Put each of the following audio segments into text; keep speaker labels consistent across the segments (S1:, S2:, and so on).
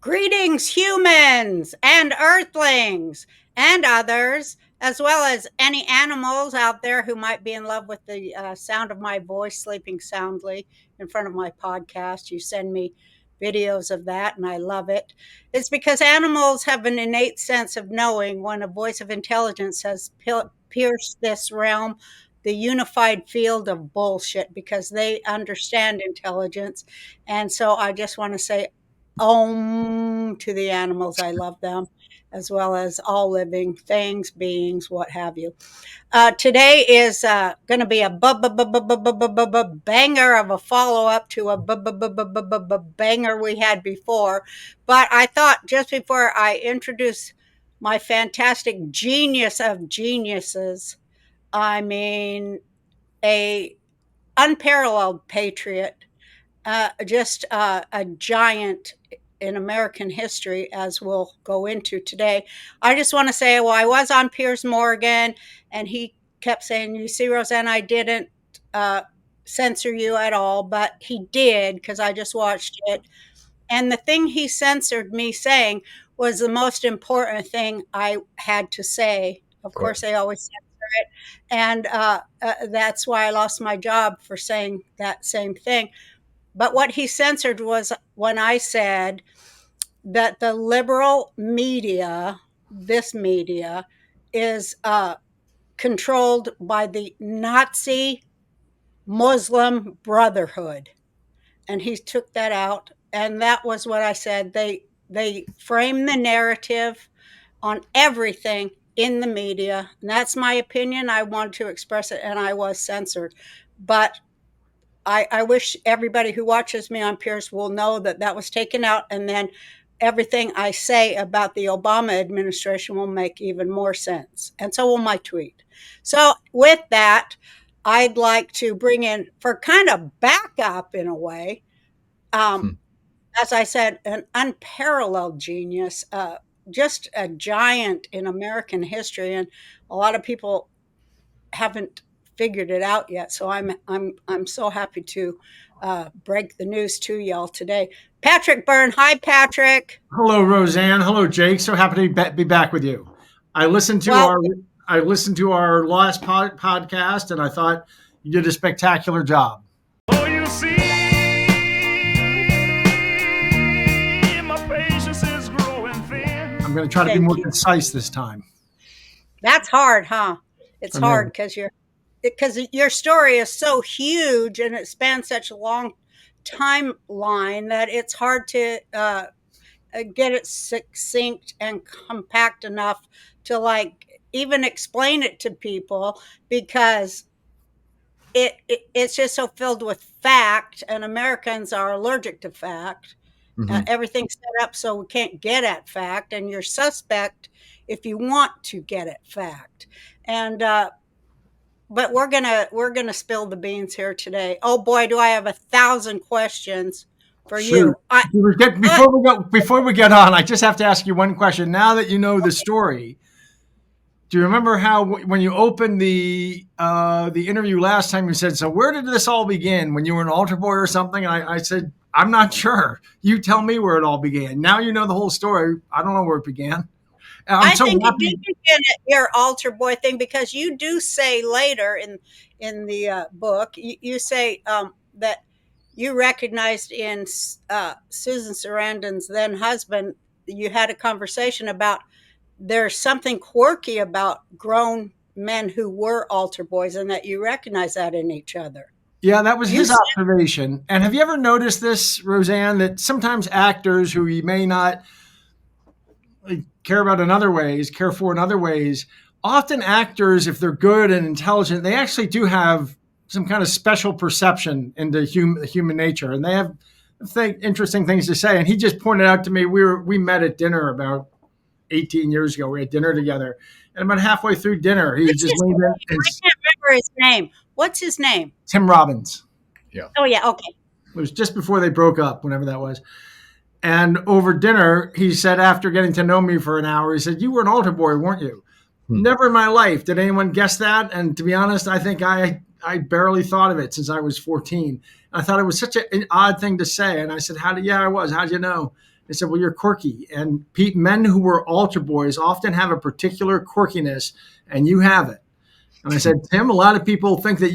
S1: Greetings, humans and earthlings and others, as well as any animals out there who might be in love with the sound of my voice sleeping soundly in front of my podcast. You send me videos of that, and I love it. It's because animals have an innate sense of knowing when a voice of intelligence has pierced this realm, the unified field of bullshit, because they understand intelligence. And so I just want to say, Om to the animals. I love them, as well as all living things, beings, what have you. Today is going to be a banger of a follow up to a banger we had before. But I thought just before I introduce my fantastic genius of geniuses, I mean, a unparalleled patriot, just a giant in American history, as we'll go into today. I just want to say, well, I was on Piers Morgan, and he kept saying, "You see, Roseanne, I didn't censor you at all," but he did, because I just watched it. And the thing he censored me saying was the most important thing I had to say. Of course, they always censor it. And that's why I lost my job for saying that same thing. But what he censored was when I said that the liberal media, this media, is controlled by the Nazi Muslim Brotherhood. And he took that out. And that was what I said. They frame the narrative on everything in the media. And that's my opinion. I wanted to express it, and I was censored. But I wish everybody who watches me on Pierce will know that that was taken out, and then everything I say about the Obama administration will make even more sense. And so will my tweet. So with that, I'd like to bring in, for kind of backup in a way, as I said, an unparalleled genius, just a giant in American history, and a lot of people haven't figured it out yet. So I'm so happy to break the news to y'all today. Patrick Byrne. Hi, Patrick.
S2: Hello, Roseanne. Hello, Jake. So happy to be back with you. I listened to our last podcast, and I thought you did a spectacular job.
S3: Oh, you see, my patience is growing thin.
S2: I'm going to try to be more concise this time.
S1: That's hard, huh? It's hard because your story is so huge and it spans such a long timeline that it's hard to get it succinct and compact enough to like even explain it to people, because it's just so filled with fact, and Americans are allergic to fact. Everything's set up so we can't get at fact, and you're suspect if you want to get at fact. And but we're gonna spill the beans here today. Oh boy, do I have 1,000 questions for you.
S2: Before we get on, I just have to ask you one question. Now that you know the story, do you remember how when you opened the interview last time, you said, "So where did this all begin? When you were an altar boy or something?" And I said, "I'm not sure. You tell me where it all began." Now you know the whole story. I don't know where it began.
S1: I think it did begin at your altar boy thing, because you do say later in the book, you say that you recognized in Susan Sarandon's then husband, you had a conversation about there's something quirky about grown men who were altar boys, and that you recognize that in each other.
S2: Yeah, that was his observation. And have you ever noticed this, Roseanne, that sometimes actors who you may not care for in other ways, often actors, if they're good and intelligent, they actually do have some kind of special perception into human nature, and they have interesting things to say. And he just pointed out to me, we met at dinner about 18 years ago. We had dinner together, and about halfway through dinner, he just leaned in.
S1: I can't remember his name. What's his name?
S2: Tim Robbins.
S1: Yeah. Oh yeah. Okay.
S2: It was just before they broke up, whenever that was. And over dinner, he said, after getting to know me for an hour, he said, "You were an altar boy, weren't you?" Never in my life did anyone guess that. And to be honest, I think I barely thought of it since I was 14. I thought it was such an odd thing to say. And I said, I was. How'd you know? They said, well, you're quirky. And men who were altar boys often have a particular quirkiness, and you have it. And I said, Tim, a lot of people think that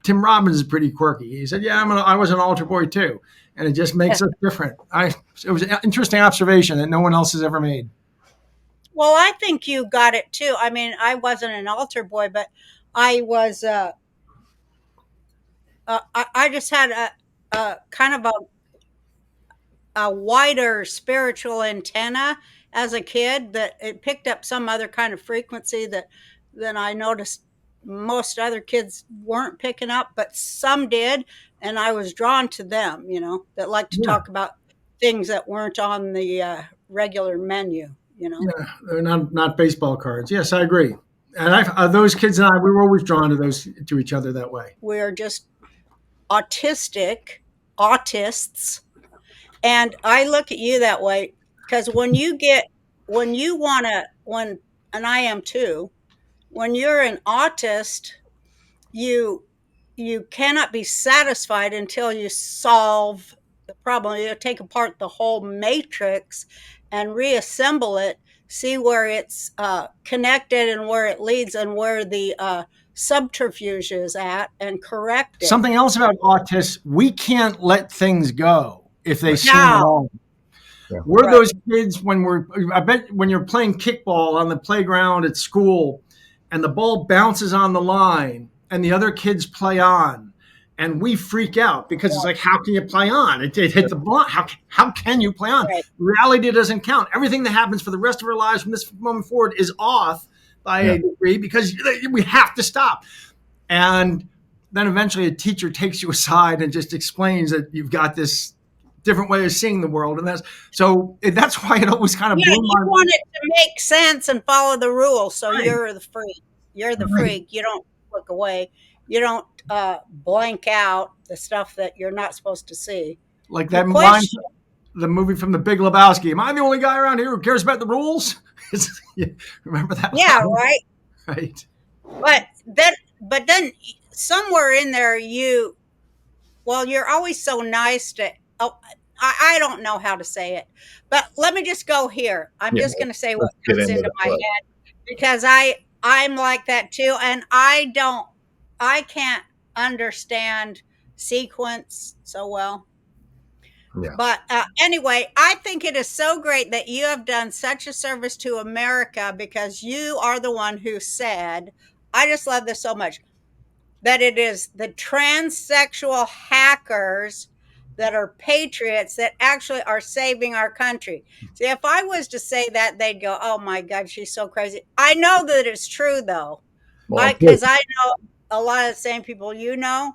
S2: Tim Robbins is pretty quirky. He said, yeah, I was an altar boy too. And it just makes us different. It was an interesting observation that no one else has ever made.
S1: Well, I think you got it too. I mean, I wasn't an altar boy, but I was, I just had a kind of a wider spiritual antenna as a kid, that it picked up some other kind of frequency that then I noticed most other kids weren't picking up, but some did, and I was drawn to them, that like to talk about things that weren't on the regular menu.
S2: Yeah, they're not baseball cards. Yes, I agree. And those kids and I, we were always drawn to each other that way.
S1: We're just autists. And I look at you that way because when and I am too, when you're an autist, you cannot be satisfied until you solve the problem. You take apart the whole matrix and reassemble it, see where it's connected and where it leads and where the subterfuge is at, and correct it.
S2: Something else about autists, we can't let things go if they seem wrong. Yeah. We're those kids I bet when you're playing kickball on the playground at school and the ball bounces on the line and the other kids play on, and we freak out because it's like, how can you play on? It hit the ball. How can you play on? Right. Reality doesn't count. Everything that happens for the rest of our lives from this moment forward is off by a degree because we have to stop. And then eventually a teacher takes you aside and just explains that you've got this different way of seeing the world. And that's why it always kind of blew my mind.
S1: You want it to make sense and follow the rules. So you're the freak. You're the freak. You don't look away. You don't blank out the stuff that you're not supposed to see.
S2: Like that line, the movie from The Big Lebowski. Am I the only guy around here who cares about the rules? Remember that?
S1: Yeah, right.
S2: Right.
S1: But then somewhere in there, you're always so nice to. Oh, I don't know how to say it, but let me just go here. I'm just going to say what comes into my head, because I'm like that too, and I can't understand sequence so well. Yeah. But anyway, I think it is so great that you have done such a service to America, because you are the one who said, I just love this so much, that it is the transsexual hackers that are patriots that actually are saving our country. See, if I was to say that, they'd go, oh my God, she's so crazy. I know that it's true though, because I know a lot of the same people you know.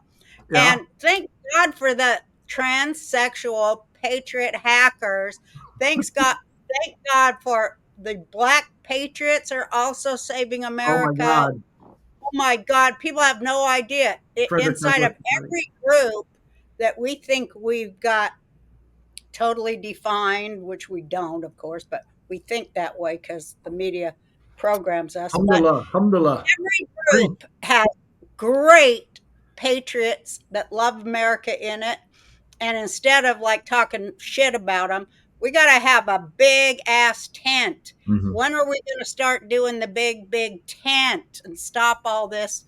S1: Yeah. And thank God for the transsexual patriot hackers. Thank God for the Black patriots are also saving America. Oh my God, people have no idea. Inside of every group that we think we've got totally defined, which we don't, of course, but we think that way because the media programs us.
S2: Alhamdulillah.
S1: Every group has great patriots that love America in it. And instead of like talking shit about them, we got to have a big ass tent. Mm-hmm. When are we going to start doing the big tent and stop all this?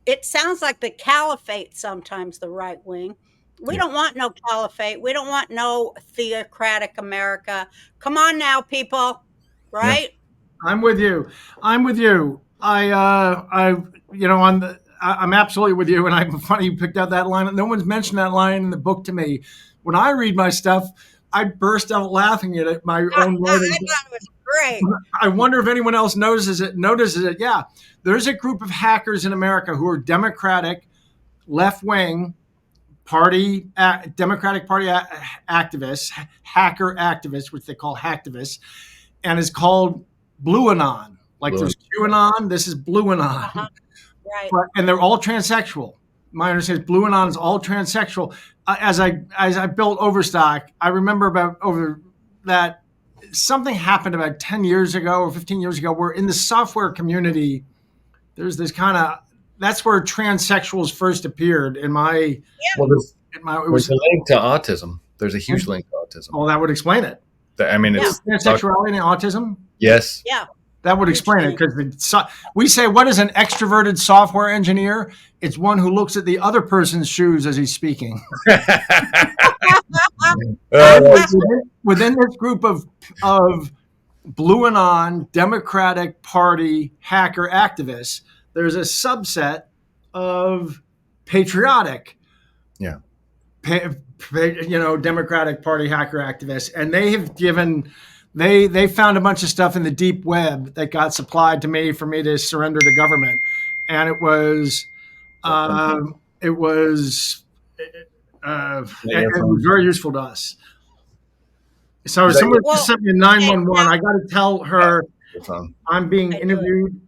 S1: It sounds like the caliphate sometimes, the right wing. We don't want no caliphate. We don't want no theocratic America. Come on now, people. Right?
S2: Yeah. I'm with you. I'm absolutely with you. And I'm funny you picked out that line. No one's mentioned that line in the book to me. When I read my stuff, I burst out laughing at it, my own writing. I
S1: thought it was great.
S2: I wonder if anyone else notices it. Yeah, there's a group of hackers in America who are Democratic, left-wing party, Democratic Party activists, hacker activists, which they call hacktivists, and is called Blue Anon. Like there's QAnon, this is Blue Anon. Uh-huh.
S1: Right.
S2: And they're all transsexual. My understanding is Blue Anon is all transsexual. As I built Overstock, I remember that something happened about 10 years ago or 15 years ago, where in the software community, there's this that's where transsexuals first appeared in my.
S4: Well, there's a link to autism. There's a huge link to autism.
S2: Well, that would explain it.
S4: I mean,
S1: Yeah.
S4: it's
S2: Transsexuality and autism?
S4: yes.
S1: Yeah.
S2: That would explain it, because we say, what is an extroverted software engineer? It's one who looks at the other person's shoes as he's speaking. Within this group of blue and on Democratic Party hacker activists, there's a subset of patriotic,
S4: Yeah.
S2: Democratic Party hacker activists, and they have given. They found a bunch of stuff in the deep web that got supplied to me for me to surrender to government, and it was it was very useful to us. So someone just sent me a 911. I got to tell her I'm being interviewed.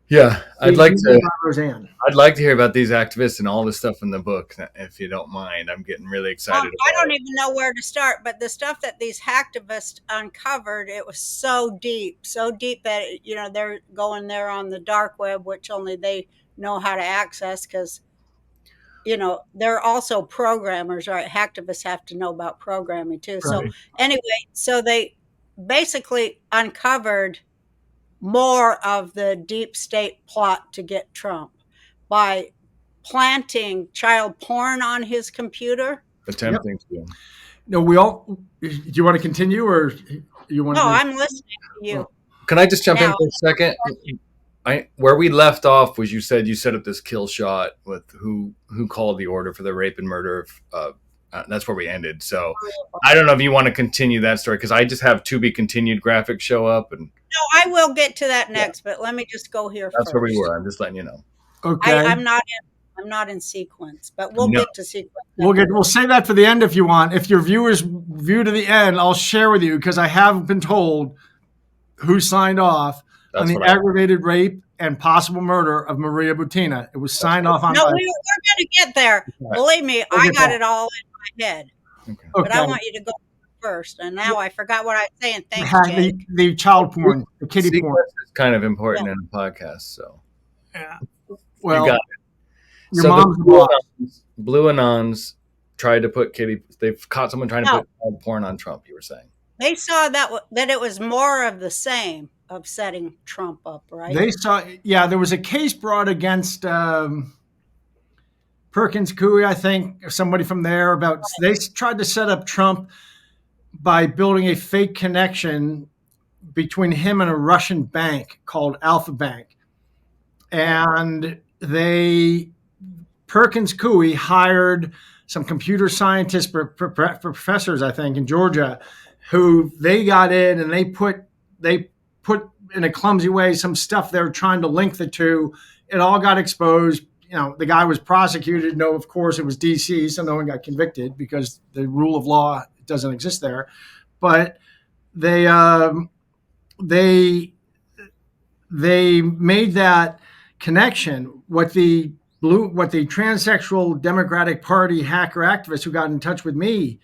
S4: Yeah, I'd like to.
S2: Roseanne.
S4: I'd like to hear about these activists and all the stuff in the book, if you don't mind. I'm getting really excited.
S1: I don't even know where to start, but the stuff that these hacktivists uncovered, it was so deep that they're going there on the dark web, which only they know how to access, because they're also programmers, right? Hacktivists have to know about programming too. Right. So anyway, so they basically uncovered more of the deep state plot to get Trump by planting child porn on his computer.
S4: Attempting to.
S2: No, we all. Do you want to continue, or you want?
S1: No, I'm listening to you.
S4: Can I just jump in for a second? Where we left off was you said you set up this kill shot with who called the order for the rape and murder of. That's where we ended. So I don't know if you want to continue that story, because I just have to be continued graphics show up, and
S1: no, I will get to that next. But let me just go here.
S4: That's where we were. I'm just letting you know.
S2: Okay.
S1: I'm not in sequence, but we'll get to sequence.
S2: We'll say that for the end if you want. If your viewers view to the end, I'll share with you, because I have been told who signed off on the aggravated rape and possible murder of Maria Butina. It was signed off on.
S1: No, we're going to get there. Okay. Believe me, I got it all in my head. Okay. But I want you to go first. And now I forgot what I was saying. Thanks, Jake.
S2: The child porn, the kiddie porn.
S4: Is kind of important in a podcast. So,
S2: yeah. Well, you got it.
S4: Your mom's Blue Anons tried to put they've caught someone trying to put child porn on Trump, you were saying.
S1: They saw that it was more of the same of setting Trump up, right?
S2: They saw, there was a case brought against Perkins Coie, I think, somebody from there, about they tried to set up Trump by building a fake connection between him and a Russian bank called Alpha Bank. And Perkins Coie hired some computer scientists, professors, I think, in Georgia, who they got in and they put in a clumsy way some stuff they were trying to link the two. It all got exposed. The guy was prosecuted. No, of course, it was D.C., so no one got convicted because the rule of law doesn't exist there. But they made that connection. What the transsexual Democratic Party hacker activists who got in touch with me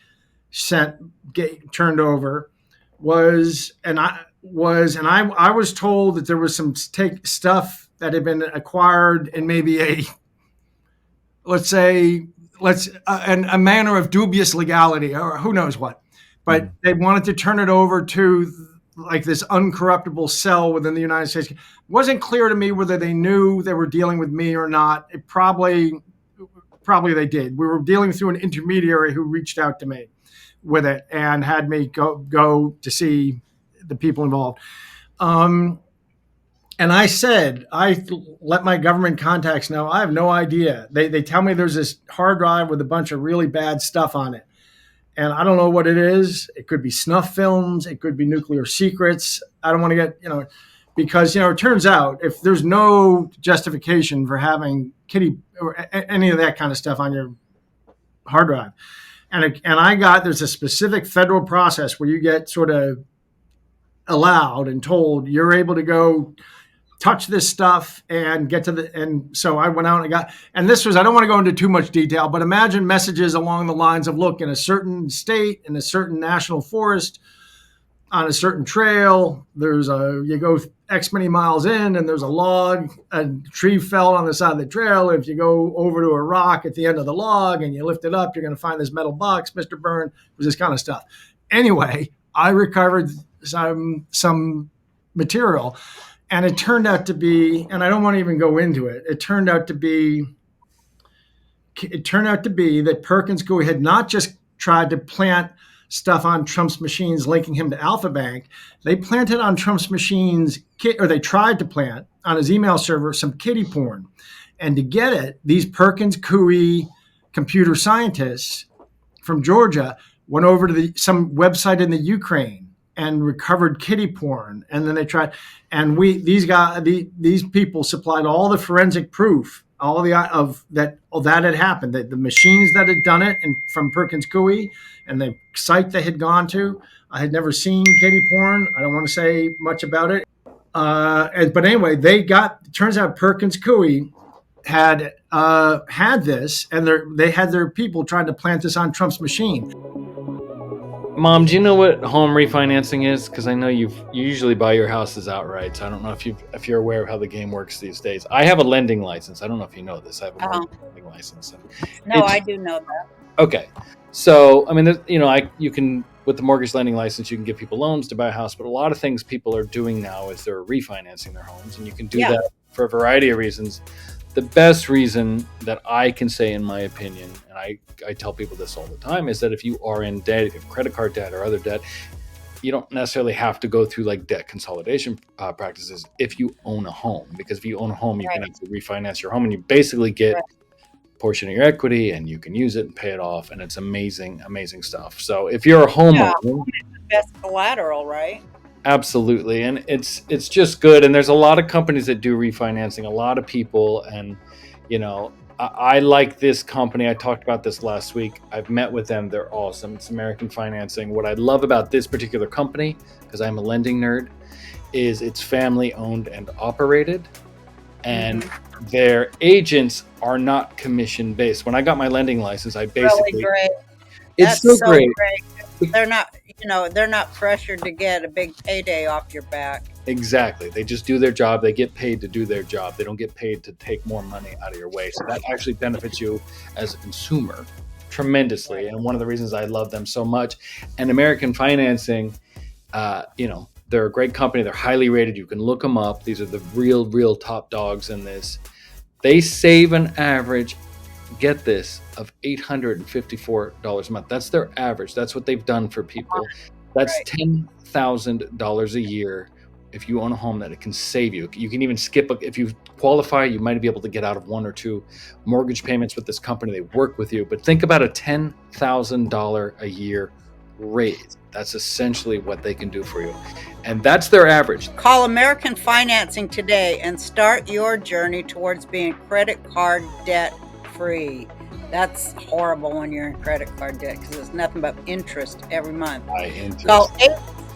S2: turned over was, and I was told that there was some stuff that had been acquired in maybe a manner of dubious legality, or who knows what, but they wanted to turn it over to like this uncorruptible cell within the United States. It wasn't clear to me whether they knew they were dealing with me or not. It probably they did. We were dealing through an intermediary who reached out to me with it and had me go to see the people involved. And I said, I let my government contacts know, I have no idea. They tell me there's this hard drive with a bunch of really bad stuff on it. And I don't know what it is. It could be snuff films. It could be nuclear secrets. I don't want to get, because, it turns out if there's no justification for having kitty or any of that kind of stuff on your hard drive. And there's a specific federal process where you get sort of allowed and told you're able to go touch this stuff and get to and so I went out and and this was, I don't want to go into too much detail, but imagine messages along the lines of, look, in a certain state, in a certain national forest, on a certain trail, you go X many miles in and there's a tree fell on the side of the trail. If you go over to a rock at the end of the log and you lift it up, you're going to find this metal box, Mr. Byrne. It was this kind of stuff. Anyway, I recovered some material, and it turned out to be, and I don't want to even go into it. It turned out to be that Perkins Coie had not just tried to plant stuff on Trump's machines linking him to Alpha Bank. They planted on Trump's machines, or they tried to plant on his email server some kiddie porn. And to get it, these Perkins Coie computer scientists from Georgia went over to some website in the Ukraine and recovered kiddie porn. And then they tried, and these people supplied all the forensic proof, all that had happened, that the machines that had done it, and from Perkins Coie and the site they had gone to. I had never seen kiddie porn. I don't want to say much about it. But anyway, turns out Perkins Coie had this, and they had their people trying to plant this on Trump's machine.
S4: Mom, do you know what home refinancing is? Because I know you usually buy your houses outright. So I don't know if you're aware of how the game works these days. I have a lending license. I don't know if you know this. I have a lending license.
S1: No, I do know that.
S4: Okay, so I mean, you can, with the mortgage lending license, you can give people loans to buy a house. But a lot of things people are doing now is they're refinancing their homes, and you can do that for a variety of reasons. The best reason that I can say, in my opinion, and I tell people this all the time, is that if you are in debt, if you have credit card debt or other debt, you don't necessarily have to go through like debt consolidation practices if you own a home. Because if you own a home, you can actually refinance your home, and you basically get a portion of your equity, and you can use it and pay it off, and it's amazing, amazing stuff. So if you're a homeowner,
S1: it's the best collateral, right?
S4: Absolutely. And it's just good. And there's a lot of companies that do refinancing, a lot of people. And, I like this company. I talked about this last week. I've met with them. They're awesome. It's American Financing. What I love about this particular company, because I'm a lending nerd, is it's family owned and operated. And their agents are not commission based. When I got my lending license, I basically...
S1: Really great.
S4: It's so great.
S1: They're not pressured to get a big payday off your back.
S4: Exactly. They just do their job. They get paid to do their job. They don't get paid to take more money out of your way. So that actually benefits you as a consumer tremendously. And one of the reasons I love them so much. And American Financing, they're a great company. They're highly rated. You can look them up. These are the real top dogs in this. They save an average, get this, of $854 a month. That's their average. That's what they've done for people. That's $10,000 a year if you own a home that it can save you. You can even skip, if you qualify, you might be able to get out of one or two mortgage payments with this company. They work with you. But think about a $10,000 a year raise. That's essentially what they can do for you. And that's their average.
S1: Call American Financing today and start your journey towards being credit card debt free. That's horrible when you're in credit card debt, because it's nothing but interest every month. Call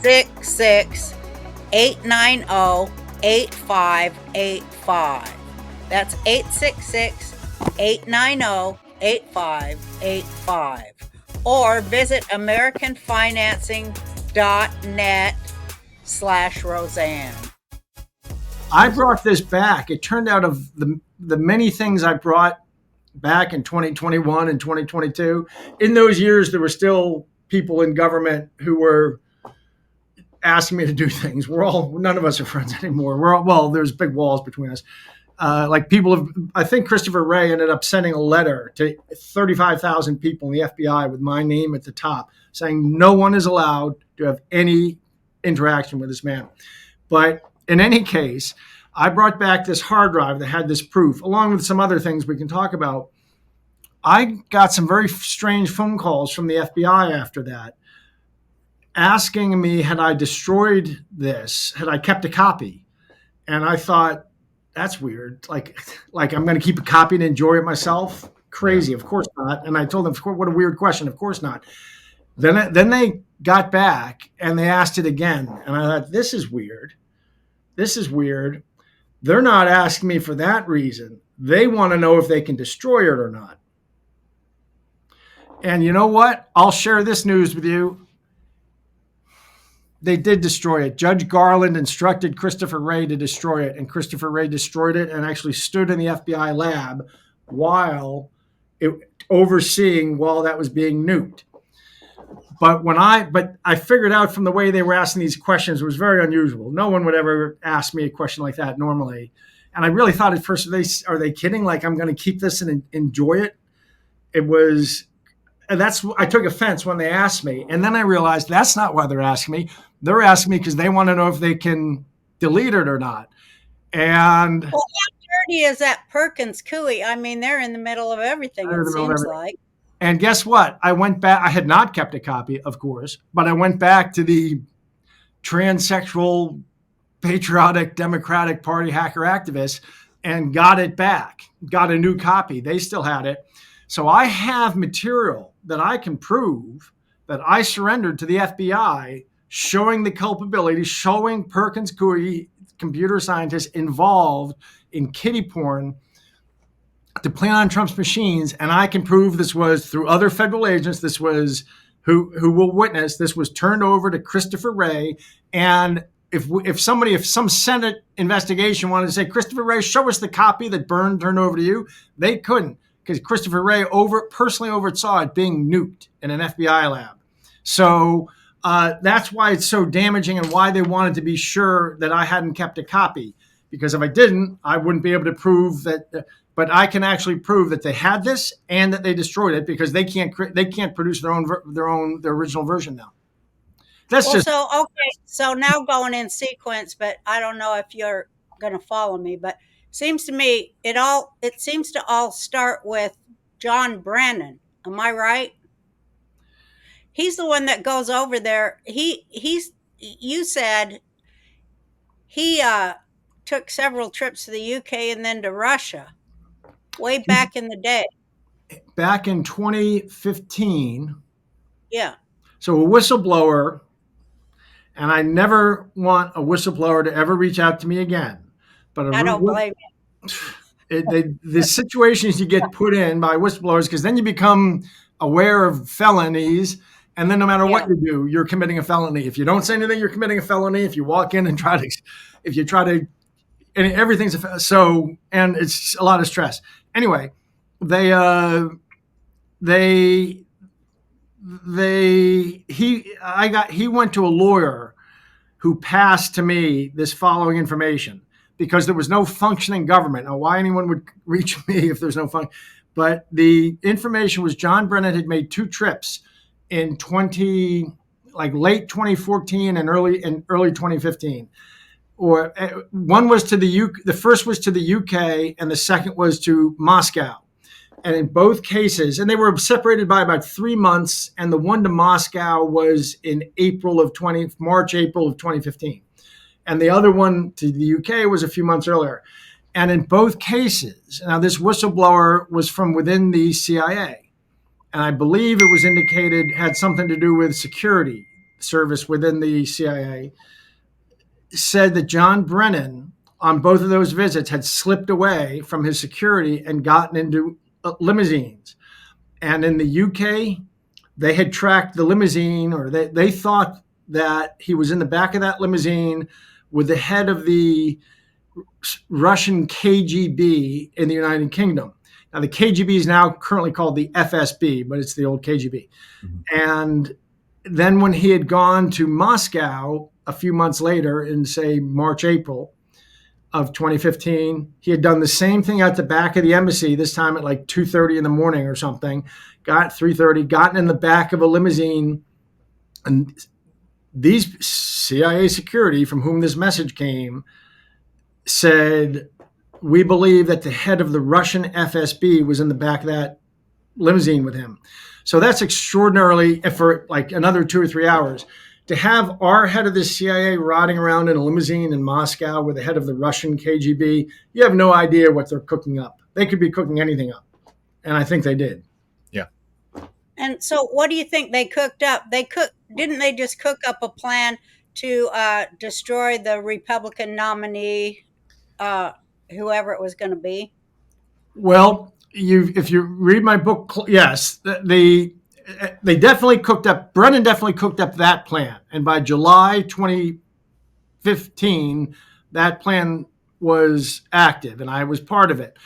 S1: 866-890-8585. That's 866-890-8585. Or visit americanfinancing.net/Roseanne.
S2: I brought this back. It turned out, of the many things I brought back in 2021 and 2022, in those years, there were still people in government who were asking me to do things. None of us are friends anymore. There's big walls between us. I think Christopher Wray ended up sending a letter to 35,000 people in the FBI with my name at the top, saying no one is allowed to have any interaction with this man. But in any case, I brought back this hard drive that had this proof, along with some other things we can talk about. I got some very strange phone calls from the FBI after that, asking me, had I destroyed this? Had I kept a copy? And I thought, that's weird. Like I'm going to keep a copy and enjoy it myself? Crazy. Of course not. And I told them, what a weird question. Of course not. Then they got back and they asked it again. And I thought, this is weird. They're not asking me for that reason. They want to know if they can destroy it or not. And you know what? I'll share this news with you. They did destroy it. Judge Garland instructed Christopher Wray to destroy it, and Christopher Wray destroyed it and actually stood in the FBI lab overseeing while that was being nuked. But I figured out from the way they were asking these questions, it was very unusual. No one would ever ask me a question like that normally. And I really thought at first, are they kidding? Like I'm going to keep this and enjoy it? It was, and I took offense when they asked me. And then I realized that's not why they're asking me. They're asking me because they want to know if they can delete it or not. And
S1: Well, how dirty is that Perkins Coie? I mean, they're in the middle of everything, it seems like.
S2: And guess what? I went back. I had not kept a copy, of course, but I went back to the transsexual, patriotic, Democratic Party hacker activists and got it back, got a new copy. They still had it. So I have material that I can prove that I surrendered to the FBI, showing the culpability, showing Perkins Coie, computer scientists involved in kiddie porn to plant on Trump's machines. And I can prove this was through other federal agents. This was who will witness. This was turned over to Christopher Wray. And if some Senate investigation wanted to say, Christopher Wray, show us the copy that Byrne turned over to you, they couldn't, because Christopher Wray personally oversaw it being nuked in an FBI lab. So that's why it's so damaging and why they wanted to be sure that I hadn't kept a copy. Because if I didn't, I wouldn't be able to prove that. But I can actually prove that they had this and that they destroyed it, because they can't produce their original version now.
S1: So now going in sequence, but I don't know if you're going to follow me, but seems to me it seems to all start with John Brennan. Am I right? He's the one that goes over there. You said he took several trips to the UK and then to Russia way back in the day.
S2: Back in 2015.
S1: Yeah.
S2: So a whistleblower, and I never want a whistleblower to ever reach out to me again. But
S1: I don't blame you.
S2: The situations you get put in by whistleblowers, because then you become aware of felonies, and then no matter what you do, you're committing a felony. If you don't say anything, you're committing a felony. If you walk in and and everything's and it's a lot of stress. Anyway, he went to a lawyer who passed to me this following information, because there was no functioning government. Now, why anyone would reach me if there's no function? But the information was John Brennan had made 2 trips in late 2014 and early 2015. Or one was to the UK. The first was to the UK, and the second was to Moscow. And in both cases, and they were separated by about 3 months, and the one to Moscow was in March, April of 2015. And the other one to the UK was a few months earlier. And in both cases, now this whistleblower was from within the CIA. And I believe it was had something to do with security service within the CIA, said that John Brennan on both of those visits had slipped away from his security and gotten into limousines. And in the UK, they had tracked the limousine, or they thought that he was in the back of that limousine with the head of the Russian KGB in the United Kingdom. Now, the KGB is now currently called the FSB, but it's the old KGB. Mm-hmm. And then when he had gone to Moscow a few months later in, say, March, April of 2015, he had done the same thing at the back of the embassy, this time at like 2:30 in the morning or something, gotten in the back of a limousine. And these CIA security from whom this message came said, we believe that the head of the Russian FSB was in the back of that limousine with him. So that's extraordinarily, for like another 2 or 3 hours, to have our head of the CIA riding around in a limousine in Moscow with the head of the Russian KGB. You have no idea what they're cooking up. They could be cooking anything up. And I think they did.
S4: Yeah.
S1: And so what do you think they cooked up? Didn't they just cook up a plan to destroy the Republican nominee, whoever it was going to be?
S2: Well, if you read my book, yes, they definitely cooked up. Brennan definitely cooked up that plan, and by July 2015, that plan was active, and I was part of it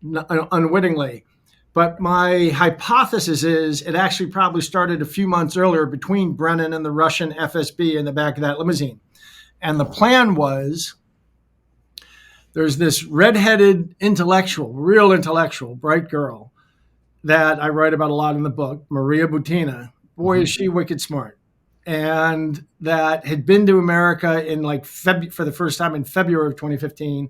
S2: unwittingly. But my hypothesis is it actually probably started a few months earlier between Brennan and the Russian FSB in the back of that limousine. And the plan was there's this redheaded intellectual, real intellectual, bright girl that I write about a lot in the book, Maria Butina. Boy, is she wicked smart. And that had been to America in like for the first time in February of 2015.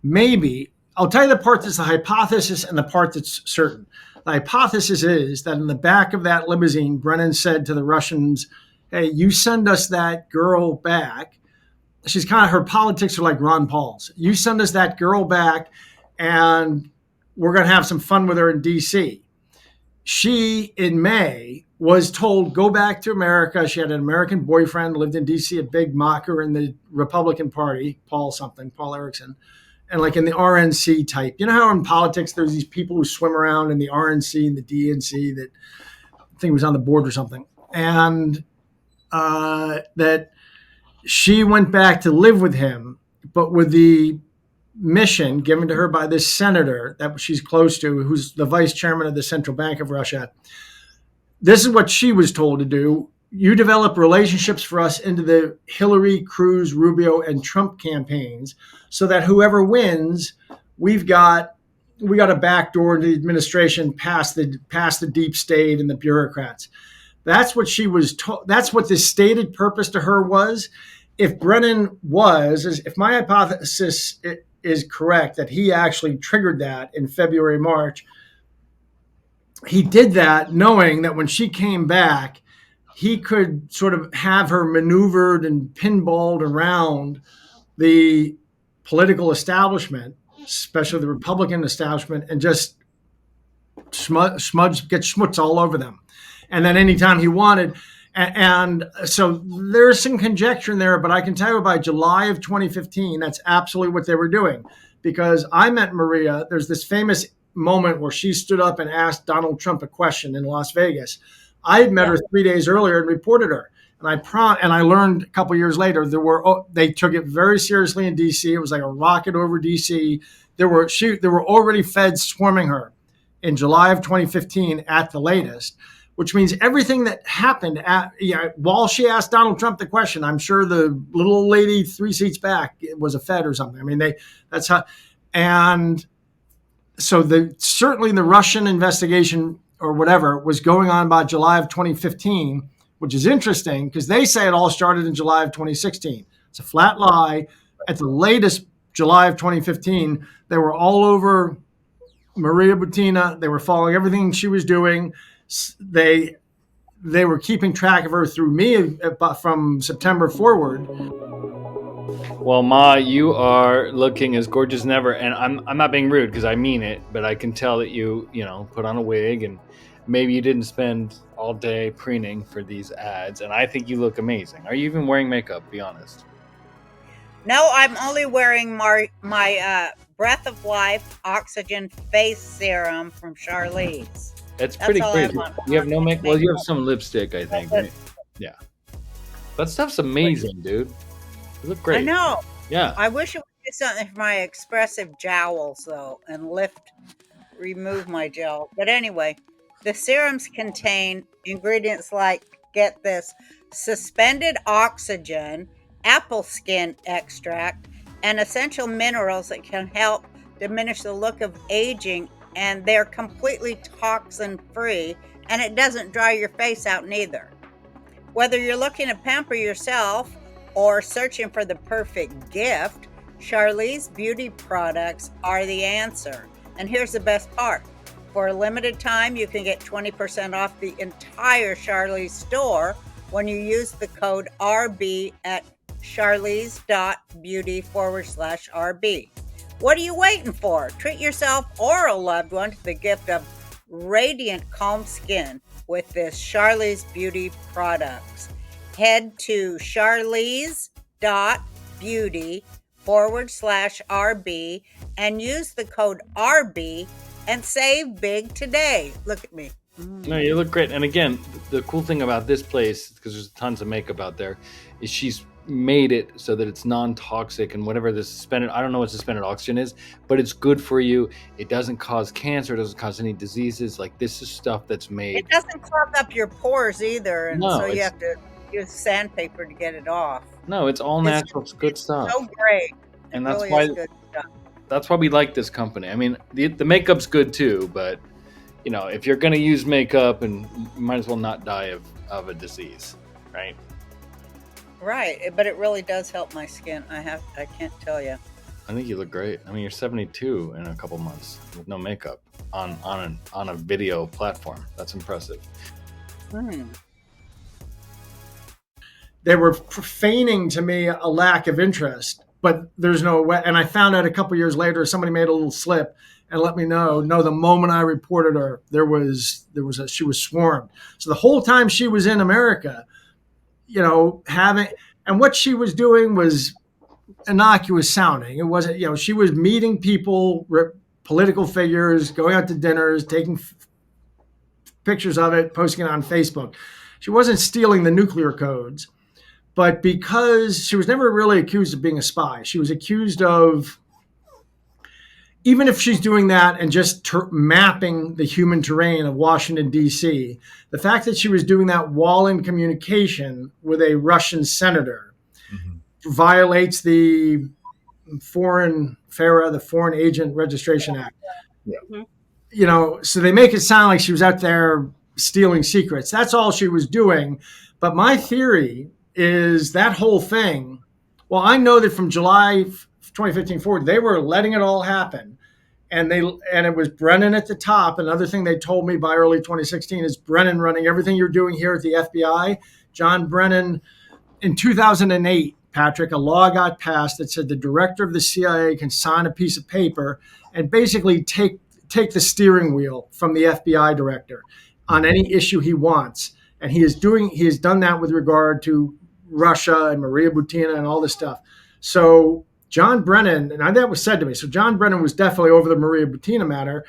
S2: Maybe I'll tell you the part that's the hypothesis and the part that's certain. The hypothesis is that in the back of that limousine, Brennan said to the Russians, "Hey, you send us that girl back." She's kind of, her politics are like Ron Paul's. You send us that girl back and we're going to have some fun with her in DC. She, in May, was told, go back to America. She had an American boyfriend, lived in DC, a big mocker in the Republican Party, Paul Erickson, and like in the RNC type. You know how in politics there's these people who swim around in the RNC and the DNC that I think was on the board or something. And that she went back to live with him, but with the mission given to her by this senator that she's close to, who's the vice chairman of the Central Bank of Russia. This is what she was told to do. You develop relationships for us into the Hillary, Cruz, Rubio, and Trump campaigns so that whoever wins, we got a backdoor into the administration past the deep state and the bureaucrats. That's what she was told. That's what the stated purpose to her was. If Brennan if my hypothesis is correct, that he actually triggered that in February, March, he did that knowing that when she came back, he could sort of have her maneuvered and pinballed around the political establishment, especially the Republican establishment, and just get schmutz all over them. And then anytime he wanted, and so there's some conjecture in there, but I can tell you by July of 2015, that's absolutely what they were doing. Because I met Maria, there's this famous moment where she stood up and asked Donald Trump a question in Las Vegas. I had met her 3 days earlier and reported her. And I learned a couple of years later, they took it very seriously in DC. It was like a rocket over DC. There were already feds swarming her in July of 2015 at the latest, which means everything that happened while she asked Donald Trump the question, I'm sure the little lady 3 seats back was a Fed or something. I mean, that's how, and so certainly the Russian investigation or whatever was going on by July of 2015, which is interesting because they say it all started in July of 2016. It's a flat lie. At the latest July of 2015, they were all over Maria Butina. They were following everything she was doing. They were keeping track of her through me from September forward.
S4: Well, Ma, you are looking as gorgeous as ever, and I'm not being rude because I mean it, but I can tell that you put on a wig and maybe you didn't spend all day preening for these ads, and I think you look amazing. Are you even wearing makeup? Be honest.
S1: No, I'm only wearing my Breath of Life Oxygen Face Serum from Charlize.
S4: That's pretty crazy. You have no makeup? Well, you have some lipstick, I think. Right? Yeah. That stuff's amazing, dude. You look great.
S1: I know.
S4: Yeah.
S1: I wish it would do something for my expressive jowls, though, and remove my gel. But anyway, the serums contain ingredients like, get this, suspended oxygen, apple skin extract, and essential minerals that can help diminish the look of aging, and they're completely toxin-free, and it doesn't dry your face out neither. Whether you're looking to pamper yourself or searching for the perfect gift, Charlize beauty products are the answer. And here's the best part. For a limited time, you can get 20% off the entire Charlize store when you use the code RB at charlize.beauty/RB. What are you waiting for? Treat yourself or a loved one to the gift of radiant, calm skin with this Charlize beauty products. Head to charlize.beauty/RB and use the code RB and save big today. Look at me.
S4: No, you look great. And again, the cool thing about this place, because there's tons of makeup out there, is she's made it so that it's non-toxic and whatever the suspended, I don't know what suspended oxygen is, but it's good for you. It doesn't cause cancer. It doesn't cause any diseases. Like, this is stuff that's
S1: It
S4: made.
S1: doesn't clog up your pores either, and so
S4: No,
S1: you
S4: it's
S1: have to use sandpaper to get it off.
S4: no, it's all
S1: It's
S4: natural. It's good stuff.
S1: so great. It
S4: And that's
S1: really
S4: why
S1: is good stuff.
S4: that's why we like this company. I mean, the makeup's good too, but you know, if you're going to use makeup, and you might as well not die of a disease, right?
S1: Right, but it really does help my skin. I can't tell you.
S4: I think you look great. I mean, you're 72 in a couple months with no makeup on a video platform. That's impressive.
S2: They were feigning to me a lack of interest, but there's no way. And I found out a couple years later, somebody made a little slip and let me know. No, the moment I reported her, she was swarmed. So the whole time she was in America, and what she was doing was innocuous sounding. It wasn't, she was meeting people, political figures, going out to dinners, taking pictures of it, posting it on Facebook. She wasn't stealing the nuclear codes, but because she was never really accused of being a spy, she was accused of, even if she's doing that and just mapping the human terrain of Washington, D.C., the fact that she was doing that while in communication with a Russian senator violates the Foreign Agent Registration Act.
S4: Yeah.
S2: So they make it sound like she was out there stealing secrets. That's all she was doing. But my theory is that whole thing, well, I know that from July 2015 forward, they were letting it all happen. And it was Brennan at the top. Another thing they told me by early 2016 is Brennan running everything you're doing here at the FBI. John Brennan, in 2008, Patrick, a law got passed that said the director of the CIA can sign a piece of paper and basically take the steering wheel from the FBI director on any issue he wants. And he has done that with regard to Russia and Maria Butina and all this stuff. So John Brennan, and that was said to me, so John Brennan was definitely over the Maria Butina matter,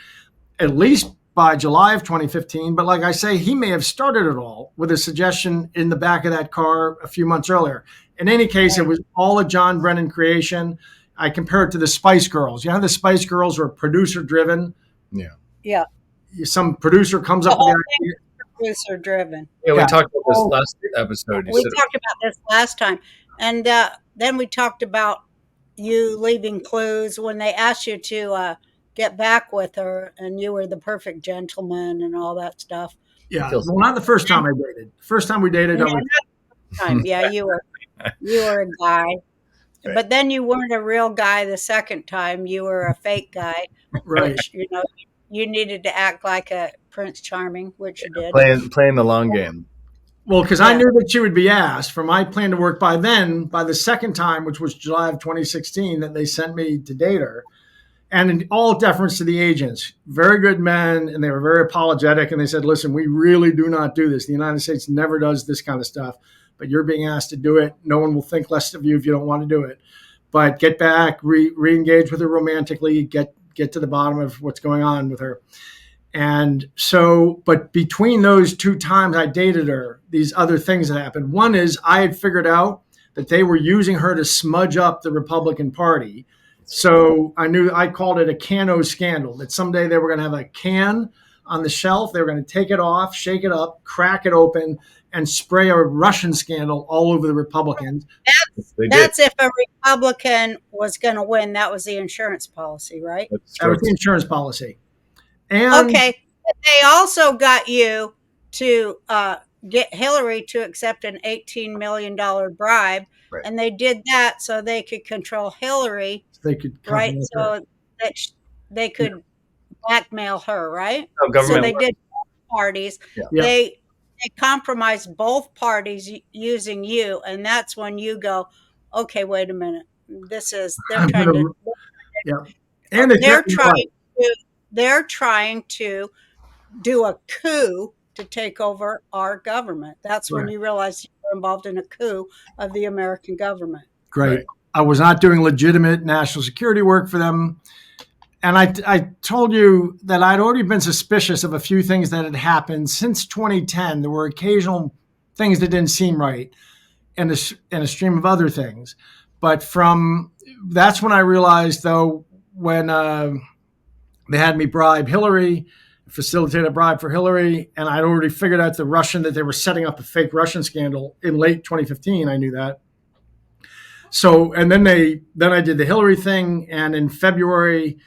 S2: at least by July of 2015. But like I say, he may have started it all with a suggestion in the back of that car a few months earlier. In any case, it was all a John Brennan creation. I compare it to the Spice Girls. You know how the Spice Girls were producer driven?
S1: Yeah.
S2: Some producer comes up with the idea.
S1: Producer driven.
S4: Yeah, we talked about this last episode.
S1: We talked about this last time. And then we talked about you leaving clues when they asked you to get back with her, and you were the perfect gentleman and all that stuff.
S2: Yeah, well, not the first time I dated. First time we dated,
S1: you were a guy. Right. But then you weren't a real guy the second time. You were a fake guy.
S2: Right.
S1: Which, you needed to act like a Prince Charming, which you did.
S4: Playing the long game.
S2: Well, because I knew that she would be asked for my plan to work by the second time, which was July of 2016, that they sent me to date her. And in all deference to the agents, very good men, and they were very apologetic. And they said, listen, we really do not do this. The United States never does this kind of stuff, but you're being asked to do it. No one will think less of you if you don't want to do it. But get back, re-engage with her romantically, get to the bottom of what's going on with her. And so, but between those two times I dated her, these other things that happened. One is I had figured out that they were using her to smudge up the Republican Party. So I called it a Cano scandal, that someday they were going to have a can on the shelf. They were going to take it off, shake it up, crack it open, and spray a Russian scandal all over the Republicans.
S1: That's if a Republican was going to win. That was the insurance policy, right?
S2: That was the insurance policy. And
S1: okay. They also got you to get Hillary to accept an $18 million bribe. Right. And they did that so they could control Hillary.
S2: They could,
S1: right? So that they could blackmail her, right?
S4: So
S1: they did both parties. Yeah. They compromised both parties using you, and that's when you go, okay, wait a minute. They're trying to do a coup to take over our government. That's when you realize you're involved in a coup of the American government.
S2: Great. Right. I was not doing legitimate national security work for them. And I told you that I'd already been suspicious of a few things that had happened since 2010. There were occasional things that didn't seem right. and a stream of other things. But that's when I realized, though, when they had me bribe Hillary, facilitate a bribe for Hillary, and I'd already figured out that they were setting up a fake Russian scandal in late 2015. I knew that. So, and then I did the Hillary thing, and in February,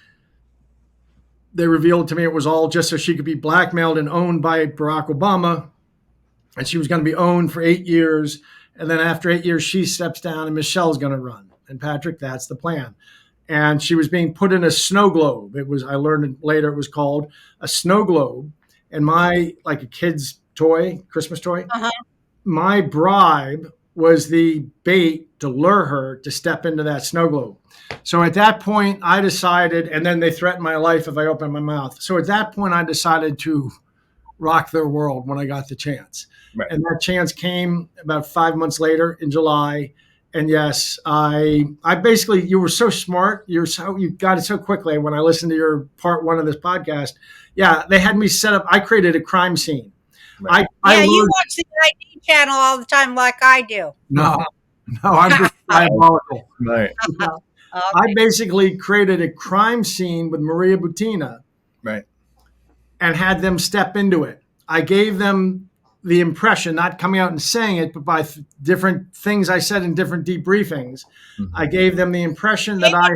S2: they revealed to me it was all just so she could be blackmailed and owned by Barack Obama, and she was going to be owned for 8 years, and then after 8 years, she steps down, and Michelle's going to run. And Patrick, that's the plan. And she was being put in a snow globe. I learned later it was called a snow globe. And like a kid's toy, Christmas toy, my bribe was the bait to lure her to step into that snow globe. So at that point, I decided, and then they threatened my life if I opened my mouth. So at that point, I decided to rock their world when I got the chance. Right. And that chance came about 5 months later in July. And yes, I basically, you were so smart. You got it so quickly. When I listened to your part 1 of this podcast, yeah, they had me set up. I created a crime scene.
S4: Right.
S1: You watch the ID channel all the time, like I do.
S2: No, I'm just diabolical.
S4: Right.
S1: Okay.
S2: I basically created a crime scene with Maria Butina,
S4: right,
S2: and had them step into it. I gave them the impression, not coming out and saying it, but by different things I said in different debriefings, I gave them the impression that I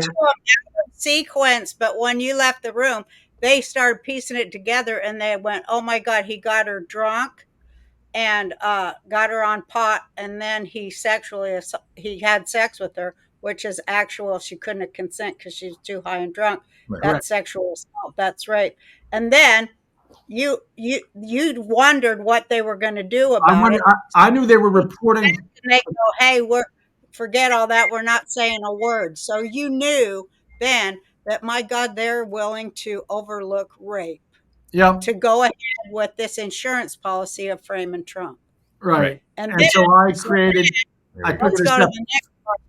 S1: sequence. But when you left the room, they started piecing it together, and they went, "Oh my God, he got her drunk, and got her on pot, and then he had sex with her, which is actual. She couldn't have consent because she's too high and drunk. Right. That's sexual assault. That's rape." And then you wondered what they were going to do about it.
S2: I knew they were reporting.
S1: And they go, "Hey, forget all that. We're not saying a word." So you knew then that, my God, they're willing to overlook rape.
S2: Yep.
S1: To go ahead with this insurance policy of framing Trump.
S2: Right. And then, so I created.
S1: Let's go to the next part.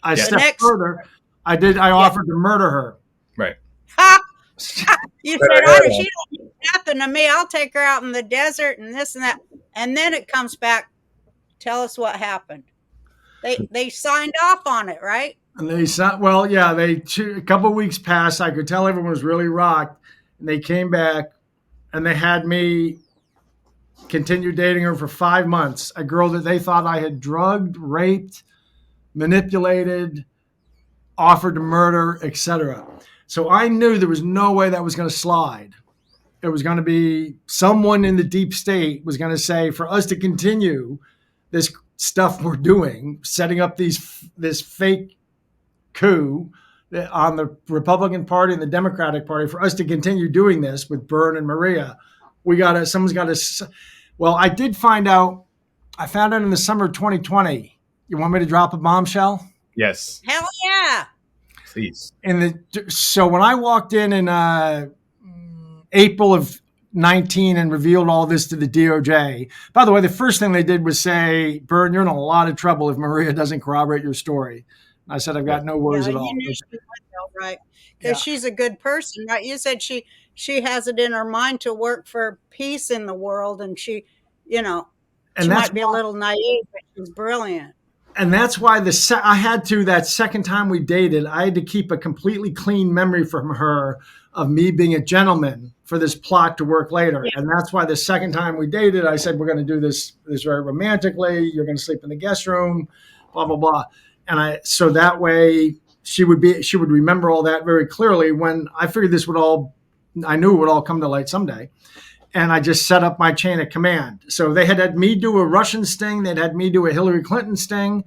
S2: I stepped further. I offered to murder her.
S4: Right.
S1: You said, "Oh, she don't do nothing to me. I'll take her out in the desert and this and that." And then it comes back. Tell us what happened. They signed off on it, right?
S2: And they signed. Well, yeah. A couple of weeks passed. I could tell everyone was really rocked, and they came back, and they had me continue dating her for 5 months. A girl that they thought I had drugged, raped, manipulated, offered to murder, etc. So I knew there was no way that was going to slide. It was going to be someone in the deep state was going to say, for us to continue this stuff we're doing, setting up this fake coup on the Republican Party and the Democratic Party, for us to continue doing this with Byrne and Maria, someone's got to. Well, I did find out. I found out in the summer of 2020. You want me to drop a bombshell?
S4: Yes.
S1: Hell yeah.
S4: Please.
S2: So when I walked in April of 19 and revealed all this to the DOJ, by the way, the first thing they did was say, "Byrne, you're in a lot of trouble if Maria doesn't corroborate your story." And I said, "I've got no worries at all."
S1: You knew she would, though, right? Because she's a good person, right? You said she has it in her mind to work for peace in the world, and she might be a little naive, but she's brilliant.
S2: And that's why that second time we dated, I had to keep a completely clean memory from her of me being a gentleman for this plot to work later. Yeah. And that's why the second time we dated, I said, "We're going to do this very romantically. You're going to sleep in the guest room, blah, blah, blah." And so that way she would remember all that very clearly when I figured I knew it would all come to light someday. And I just set up my chain of command. So they had me do a Russian sting. They'd had me do a Hillary Clinton sting.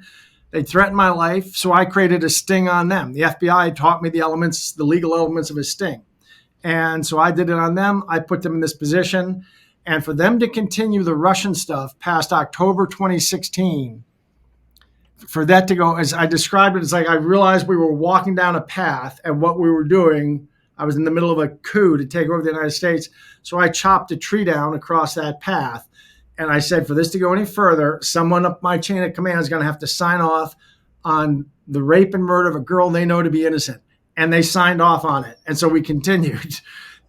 S2: They threatened my life. So I created a sting on them. The FBI taught me the legal elements of a sting. And so I did it on them. I put them in this position. And for them to continue the Russian stuff past October 2016, for that to go, as I described it, it's like I realized we were walking down a path, and what we were doing, I was in the middle of a coup to take over the United States. So I chopped a tree down across that path. And I said, for this to go any further, someone up my chain of command is going to have to sign off on the rape and murder of a girl they know to be innocent. And they signed off on it. And so we continued.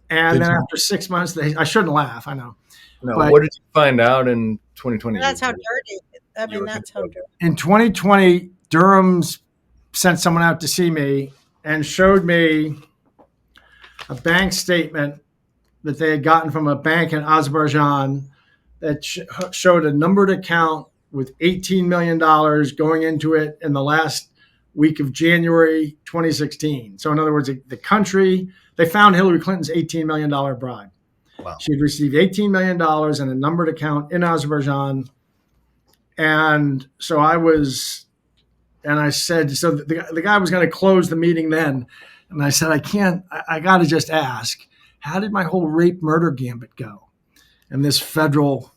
S2: And then after 6 months, I shouldn't laugh, I know.
S4: No, but what did you find out in 2020?
S1: That's how dirty I mean, that's Honduras.
S2: In 2020, Durham's sent someone out to see me and showed me a bank statement that they had gotten from a bank in Azerbaijan that showed a numbered account with $18 million going into it in the last week of January 2016. So in other words, the country, they found Hillary Clinton's $18 million bribe.
S4: Wow.
S2: She had received $18 million in a numbered account in Azerbaijan. And so I said, so the guy was going to close the meeting then. And I said, I got to just ask, how did my whole rape murder gambit go? And this federal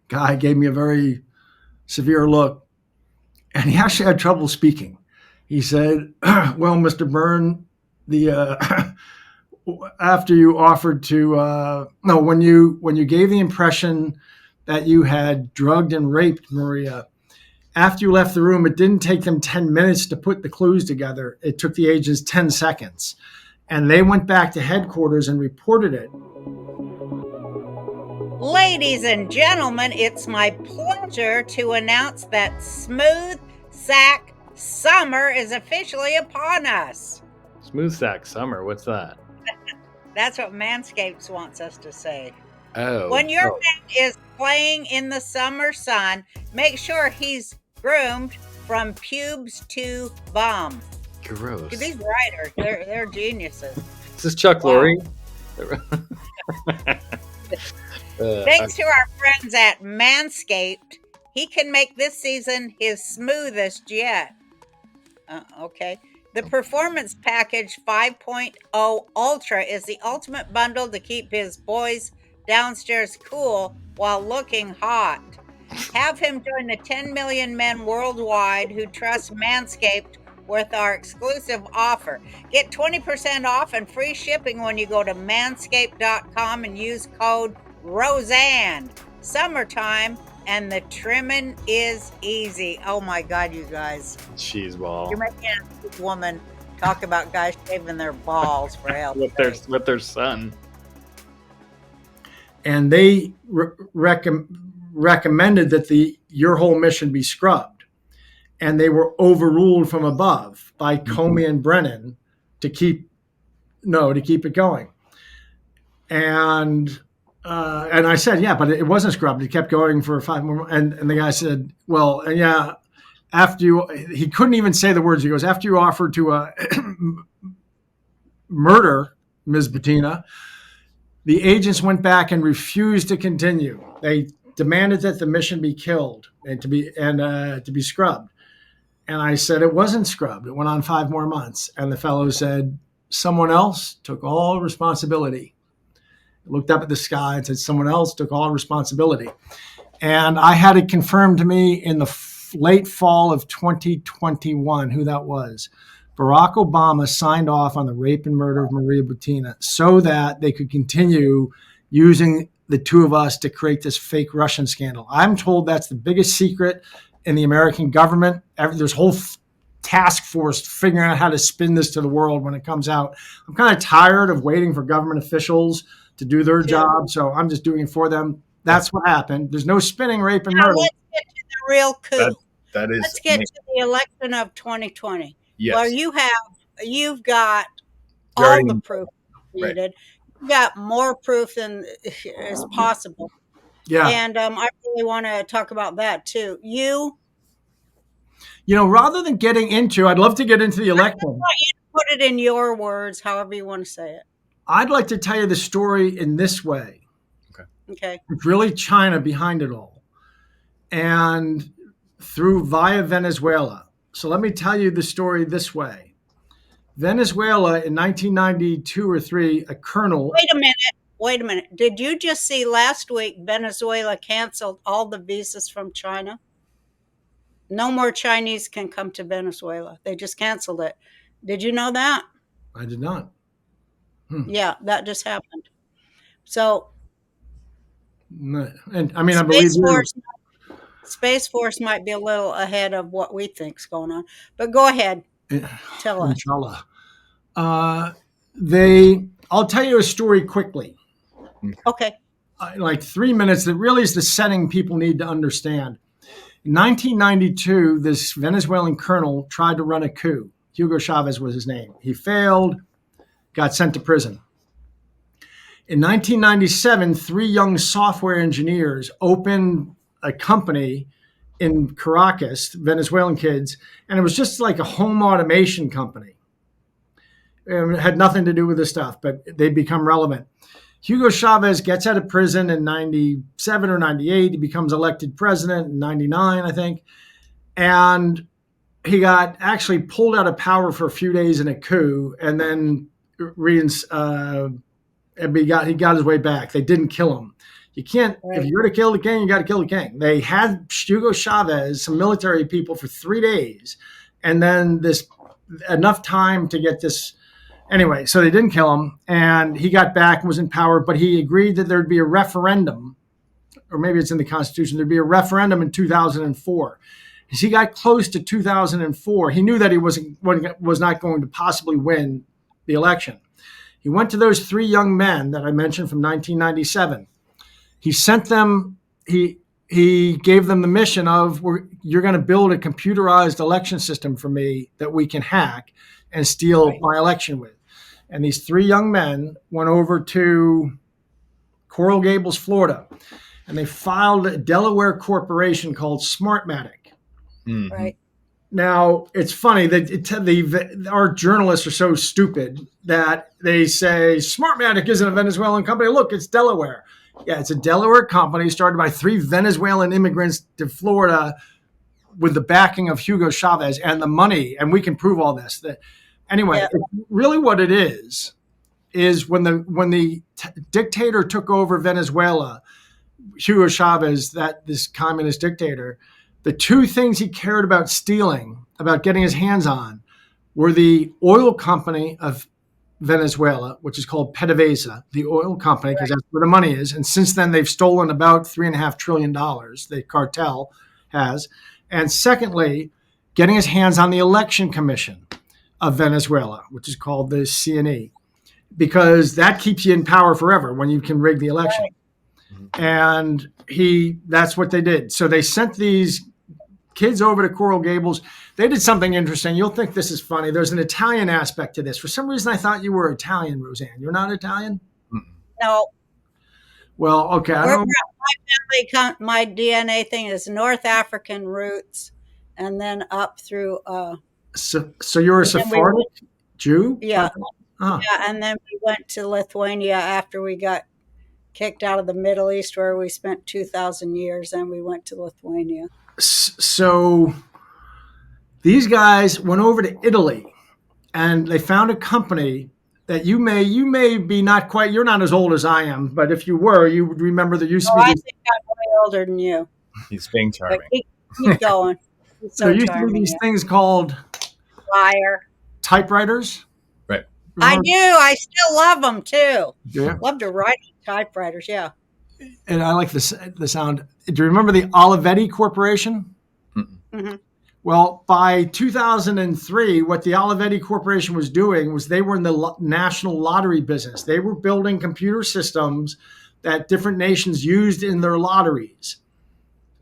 S2: guy gave me a very severe look. And he actually had trouble speaking. He said, well, Mr. Byrne, after you offered to, when you gave the impression that you had drugged and raped Maria, after you left the room, it didn't take them 10 minutes to put the clues together. It took the agents 10 seconds. And they went back to headquarters and reported it.
S1: Ladies and gentlemen, it's my pleasure to announce that Smooth Sack Summer is officially upon us.
S5: Smooth Sack Summer, what's that?
S1: That's what Manscaped wants us to say.
S5: Oh.
S1: When your man is playing in the summer sun, make sure he's groomed from pubes to bum.
S5: Gross.
S1: These writers, they're geniuses.
S5: Is this Chuck Lorre?
S1: Thanks to our friends at Manscaped, he can make this season his smoothest yet. Okay. The Performance Package 5.0 Ultra is the ultimate bundle to keep his boys downstairs cool while looking hot. Have him join the 10 million men worldwide who trust Manscaped with our exclusive offer. Get 20% off and free shipping when you go to manscaped.com and use code Roseanne. Summertime and the trimming is easy. Oh my God, you guys.
S5: Cheeseball.
S1: You're making a woman talk about guys shaving their balls for hell.
S5: with their son.
S2: And they recommended that your whole mission be scrubbed. And they were overruled from above by Comey and Brennan to keep it going. And I said, yeah, but it wasn't scrubbed. It kept going for 5 more. And the guy said, well, yeah, he couldn't even say the words. He goes, after you offered to murder Ms. Butina, the agents went back and refused to continue. They demanded that the mission be killed and to be scrubbed. And I said, it wasn't scrubbed. It went on 5 more months. And the fellow said, someone else took all responsibility. Looked up at the sky and said, someone else took all responsibility. And I had it confirmed to me in the late fall of 2021 who that was. Barack Obama signed off on the rape and murder of Maria Butina so that they could continue using the two of us to create this fake Russian scandal. I'm told that's the biggest secret in the American government. There's a whole task force figuring out how to spin this to the world when it comes out. I'm kind of tired of waiting for government officials to do their job, so I'm just doing it for them. That's what happened. There's no spinning rape and murder.
S1: Let's get to the real coup.
S4: That is.
S1: Let's get to the election of 2020.
S4: Yes.
S1: Well, you've got all the proof needed. Right. You've got more proof than is possible.
S2: Yeah.
S1: And I really want to talk about that too.
S2: Rather than getting into, I'd love to get into the election.
S1: I want you to put it in your words, however you want to say it.
S2: I'd like to tell you the story in this way.
S1: Okay.
S2: It's really China behind it all. And via Venezuela. So let me tell you the story this way. Venezuela in 1992 or 3, a colonel.
S1: Wait a minute. Did you just see last week Venezuela canceled all the visas from China? No more Chinese can come to Venezuela. They just canceled it. Did you know that?
S2: I did not.
S1: Yeah, that just happened. So,
S2: and I mean, I believe
S1: Space Force might be a little ahead of what we think's going on, but go ahead. Tell us.
S2: Inshallah. I'll tell you a story quickly.
S1: Okay.
S2: Like 3 minutes. That really is the setting people need to understand. In 1992, this Venezuelan colonel tried to run a coup. Hugo Chavez was his name. He failed, got sent to prison. In 1997, 3 young software engineers opened a company in Caracas, Venezuelan kids, and it was just like a home automation company. It had nothing to do with this stuff, but they become relevant. Hugo Chavez gets out of prison in 97 or 98. He becomes elected president in 99, I think. And he got actually pulled out of power for a few days in a coup, and then he got his way back. They didn't kill him. You can't, right. If you're going to kill the king, you got to kill the king. They had Hugo Chavez, some military people, for 3 days, and then enough time to get this. Anyway, so they didn't kill him, and he got back and was in power, but he agreed that there'd be a referendum, or maybe it's in the Constitution, there'd be a referendum in 2004. As he got close to 2004, he knew that he was not going to possibly win the election. He went to those 3 young men that I mentioned from 1997. He sent them, he gave them the mission of, you're going to build a computerized election system for me that we can hack and steal my election with. And these 3 young men went over to Coral Gables, Florida, and they filed a Delaware corporation called Smartmatic.
S1: Mm-hmm. Right.
S2: Now, it's funny that our journalists are so stupid that they say Smartmatic isn't a Venezuelan company. Look, it's Delaware. Yeah, it's a Delaware company started by 3 Venezuelan immigrants to Florida with the backing of Hugo Chavez and the money. And we can prove all this. Anyway, really what it is when the dictator took over Venezuela, Hugo Chavez, this communist dictator, the 2 things he cared about stealing, about getting his hands on, were the oil company of Venezuela, which is called PDVSA, the oil company, because that's where the money is. And since then, they've stolen about $3.5 trillion, the cartel has. And secondly, getting his hands on the election commission of Venezuela, which is called the CNE, because that keeps you in power forever when you can rig the election. Right. And that's what they did. So they sent these kids over to Coral Gables. They did something interesting. You'll think this is funny. There's an Italian aspect to this. For some reason, I thought you were Italian, Roseanne. You're not Italian?
S1: No.
S2: Well, okay.
S1: My DNA thing is North African roots, and then up through.
S2: So you're a Sephardic Jew?
S1: Yeah. Yeah, and then we went to Lithuania after we got kicked out of the Middle East, where we spent 2,000 years, and we went to Lithuania.
S2: So these guys went over to Italy, and they found a company that you may be not quite. You're not as old as I am, but if you were, you would remember there used to be.
S1: I think I'm way older than you.
S4: He's being charming.
S1: Keep going.
S2: So there used to be these things called
S1: Liar
S2: typewriters.
S4: Right.
S1: I do. I still love them too.
S2: Yeah.
S1: Love to write typewriters. Yeah.
S2: And I like the sound. Do you remember the Olivetti Corporation?
S1: Mm-hmm.
S2: Well, by 2003, what the Olivetti Corporation was doing was they were in the national lottery business. They were building computer systems that different nations used in their lotteries.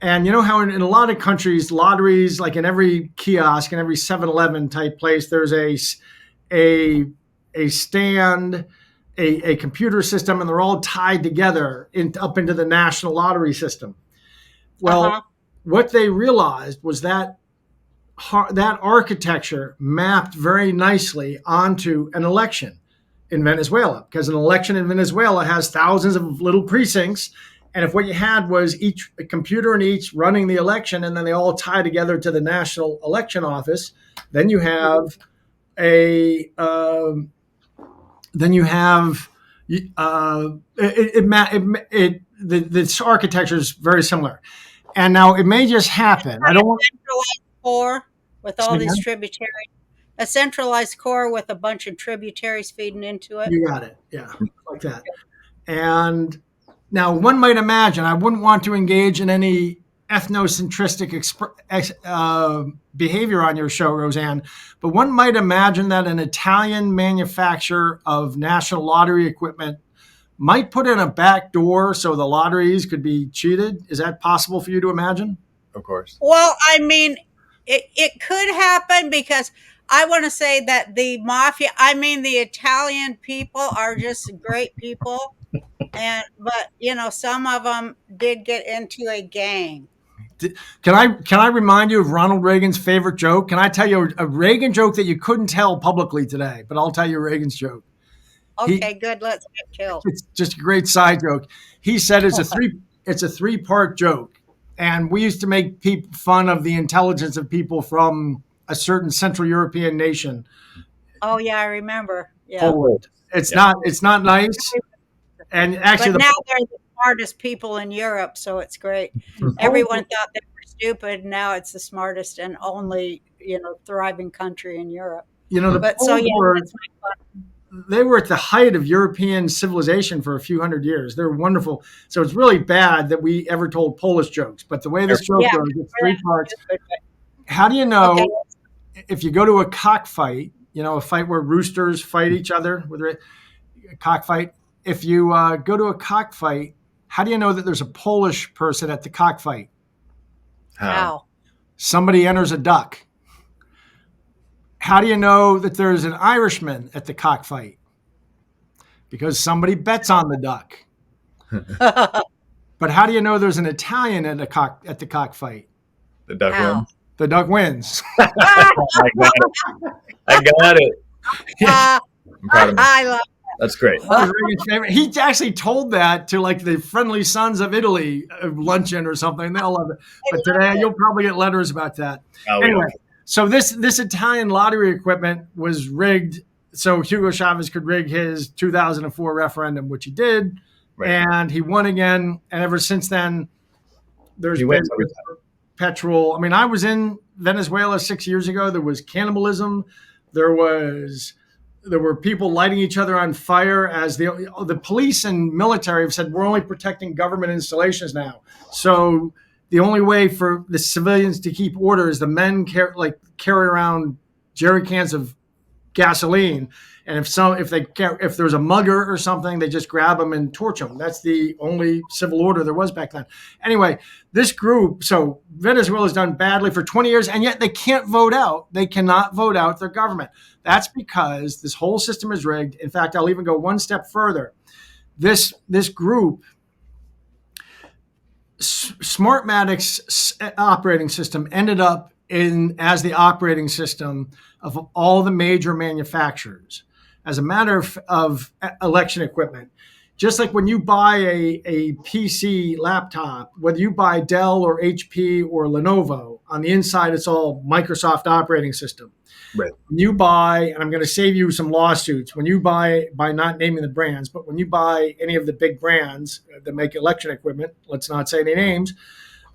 S2: And you know how in a lot of countries, lotteries, like in every kiosk, in every 7-Eleven type place, there's a stand, a computer system, and they're all tied together up into the national lottery system. Well, what they realized was that architecture mapped very nicely onto an election in Venezuela, because an election in Venezuela has thousands of little precincts. And if what you had was a computer in each running the election, and then they all tie together to the national election office, then you have this architecture is very similar. And now it may just happen. I don't want
S1: centralized core with all these tributaries. A centralized core with a bunch of tributaries feeding into it.
S2: You got it. Yeah, like that. And now one might imagine, I wouldn't want to engage in any ethnocentristic behavior on your show, Roseanne, but one might imagine that an Italian manufacturer of national lottery equipment might put in a back door so the lotteries could be cheated. Is that possible for you to imagine?
S4: of course.
S1: Well, I mean, it could happen because I want to say that the mafia, I mean, the Italian people are just great people. But some of them did get into a gang.
S2: Can I remind you of Ronald Reagan's favorite joke? Can I tell you a Reagan joke that you couldn't tell publicly today? But I'll tell you Reagan's joke.
S1: Okay, good. Let's get killed.
S2: It's just a great side joke. He said it's a three-part joke, and we used to make fun of the intelligence of people from a certain Central European nation.
S1: Oh yeah, I remember. Yeah.
S2: Poland. It's not nice. And actually,
S1: but now they're the smartest people in Europe, so it's great. Everyone thought they were stupid. Now it's the smartest and only thriving country in Europe. That's my fun.
S2: They were at the height of European civilization for a few hundred years. They're wonderful. So it's really bad that we ever told Polish jokes. But the way this joke goes, it's three parts. How do you know if you go to a cockfight, a fight where roosters fight each other with a cockfight? If you go to a cockfight, how do you know that there's a Polish person at the cockfight?
S1: How?
S2: Somebody enters a duck. How do you know that there's an Irishman at the cockfight? Because somebody bets on the duck. But how do you know there's an Italian at the cockfight?
S4: The duck wins.
S2: The duck wins.
S4: I got it. I'm proud of
S1: I love
S4: That's great.
S2: He actually told that to like the Friendly Sons of Italy luncheon or something. They'll love it. But today you'll probably get letters about that. Anyway. So this Italian lottery equipment was rigged so Hugo Chavez could rig his 2004 referendum, which he did, and he won again. And ever since then, there's been perpetual. I mean, I was in Venezuela 6 years ago. There was cannibalism. There were people lighting each other on fire as the police and military have said, we're only protecting government installations now. So the only way for the civilians to keep order is the men carry around jerry cans of gasoline. And if there's a mugger or something, they just grab them and torch them. That's the only civil order there was back then. Anyway, this group, so Venezuela's done badly for 20 years, and yet they can't vote out. They cannot vote out their government. That's because this whole system is rigged. In fact, I'll even go one step further. This group, Smartmatic's operating system ended up as the operating system of all the major manufacturers as a matter of election equipment. Just like when you buy a PC laptop, whether you buy Dell or HP or Lenovo, on the inside it's all Microsoft operating system.
S4: Right.
S2: When you buy, and I'm going to save you some lawsuits, when you buy, by not naming the brands, but when you buy any of the big brands that make election equipment, let's not say any names,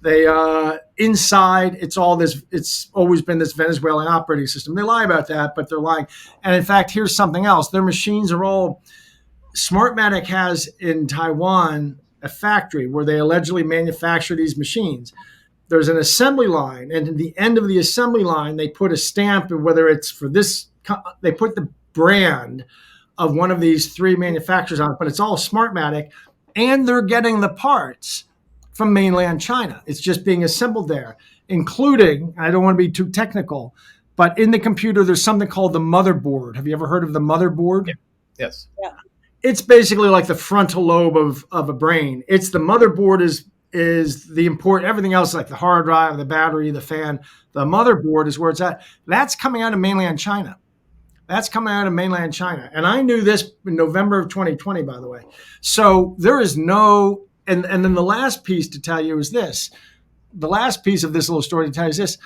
S2: they inside it's always been this Venezuelan operating system. They lie about that, but they're lying. And in fact, here's something else. Their machines are all, Smartmatic has in Taiwan a factory where they allegedly manufacture these machines. There's an assembly line, and at the end of the assembly line, they put a stamp, and whether it's for this, they put the brand of one of these three manufacturers on it, but it's all Smartmatic, and they're getting the parts from mainland China. It's just being assembled there, including, I don't want to be too technical, but in the computer, there's something called the motherboard. Have you ever heard of the motherboard?
S4: Yeah. Yes.
S1: Yeah.
S2: It's basically like the frontal lobe of a brain. It's the motherboard is the important, everything else like the hard drive, the battery, the fan. The motherboard is where it's at. That's coming out of mainland China. And I knew this in November of 2020, by the way. So there is no, and then the last piece to tell you is this. The last piece of this little story to tell you is this.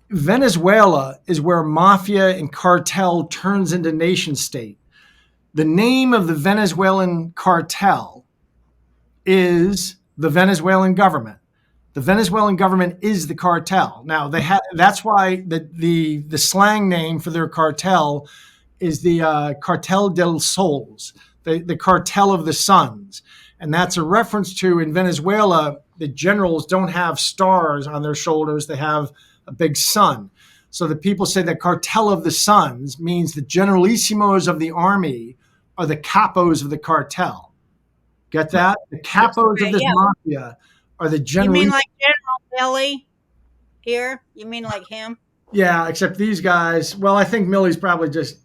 S2: Venezuela is where mafia and cartel turns into nation state. The name of the Venezuelan cartel is the Venezuelan government. The Venezuelan government is the cartel. Now that's why the slang name for their cartel is the Cartel del Soles, the cartel of the suns. And that's a reference to, in Venezuela, the generals don't have stars on their shoulders. They have a big sun. So the people say that cartel of the suns means the generalissimos of the army are the capos of the cartel. Get that? The capos of this mafia are the
S1: You mean
S2: generally.
S1: like General Billy here? You mean like him?
S2: Yeah, except these guys. Well, I think Millie's probably just.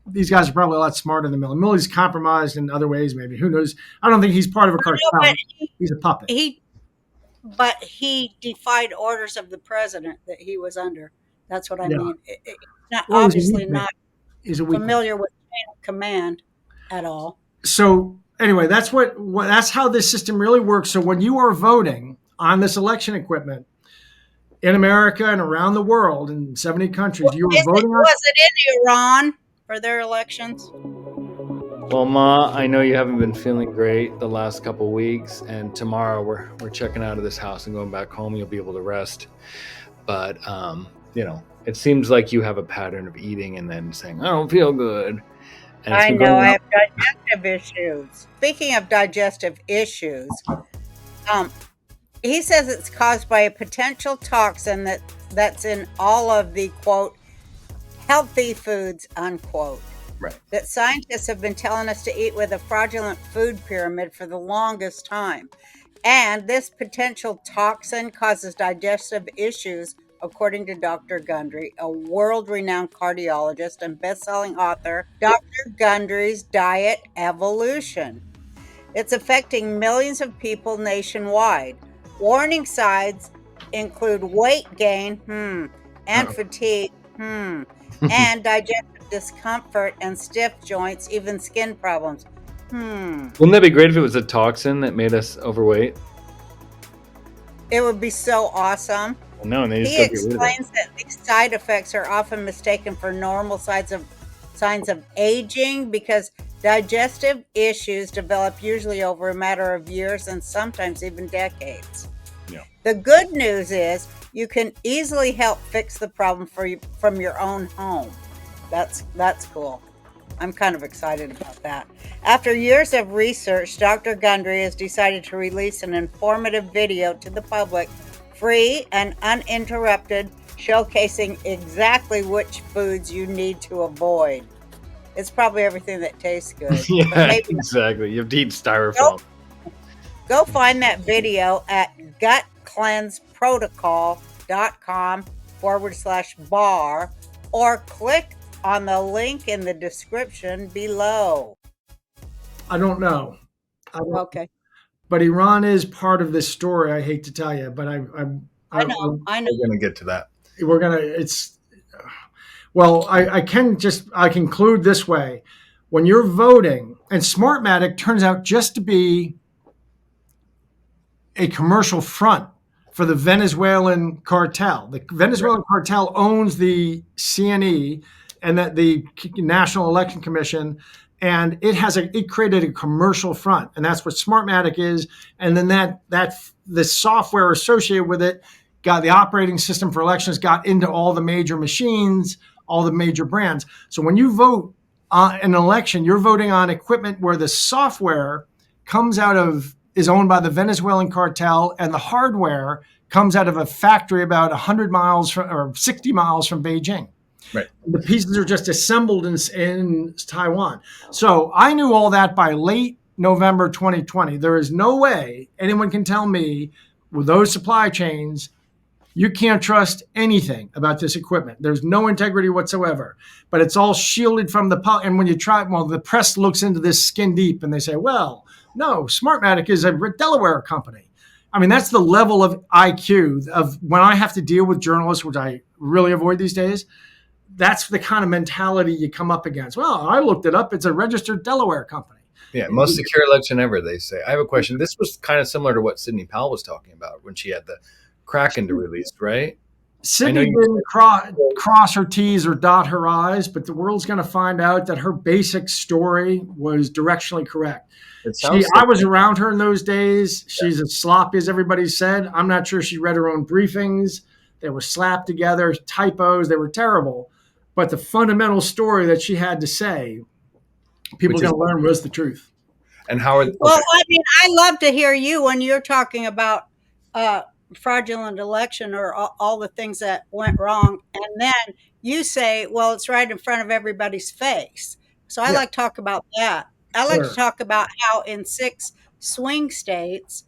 S2: These guys are probably a lot smarter than Millie. Millie's compromised in other ways, maybe. Who knows? I don't think he's part of a
S1: No, but
S2: cartel. He's a puppet.
S1: he defied orders of the president that he was under. That's what I
S2: Yeah.
S1: mean. Not
S2: Well,
S1: obviously not
S2: he's a weakling.
S1: familiar with chain of command at all.
S2: So anyway, that's how this system really works. So when you are voting on this election equipment in America and around the world in 70 countries, you are voting on.
S1: Was it in Iran for their elections?
S5: Well, Ma, I know you haven't been feeling great the last couple weeks, and tomorrow we're checking out of this house and going back home. You'll be able to rest. But it seems like you have a pattern of eating and then saying, "I don't feel good." And
S1: I know I have digestive issues. Speaking of digestive issues, he says it's caused by a potential toxin that's in all of the quote healthy foods unquote.
S5: Right.
S1: That scientists have been telling us to eat with a fraudulent food pyramid for the longest time. And this potential toxin causes digestive issues, according to Dr. Gundry, a world-renowned cardiologist and best-selling author, Dr. Gundry's Diet Evolution. It's affecting millions of people nationwide. Warning signs include weight gain, and fatigue, and digestive discomfort and stiff joints, even skin problems.
S5: Wouldn't that be great if it was a toxin that made us overweight?
S1: It would be so awesome.
S5: No, and they just
S1: He
S5: go get rid of it.
S1: explains that these side effects are often mistaken for normal signs of aging because digestive issues develop usually over a matter of years and sometimes even decades.
S5: Yeah.
S1: The good news is you can easily help fix the problem from your own home. That's cool. I'm kind of excited about that. After years of research, Dr. Gundry has decided to release an informative video to the public, free and uninterrupted, showcasing exactly which foods you need to avoid. It's probably everything that tastes good.
S5: Yeah, exactly. You have to eat styrofoam.
S1: Go find that video at gutcleanseprotocol.com/bar or click on the link in the description below.
S2: I don't know.
S1: Okay.
S2: But Iran is part of this story. I hate to tell you, but I
S1: know.
S4: We're going to get to that.
S2: We're gonna. It's well. I conclude this way: when you're voting, and Smartmatic turns out just to be a commercial front for the Venezuelan cartel. The Venezuelan cartel owns the CNE and that the National Election Commission, and it created a commercial front, and that's what Smartmatic is. And then that the software associated with it got the operating system for elections, got into all the major machines, all the major brands. So when you vote on an election, you're voting on equipment where the software is owned by the Venezuelan cartel, and the hardware comes out of a factory about 100 miles or 60 miles from Beijing.
S4: Right.
S2: The pieces are just assembled in Taiwan. So I knew all that by late November 2020. There is no way anyone can tell me with those supply chains, you can't trust anything about this equipment. There's no integrity whatsoever, but it's all shielded from the public. And when you try, the press looks into this skin deep and they say, well, no, Smartmatic is a Delaware company. I mean, that's the level of IQ of when I have to deal with journalists, which I really avoid these days. That's the kind of mentality you come up against. Well, I looked it up. It's a registered Delaware company.
S4: Yeah, most secure election ever, they say. I have a question. This was kind of similar to what Sidney Powell was talking about when she had the Kraken released, right?
S2: Sydney didn't cross her T's or dot her I's, but the world's going to find out that her basic story was directionally correct. I was around her in those days. She's as sloppy as everybody said. I'm not sure she read her own briefings. They were slapped together, typos. They were terrible. But the fundamental story that she had to say, people are going to learn was the truth.
S4: And how?
S1: Well, I mean, I love to hear you when you're talking about fraudulent election or all the things that went wrong, and then you say, well, it's right in front of everybody's face. So I like to talk about that. I like to talk about how in 6 swing states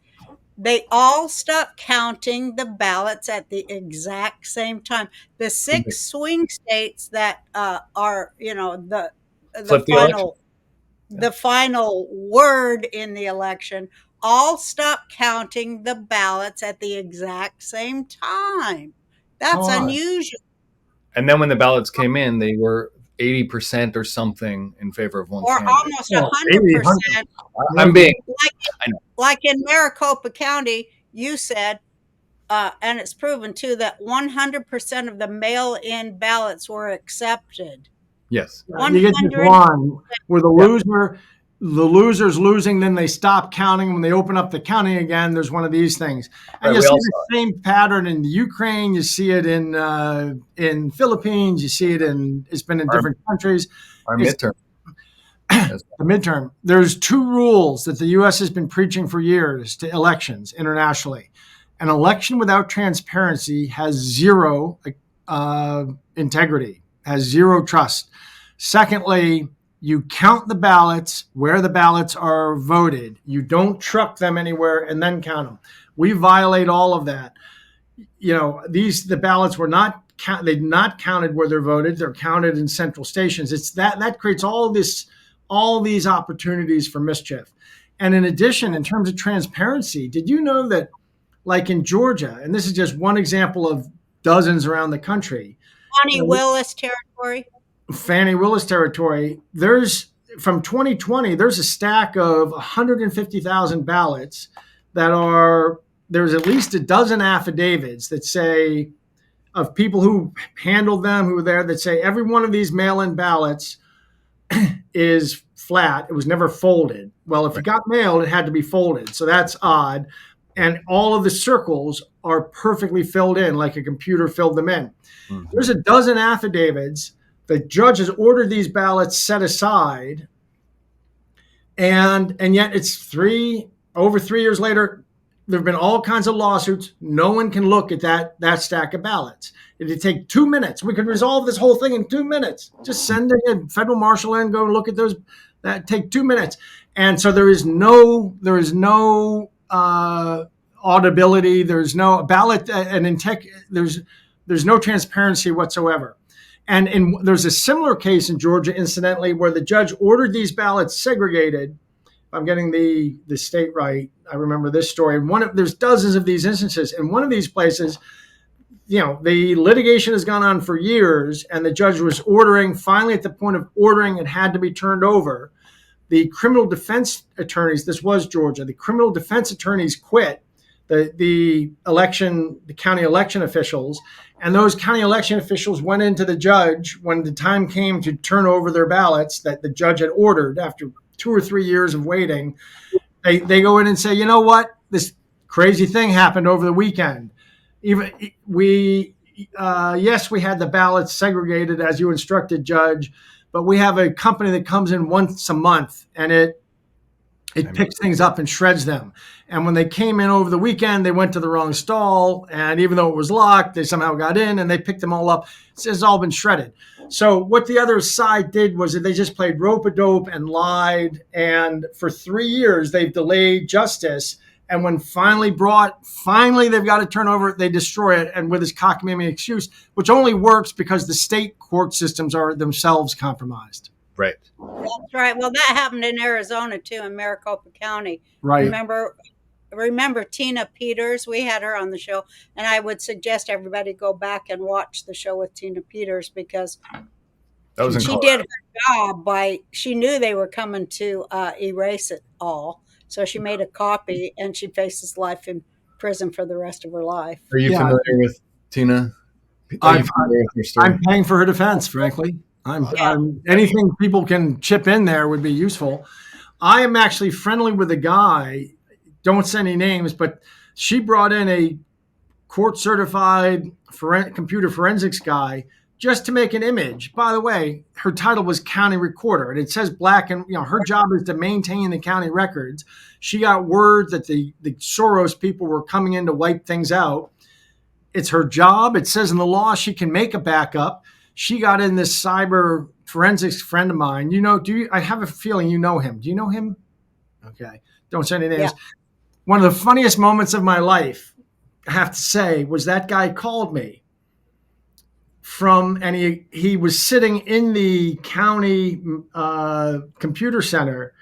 S1: they all stopped counting the ballots at the exact same time. The 6 swing states that are, the
S4: Flip the election.
S1: final word in the election all stopped counting the ballots at the exact same time.
S2: How
S1: That's
S2: odd.
S1: unusual.
S4: And then when the ballots came in, they were 80% or something in favor of one
S1: Or
S4: candidate.
S1: almost
S2: Well,
S1: 100%.
S4: I'm being,
S1: Like,
S4: I know.
S1: like in Maricopa County, you said, and it's proven too, that 100% of the mail-in ballots were accepted.
S4: Yes.
S2: You get this
S1: 100.
S2: line where
S4: Yeah.
S2: the loser's losing, then they stop counting. When they open up the counting again, there's one of these things. And
S4: Right,
S2: you
S4: we
S2: see
S4: all
S2: the
S4: saw
S2: same pattern in the Ukraine. You see it in Philippines. You see it it's been in
S4: Our-
S2: different countries.
S4: our
S2: It's
S4: midterm. Yes.
S2: the midterm. There's 2 rules that the U.S. has been preaching for years to elections internationally. An election without transparency has zero integrity, has zero trust. Secondly, you count the ballots where the ballots are voted. You don't truck them anywhere and then count them. We violate all of that. The ballots were not they're not counted where they're voted. They're counted in central stations. It's that creates all these opportunities for mischief. And in addition, in terms of transparency, did you know that, like in Georgia, and this is just one example of dozens around the country,
S1: Bonnie Willis territory.
S2: Fannie Willis territory, from 2020, there's a stack of 150,000 ballots there's at least a dozen affidavits that say, of people who handled them, who were there, that say every one of these mail-in ballots is flat. It was never folded. Well, if it got mailed, it had to be folded. So that's odd. And all of the circles are perfectly filled in, like a computer filled them in. Mm-hmm. There's a dozen affidavits. The judge has ordered these ballots set aside, and yet it's over 3 years later. There have been all kinds of lawsuits. No one can look at that stack of ballots. It'd take 2 minutes. We could resolve this whole thing in 2 minutes. Just send a federal marshal in, go look at those. That take 2 minutes. And so there is no audibility. There's no ballot there's no transparency whatsoever. And there's a similar case in Georgia, incidentally, where the judge ordered these ballots segregated. I'm getting the state right. I remember this story. And there's dozens of these instances. In one of these places, the litigation has gone on for years, and the judge was ordering, finally at the point of ordering, it had to be turned over. The criminal defense attorneys, this was Georgia, the criminal defense attorneys quit the county election officials, and those county election officials went into the judge when the time came to turn over their ballots that the judge had ordered after 2 or 3 years of waiting. They go in and say, you know what? This crazy thing happened over the weekend. Yes, we had the ballots segregated as you instructed, Judge, but we have a company that comes in once a month, and it picks things up and shreds them. And when they came in over the weekend, they went to the wrong stall, and even though it was locked, they somehow got in and they picked them all up. It's all been shredded. So what the other side did was that they just played rope-a-dope and lied, and for 3 years they've delayed justice. And when finally they've got to turn over, they destroy it, and with this cockamamie excuse, which only works because the state court systems are themselves compromised.
S4: Right.
S1: That's right. Well, that happened in Arizona too, in Maricopa County.
S2: Right.
S1: Remember Tina Peters? We had her on the show, and I would suggest everybody go back and watch the show with Tina Peters, because she did her job she knew they were coming to erase it all. So she made a copy, and she faces life in prison for the rest of her life.
S4: Are you familiar with Tina?
S2: I'm paying for her defense, frankly. Anything people can chip in there would be useful. I am actually friendly with a guy, don't say any names, but she brought in a court-certified computer forensics guy just to make an image. By the way, her title was county recorder, and it says black, and her job is to maintain the county records. She got word that the Soros people were coming in to wipe things out. It's her job. It says in the law she can make a backup. She got in this cyber forensics friend of mine. I have a feeling you know him. Do you know him? Okay. Don't say any names. one of the funniest moments of my life, I have to say, was that guy called me and he was sitting in the county computer center,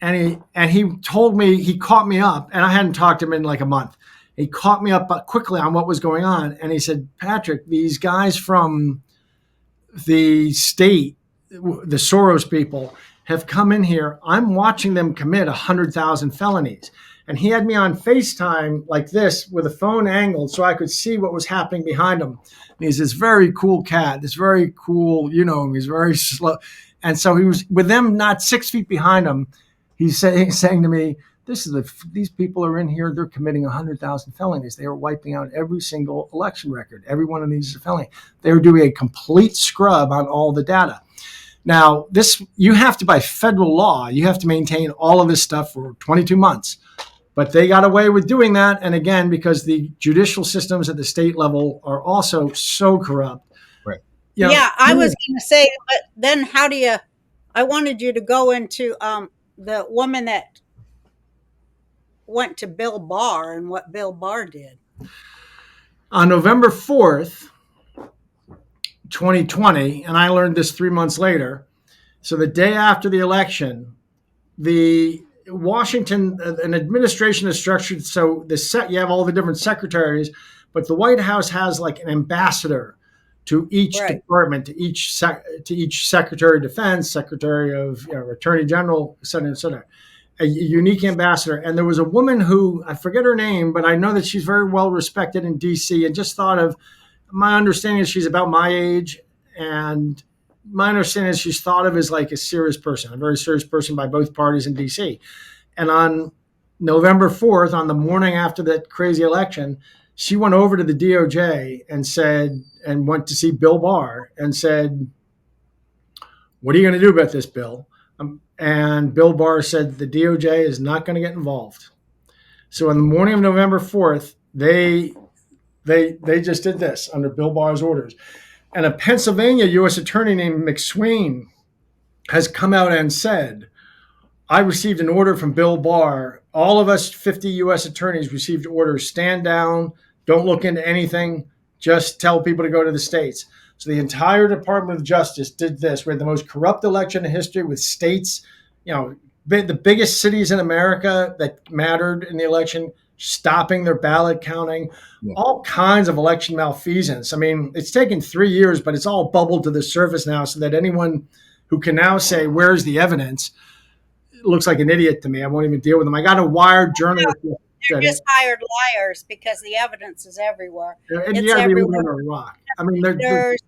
S2: and he told me, he caught me up, and I hadn't talked to him in like a month. He caught me up quickly on what was going on, and he said, Patrick, these guys from the state, the Soros people, have come in here. I'm watching them commit 100,000 felonies. And he had me on FaceTime like this with a phone angled so I could see what was happening behind him. And he's this very cool cat, this very cool, he's very slow. And so he was with them, not 6 feet behind him. He's saying to me, these people are in here, they're committing 100,000 felonies. They are wiping out every single election record. Every one of these is a felony. They are doing a complete scrub on all the data. Now, you have to, by federal law, you have to maintain all of this stuff for 22 months. But they got away with doing that. And again, because the judicial systems at the state level are also so corrupt.
S4: Right.
S1: Yeah, I was going to say, but then I wanted you to go into the woman that went to Bill Barr and what Bill Barr did.
S2: On November 4th, 2020, and I learned this 3 months later. So the day after the election, the Washington, an administration is structured so you have all the different secretaries, but the White House has like an ambassador to each department, to each Secretary of Defense, Secretary of Attorney General, et cetera, a unique ambassador. And there was a woman who, I forget her name, but I know that she's very well respected in DC, and just thought of, my understanding is she's about my age, and my understanding is she's thought of as like a serious person, a very serious person by both parties in DC. And on November 4th, on the morning after that crazy election, she went over to the DOJ and went to see Bill Barr and said, what are you going to do about this, Bill? And Bill Barr said the DOJ is not going to get involved. So on the morning of November 4th, they just did this under Bill Barr's orders. And a Pennsylvania U.S. attorney named McSwain has come out and said, I received an order from Bill Barr. All of us 50 U.S. attorneys received orders, stand down, don't look into anything, just tell people to go to the states. So the entire Department of Justice did this. We had the most corrupt election in history with states, the biggest cities in America that mattered in the election, stopping their ballot counting, all kinds of election malfeasance. I mean, it's taken 3 years, but it's all bubbled to the surface now so that anyone who can now say, where's the evidence, looks like an idiot to me. I won't even deal with them. I got a Wired journalist.
S1: They're just hired liars because the evidence is everywhere.
S2: It's everywhere. Rock. I mean,
S1: there's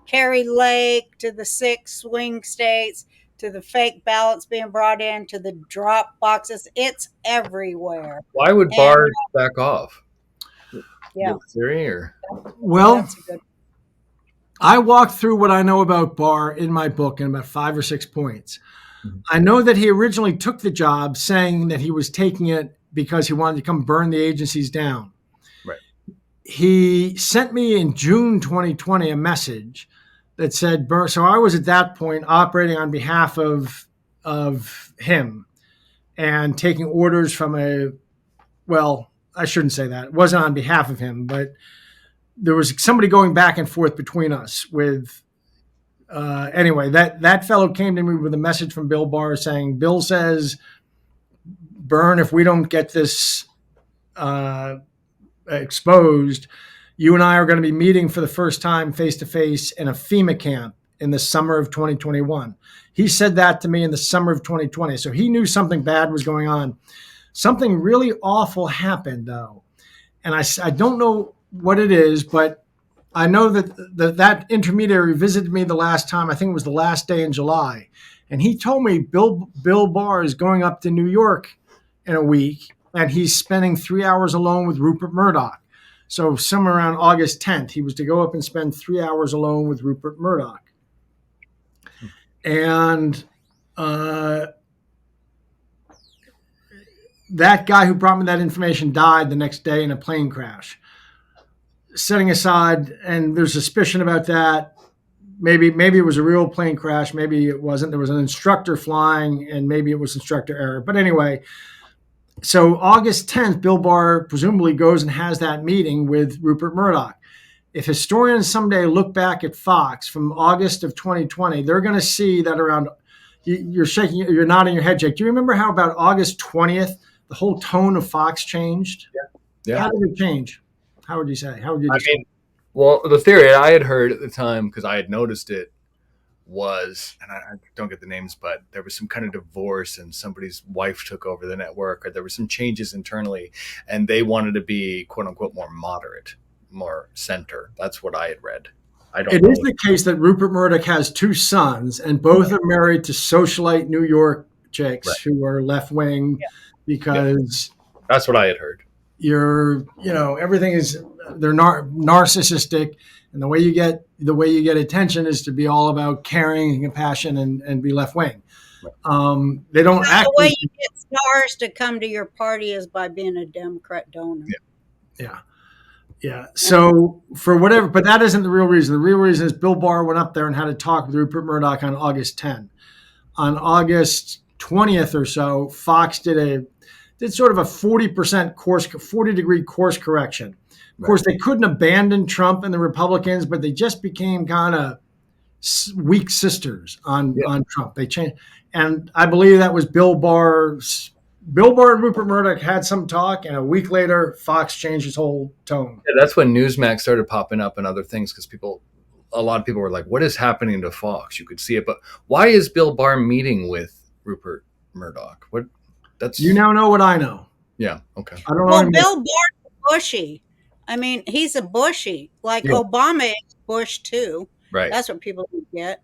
S1: Kerry Lake to the 6 swing states, to the fake ballots being brought in, to the drop boxes. It's everywhere.
S4: Why would Barr back off?
S1: Yeah.
S4: Theory or?
S2: Well, I walked through what I know about Barr in my book in about 5 or 6 points. Mm-hmm. I know that he originally took the job saying that he was taking it because he wanted to come burn the agencies down.
S4: Right.
S2: He sent me in June 2020 a message that said, so I was at that point operating on behalf of him and taking orders from I shouldn't say that. It wasn't on behalf of him, but there was somebody going back and forth between us with, anyway, that fellow came to me with a message from Bill Barr saying, Bill says, Byrne, if we don't get this exposed, you and I are going to be meeting for the first time face-to-face in a FEMA camp in the summer of 2021. He said that to me in the summer of 2020. So he knew something bad was going on. Something really awful happened, though. And I don't know what it is, but I know that intermediary visited me the last time. I think it was the last day in July. And he told me Bill Barr is going up to New York in a week, and he's spending 3 hours alone with Rupert Murdoch. So somewhere around August 10th, he was to go up and spend 3 hours alone with Rupert Murdoch. And that guy who brought me that information died the next day in a plane crash. Setting aside, and there's suspicion about that. Maybe it was a real plane crash. Maybe it wasn't. There was an instructor flying, and maybe it was instructor error. But anyway, So August 10th, Bill Barr presumably goes and has that meeting with Rupert Murdoch. If historians someday look back at Fox from August of 2020, they're going to see that around, you're nodding your head, Jake. Do you remember how about August 20th, the whole tone of Fox changed?
S4: Yeah.
S2: How did it change? How would you say? How would you
S4: I
S2: describe
S4: mean, well, the theory I had heard at the time, because I had noticed it, was, and I don't get the names, but there was some kind of divorce and somebody's wife took over the network, or there were some changes internally, and they wanted to be quote unquote more moderate, more center. That's what I had read. I don't
S2: It
S4: know.
S2: is the case that Rupert Murdoch has two sons, and both are married to socialite New York chicks
S4: Right.
S2: who are left wing because
S4: That's what I had heard.
S2: everything is, they're narcissistic, and the way you get attention is to be all about caring and compassion and be left wing. They don't
S1: So
S2: act.
S1: the way you get stars to come to your party is by being a Democrat donor.
S2: Yeah. So for whatever, but that isn't the real reason. The real reason is Bill Barr went up there and had a talk with Rupert Murdoch on August 10. On August 20th or so, Fox did sort of a 40-degree course correction. Of course, they couldn't abandon Trump and the Republicans, but they just became kind of weak sisters on Trump. They changed, and I believe that was Bill Barr and Rupert Murdoch had some talk, and a week later, Fox changed his whole tone.
S4: Yeah, that's when Newsmax started popping up and other things, because a lot of people were like, "What is happening to Fox?" You could see it, but why is Bill Barr meeting with Rupert Murdoch?
S2: You now know what I know.
S4: Yeah. Okay.
S2: I don't know.
S1: Well, Bill Barr's bushy. I mean, he's a bushy. Like Obama is Bush too.
S4: Right.
S1: That's what people get.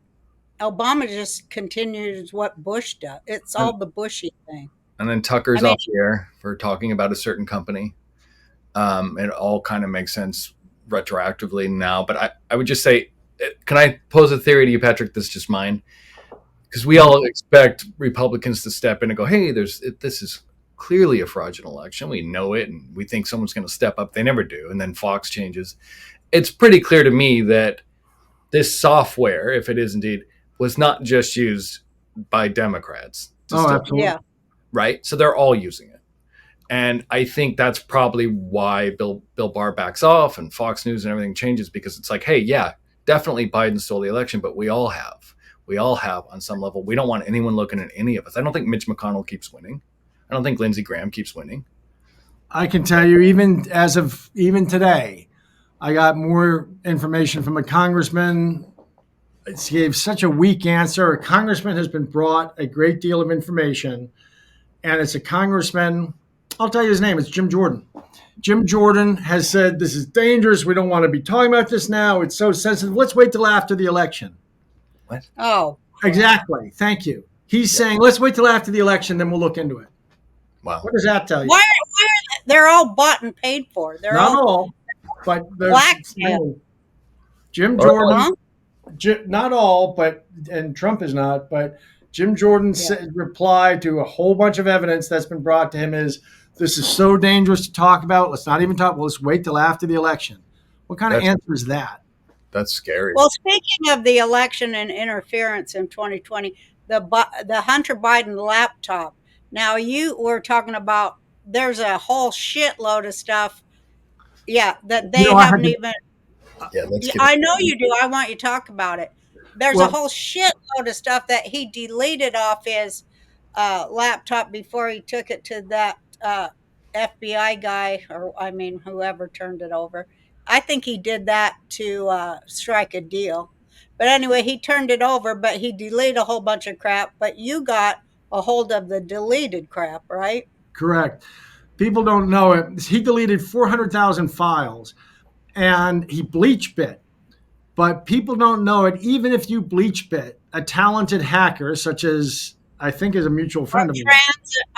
S1: Obama just continues what Bush does. It's all the bushy thing.
S4: And then Tucker's off the air for talking about a certain company. It all kind of makes sense retroactively now. But I would just say, can I pose a theory to you, Patrick? This is just mine. Because we all expect Republicans to step in and go, hey, this is clearly a fraudulent election. We know it, and we think someone's going to step up. They never do. And then Fox changes. It's pretty clear to me that this software, if it is indeed, was not just used by Democrats.
S2: Absolutely.
S1: Yeah.
S4: Right? So they're all using it. And I think that's probably why Bill Barr backs off and Fox News and everything changes, because it's like, hey, yeah, definitely Biden stole the election, but we all have on some level. We don't want anyone looking at any of us. I don't think Mitch McConnell keeps winning. I don't think Lindsey Graham keeps winning.
S2: I can tell you, even today, I got more information from a congressman. He gave such a weak answer. A congressman has been brought a great deal of information, and it's a congressman. I'll tell you his name. It's Jim Jordan. Jim Jordan has said, this is dangerous. We don't want to be talking about this now. It's so sensitive. Let's wait till after the election.
S4: What?
S1: Oh.
S2: Exactly. Thank you. He's saying, let's wait till after the election, then we'll look into it.
S4: Wow.
S2: What does that tell you?
S1: Why are they're all bought and paid for? They're
S2: Not all, but
S1: blackmail.
S2: Jim Jordan, not all, but, and Trump is not, but Jim Jordan replied to a whole bunch of evidence that's been brought to him is, this is so dangerous to talk about. Let's not even talk. Well, let's wait till after the election. What kind of answer is that?
S4: That's scary.
S1: Well, speaking of the election and interference in 2020, the Hunter Biden laptop. Now, you were talking about there's a whole shitload of stuff. Yeah, that they haven't even.
S4: Yeah,
S1: I know you do. I want you to talk about it. There's a whole shitload of stuff that he deleted off his laptop before he took it to that FBI guy, or I mean, whoever turned it over. I think he did that to strike a deal. But anyway, he turned it over, but he deleted a whole bunch of crap. But you got a hold of the deleted crap, right?
S2: Correct. People don't know it. He deleted 400,000 files, and he bleach bit. But people don't know it. Even if you bleach bit, a talented hacker, such as I think is a mutual friend of mine.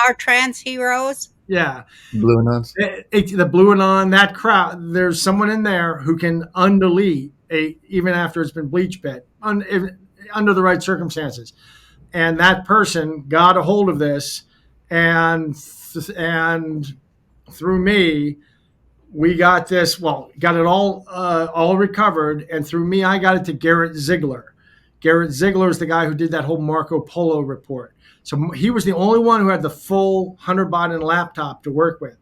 S1: Our trans heroes.
S2: Yeah.
S4: Blue Anons.
S2: The Blue Anon, that crowd, there's someone in there who can undelete even after it's been bleach bit, under the right circumstances. And that person got a hold of this, and through me, we got this. Well, got it all recovered, and through me, I got it to Garrett Ziegler. Garrett Ziegler is the guy who did that whole Marco Polo report. So he was the only one who had the full Hunter Biden laptop to work with.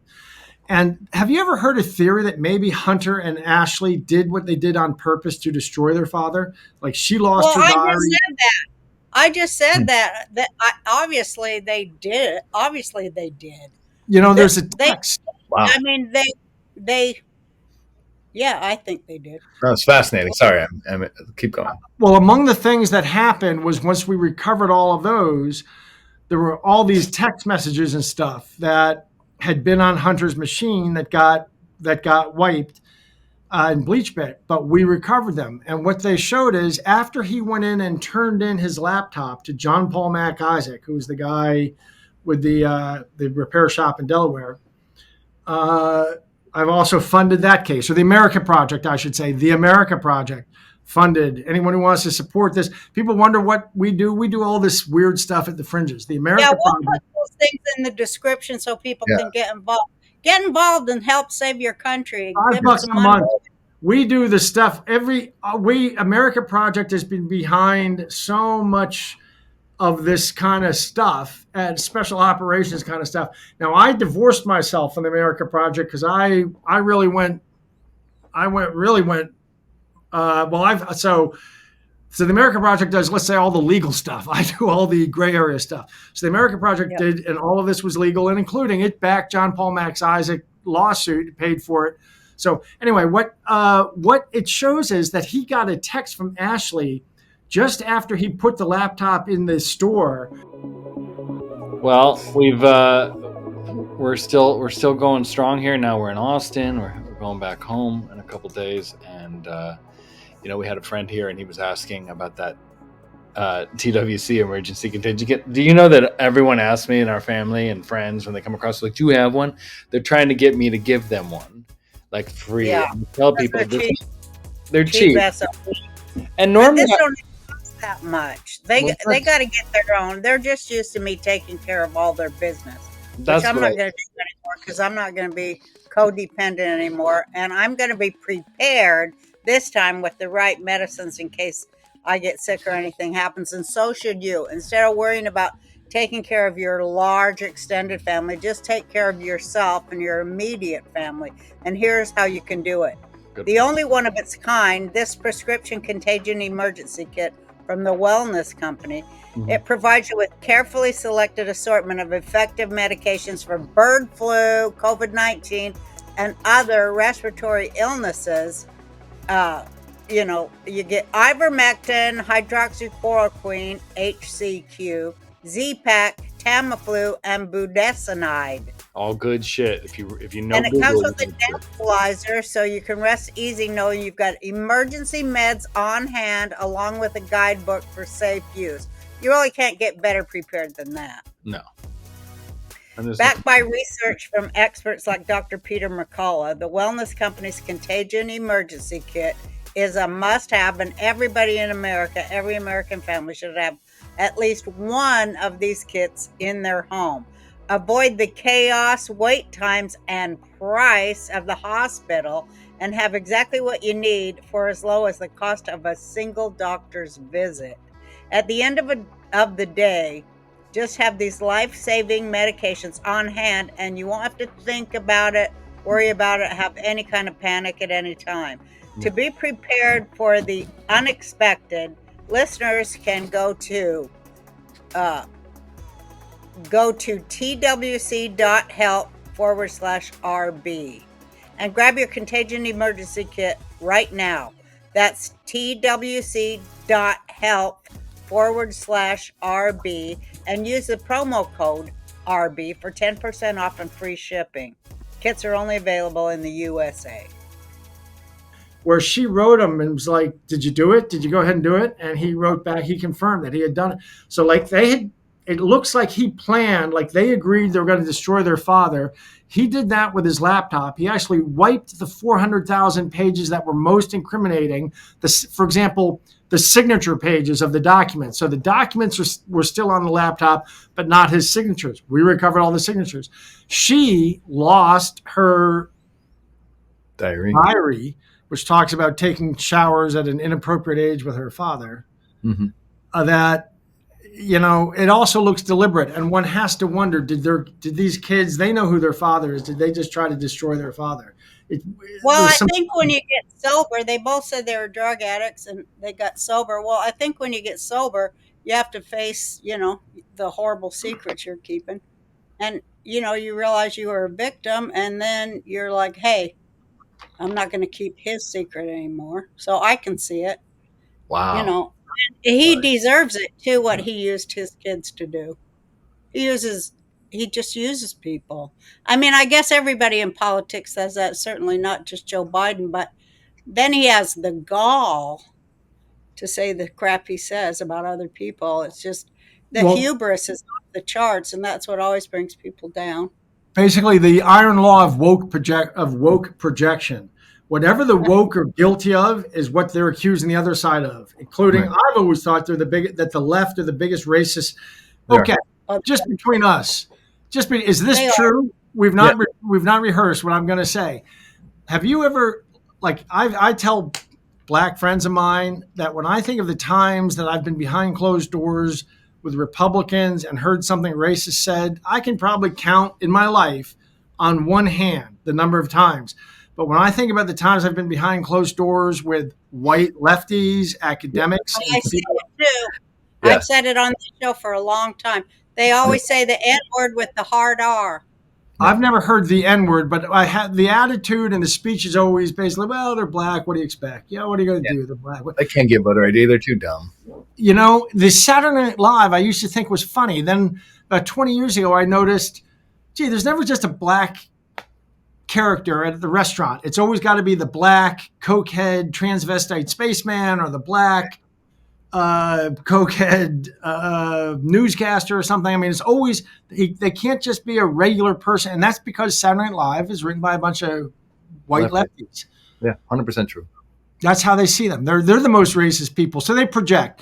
S2: And have you ever heard a theory that maybe Hunter and Ashley did what they did on purpose to destroy their father? Like she lost
S1: Well,
S2: her diary.
S1: I just said that obviously they did. Obviously they did.
S2: There's a
S1: They,
S2: text.
S4: Wow,
S1: I mean, they. Yeah, I think they did.
S4: that's fascinating. Sorry, I'm keep going.
S2: Well, among the things that happened was once we recovered all of those, there were all these text messages and stuff that had been on Hunter's machine that got wiped and bleach bit, but we recovered them. And what they showed is after he went in and turned in his laptop to John Paul Mac Isaac, who's the guy with the repair shop in Delaware. I've also funded that case, or the America Project, I should say. The America Project funded anyone who wants to support this. People wonder what we do. We do all this weird stuff at the fringes. The America
S1: Yeah, we'll
S2: Project.
S1: put those things in the description so people
S4: Yeah.
S1: can get involved. Get involved and help save your country. Give them
S2: $5
S1: some
S2: a
S1: money.
S2: month. We do the stuff. America Project has been behind so much of this kind of stuff and special operations kind of stuff. Now I divorced myself from the America Project because I really went. So the America Project does, let's say, all the legal stuff. I do all the gray area stuff. So the America Project did, and all of this was legal, and including it backed John Paul Max Isaac lawsuit, paid for it. So anyway, what it shows is that he got a text from Ashley just after he put the laptop in the store.
S5: Well, we're still going strong here. Now we're in Austin. We're going back home in a couple days, and we had a friend here, and he was asking about that TWC emergency contagion kit. Do you know that everyone asks me in our family and friends when they come across, like, do you have one? They're trying to get me to give them one, like free.
S1: Yeah.
S5: And tell people they're cheap. And
S1: But
S5: normally,
S1: this don't cost that much. They got to get their own. They're just used to me taking care of all their business,
S5: that's
S1: which I'm
S5: what
S1: not going to do anymore because I'm not going to be codependent anymore, and I'm going to be prepared this time with the right medicines in case I get sick or anything happens. And so should you. Instead of worrying about taking care of your large extended family, just take care of yourself and your immediate family. And here's how you can do it. The only one of its kind, this prescription contagion emergency kit from the Wellness Company. It provides you with carefully selected assortment of effective medications for bird flu, COVID-19, and other respiratory illnesses. You get ivermectin, hydroxychloroquine, HCQ, Z-Pak, Tamiflu, and budesonide.
S5: all good shit. If you know,
S1: And it
S5: Google,
S1: comes with a
S5: you can-
S1: nebulizer, so you can rest easy knowing you've got emergency meds on hand, along with a guidebook for safe use. You really can't get better prepared than that.
S5: no.
S1: Backed by research from experts like Dr. Peter McCullough, the Wellness Company's Contagion Emergency Kit is a must-have, and everybody in America, every American family should have at least one of these kits in their home. Avoid the chaos, wait times, and price of the hospital, and have exactly what you need for as low as the cost of a single doctor's visit. At the end of the day, just have these life-saving medications on hand, and you won't have to think about it, worry about it, have any kind of panic at any time. To be prepared for the unexpected, listeners can go to twc.help/RB and grab your Contagion Emergency Kit right now. That's twc.help/RB and use the promo code RB for 10% off and free shipping. Kits are only available in the USA.
S2: Where she wrote him and was like, did you do it? Did you go ahead and do it? And he wrote back, he confirmed that he had done it. So like it looks like he planned, like they agreed they were going to destroy their father. He did that with his laptop. He actually wiped the 400,000 pages that were most incriminating. For example, the signature pages of the documents. So the documents were still on the laptop, but not his signatures. We recovered all the signatures. She lost her diary, which talks about taking showers at an inappropriate age with her father.
S4: Mm-hmm.
S2: that it also looks deliberate, and one has to wonder: did these kids, they know who their father is? Did they just try to destroy their father? It,
S1: Well,
S2: there's
S1: I
S2: some.
S1: think when you get sober, they both said they were drug addicts and they got sober. Well, I think when you get sober, you have to face, the horrible secrets you're keeping. And, you realize you were a victim, and then you're like, hey, I'm not going to keep his secret anymore. So I can see it, you
S4: Wow.
S1: know. He deserves it too, what he used his kids to do. He uses he just uses people. I mean, I guess everybody in politics says that, certainly not just Joe Biden, but then he has the gall to say the crap he says about other people. It's just the
S2: Well,
S1: hubris is off the charts, and that's what always brings people down.
S2: basically the iron law of woke projection. Whatever the woke are guilty of is what they're accusing the other side of, including,
S4: Right.
S2: I've always thought that the left are the biggest racist.
S4: There.
S2: Okay,
S1: Oh,
S2: just between us, is this
S1: they are.
S2: true? We've
S4: Yeah.
S2: not we've not rehearsed what I'm going to say. Have you ever, like, I tell black friends of mine that when I think of the times that I've been behind closed doors with Republicans and heard something racist said, I can probably count in my life on one hand the number of times. But when I think about the times I've been behind closed doors with white lefties, academics,
S1: I
S2: and
S1: say
S2: people,
S1: it too. I've
S4: Yes.
S1: said it on the show for a long time. They always say the N word with the hard R.
S2: I've never heard the N word, but I had the attitude and the speech is always basically, well, they're black. What do you expect? Yeah, what are you going to do? They're black.
S4: They can't get voter ID. They're too dumb.
S2: The Saturday Night Live I used to think was funny. Then about 20 years ago, I noticed, gee, there's never just a black character at the restaurant. It's always got to be the black cokehead transvestite spaceman or the black cokehead newscaster or something. I mean, it's always, they can't just be a regular person. And that's because Saturday Night Live is written by a bunch of white lefties.
S4: Yeah, 100% true.
S2: That's how they see them. They're the most racist people. So they project.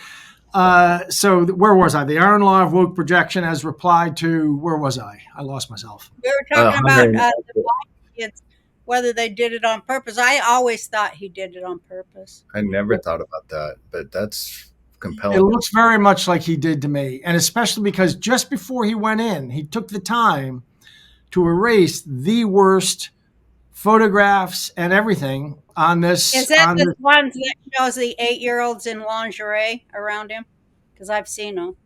S2: So where was I? The iron law of woke projection as replied to, where was I? I lost myself.
S1: We were talking about the black kids, whether they did it on purpose. I always thought he did it on purpose.
S4: I never thought about that, but that's compelling.
S2: It looks very much like he did to me. And especially because just before he went in, he took the time to erase the worst photographs and everything on this.
S1: Is that the ones that shows the 8-year-olds in lingerie around him? Because I've seen them.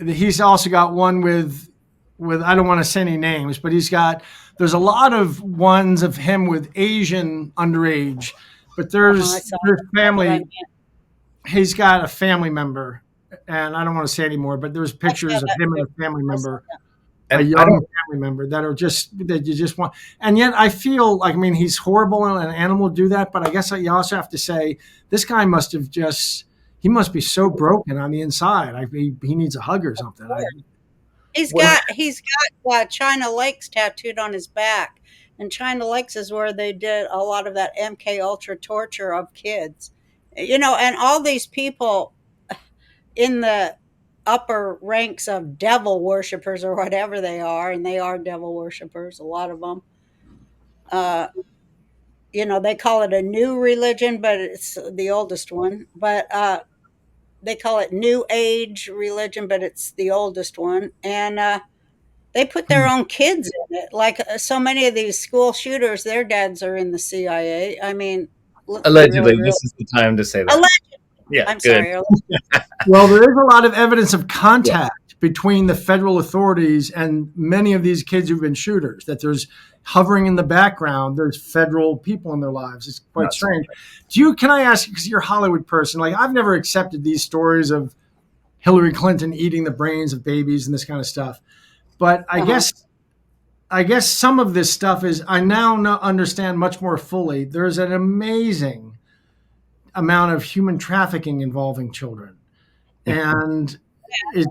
S2: He's also got one with I don't want to say any names, but there's a lot of ones of him with Asian underage, but there's family. He's got a family member, and I don't want to say anymore, but there's pictures of him and a family member, a young family member that you just want. And yet I feel like, I mean, he's horrible and an animal to do that, but I guess you also have to say this guy he must be so broken on the inside. He needs a hug or something.
S1: He's got China Lakes tattooed on his back, and China Lakes is where they did a lot of that MK Ultra torture of kids. And all these people in the upper ranks of devil worshippers or whatever they are, and they are devil worshippers, a lot of them. They call it a new religion, but it's the oldest one. But they call it New Age religion, but it's the oldest one. And they put their own kids in it. Like so many of these school shooters, their dads are in the CIA. I mean,
S4: allegedly, this is the time to say that.
S1: Allegedly.
S4: Yeah,
S1: I'm
S4: good.
S1: sorry.
S2: Well, there is a lot of evidence of contact between the federal authorities and many of these kids who've been shooters, that there's hovering in the background, there's federal people in their lives. It's quite strange. Can I ask you, because you're a Hollywood person, like I've never accepted these stories of Hillary Clinton eating the brains of babies and this kind of stuff. But I guess some of this stuff is, I now understand much more fully. There's an amazing amount of human trafficking involving children, and it's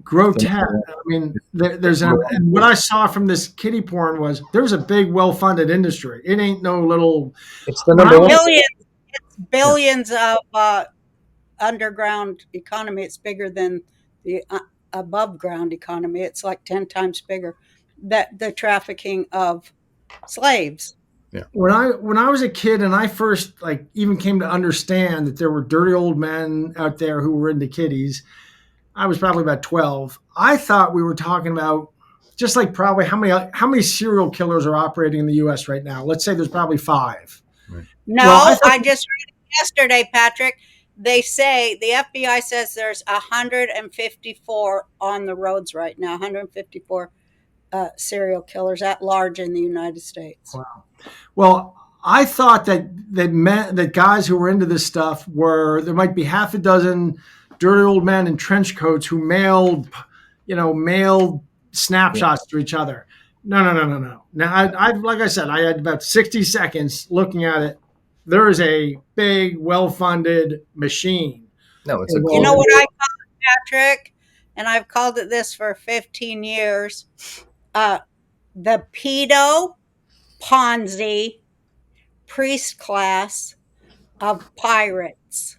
S2: grotesque. I mean, what I saw from this kiddie porn was there's a big, well-funded industry. It ain't no little.
S4: It's the number one.
S1: Billions of underground economy. It's bigger than the above ground economy. It's like 10 times bigger. That the trafficking of slaves.
S2: When I was a kid and I first like even came to understand that there were dirty old men out there who were into kitties, I was probably about 12. I thought we were talking about just like probably how many serial killers are operating in the US right now. Let's say there's probably 5.
S1: No,
S2: Well, I thought
S1: I just read it yesterday, Patrick. They say the FBI says there's 154 on the roads right now, 154 serial killers at large in the United States.
S2: Well, I thought that guys who were into this stuff there might be half a dozen dirty old men in trench coats who mailed snapshots to each other. No. Now, I like I said, I had about 60 seconds looking at it. There is a big, well-funded machine.
S4: No, it's
S1: You know what I call it, Patrick? And I've called it this for 15 years. The pedo Ponzi priest class of pirates.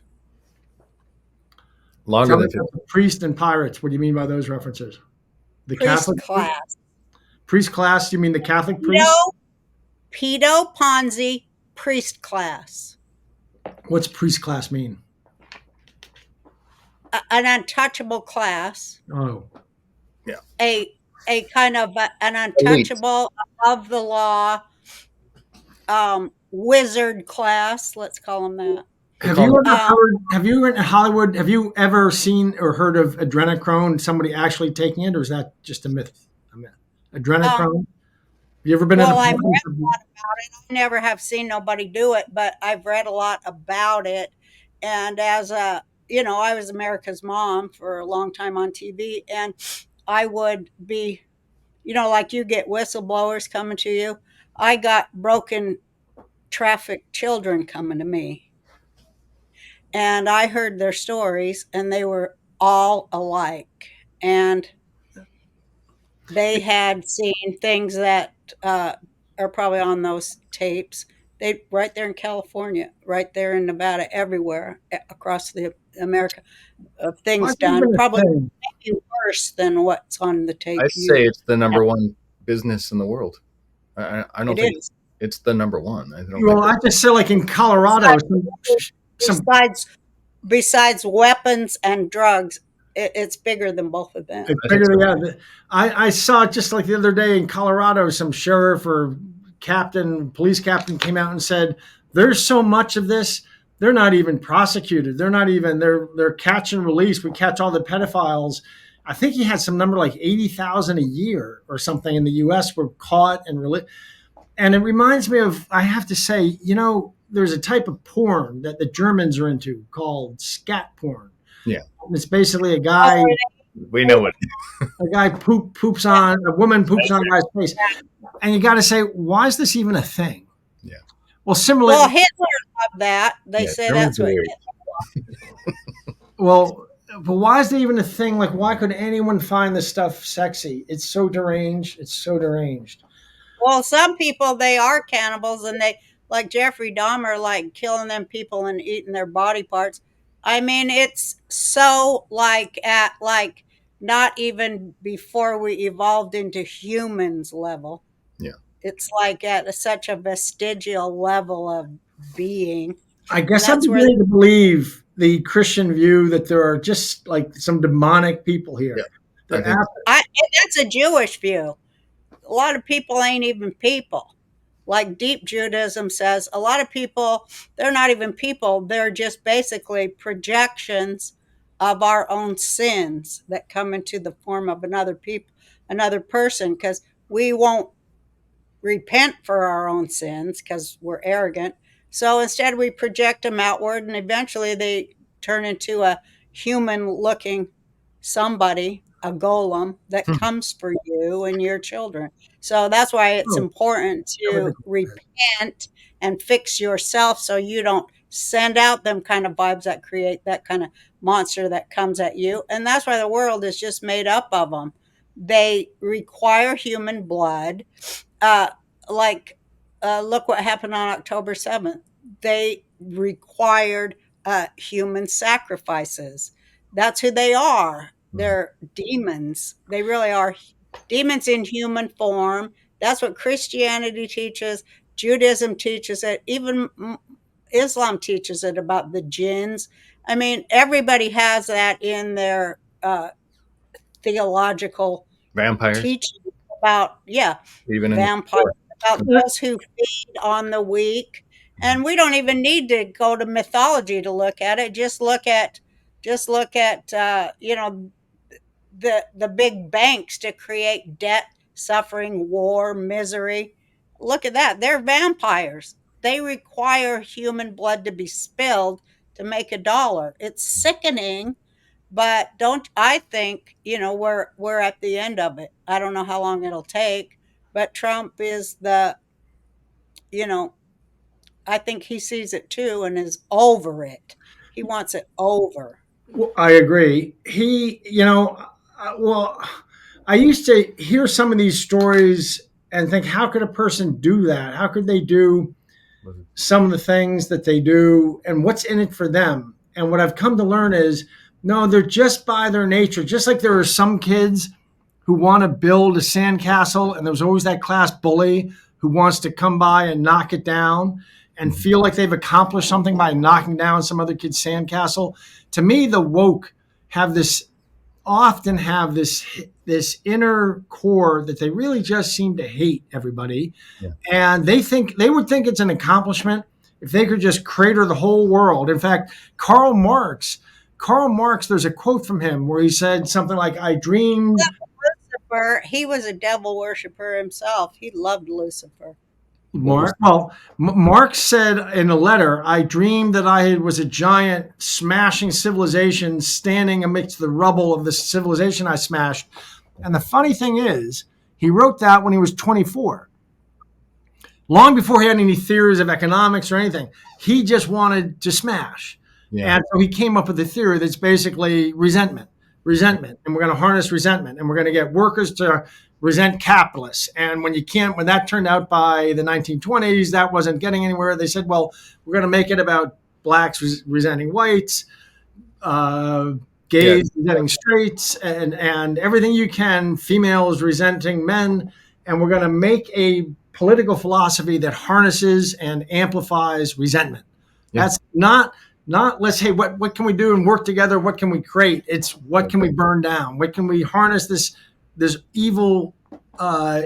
S4: longer than
S2: Priest and pirates. What do you mean by those references? The
S1: Priest
S2: Catholic
S1: class.
S2: priest class? You mean the Catholic priest?
S1: No, pedo Ponzi priest class.
S2: What's priest class mean?
S1: An untouchable class.
S2: Oh,
S1: A kind of an untouchable, above the law wizard class. Let's call them that.
S2: Have you in Hollywood? Have you ever seen or heard of adrenochrome? Somebody actually taking it, or is that just a myth? Adrenochrome. Have you ever been?
S1: Well, I've read a lot about it. I never have seen nobody do it, but I've read a lot about it. And as I was America's mom for a long time on TV, and I would be, like you get whistleblowers coming to you. I got broken traffic children coming to me. And I heard their stories, and they were all alike. And they had seen things that are probably on those tapes. They right there in California, right there in Nevada, everywhere across the America, things done probably worse than what's on the tape.
S4: I say it's the number one business in the world. I don't think it's the number one.
S2: I just say like in Colorado.
S1: Besides weapons and drugs, it's bigger than both of them.
S2: I saw just like the other day in Colorado, some sheriff or police captain came out and said, "There's so much of this. They're not even prosecuted. They're catch and release. We catch all the pedophiles." I think he had some number like 80,000 a year or something in the U.S. were caught and released. And it reminds me of, I have to say, there's a type of porn that the Germans are into called scat porn.
S4: Yeah.
S2: It's basically a guy.
S4: We know it.
S2: A guy poops on a woman poops on a guy's face, and you got to say, why is this even a thing?
S4: Yeah.
S2: Well, similarly.
S1: Well, Hitler loved that. They say that's what.
S2: Well, but why is there even a thing? Like, why could anyone find this stuff sexy? It's so deranged.
S1: Well, some people, they are cannibals, and they, like Jeffrey Dahmer, like killing them people and eating their body parts. I mean, it's so not even before we evolved into humans level.
S4: Yeah.
S1: It's like at such a vestigial level of being.
S2: I guess I'm beginning to believe the Christian view that there are just like some demonic people here.
S4: Yeah.
S1: That's a Jewish view. A lot of people ain't even people. Like deep Judaism says, a lot of people, they're not even people. They're just basically projections of our own sins that come into the form of another person, because we won't repent for our own sins because we're arrogant. So instead we project them outward, and eventually they turn into a human looking somebody, a golem that comes for you and your children. So that's why it's important to repent and fix yourself, so you don't send out them kind of vibes that create that kind of monster that comes at you. And that's why the world is just made up of them. They require human blood. Look what happened on October 7th. They required human sacrifices. That's who they are. They're demons. They really are demons in human form. That's what Christianity teaches. Judaism teaches it. Even Islam teaches it about the jinns. I mean, everybody has that in their theological
S4: Vampires,
S1: teaching about, yeah,
S4: even in
S1: vampires, about those who feed on the weak. And we don't even need to go to mythology to look at it. Just look at the big banks to create debt, suffering, war, misery. Look at that. They're vampires. They require human blood to be spilled to make a dollar. It's sickening, but don't I think, we're at the end of it. I don't know how long it'll take, but Trump is you know, I think he sees it too and is over it. He wants it over.
S2: Well, I agree. Well, I used to hear some of these stories and think, how could a person do that? How could they do some of the things that they do, and what's in it for them? And what I've come to learn is, no, they're just by their nature. Just like there are some kids who want to build a sandcastle, and there's always that class bully who wants to come by and knock it down and feel like they've accomplished something by knocking down some other kid's sandcastle. To me, the woke often have this inner core that they really just seem to hate everybody. Yeah. And they would think it's an accomplishment if they could just crater the whole world. In fact, Karl Marx, there's a quote from him where he said something like, I dreamed.
S1: Lucifer, he was a devil worshiper himself. He loved Lucifer.
S2: Marx said in a letter, I dreamed that I was a giant smashing civilization standing amidst the rubble of the civilization I smashed. And the funny thing is, he wrote that when he was 24. Long before he had any theories of economics or anything. He just wanted to smash. Yeah. And so he came up with a theory that's basically resentment. And we're going to harness resentment, and we're going to get workers to resent capitalists. And when that turned out by the 1920s, that wasn't getting anywhere. They said, well, we're going to make it about blacks resenting whites, gays resenting straights, and everything you can, females resenting men. And we're going to make a political philosophy that harnesses and amplifies resentment. Yeah. That's not let's, hey, what can we do and work together? What can we create? It's what can we burn down? What can we harness this evil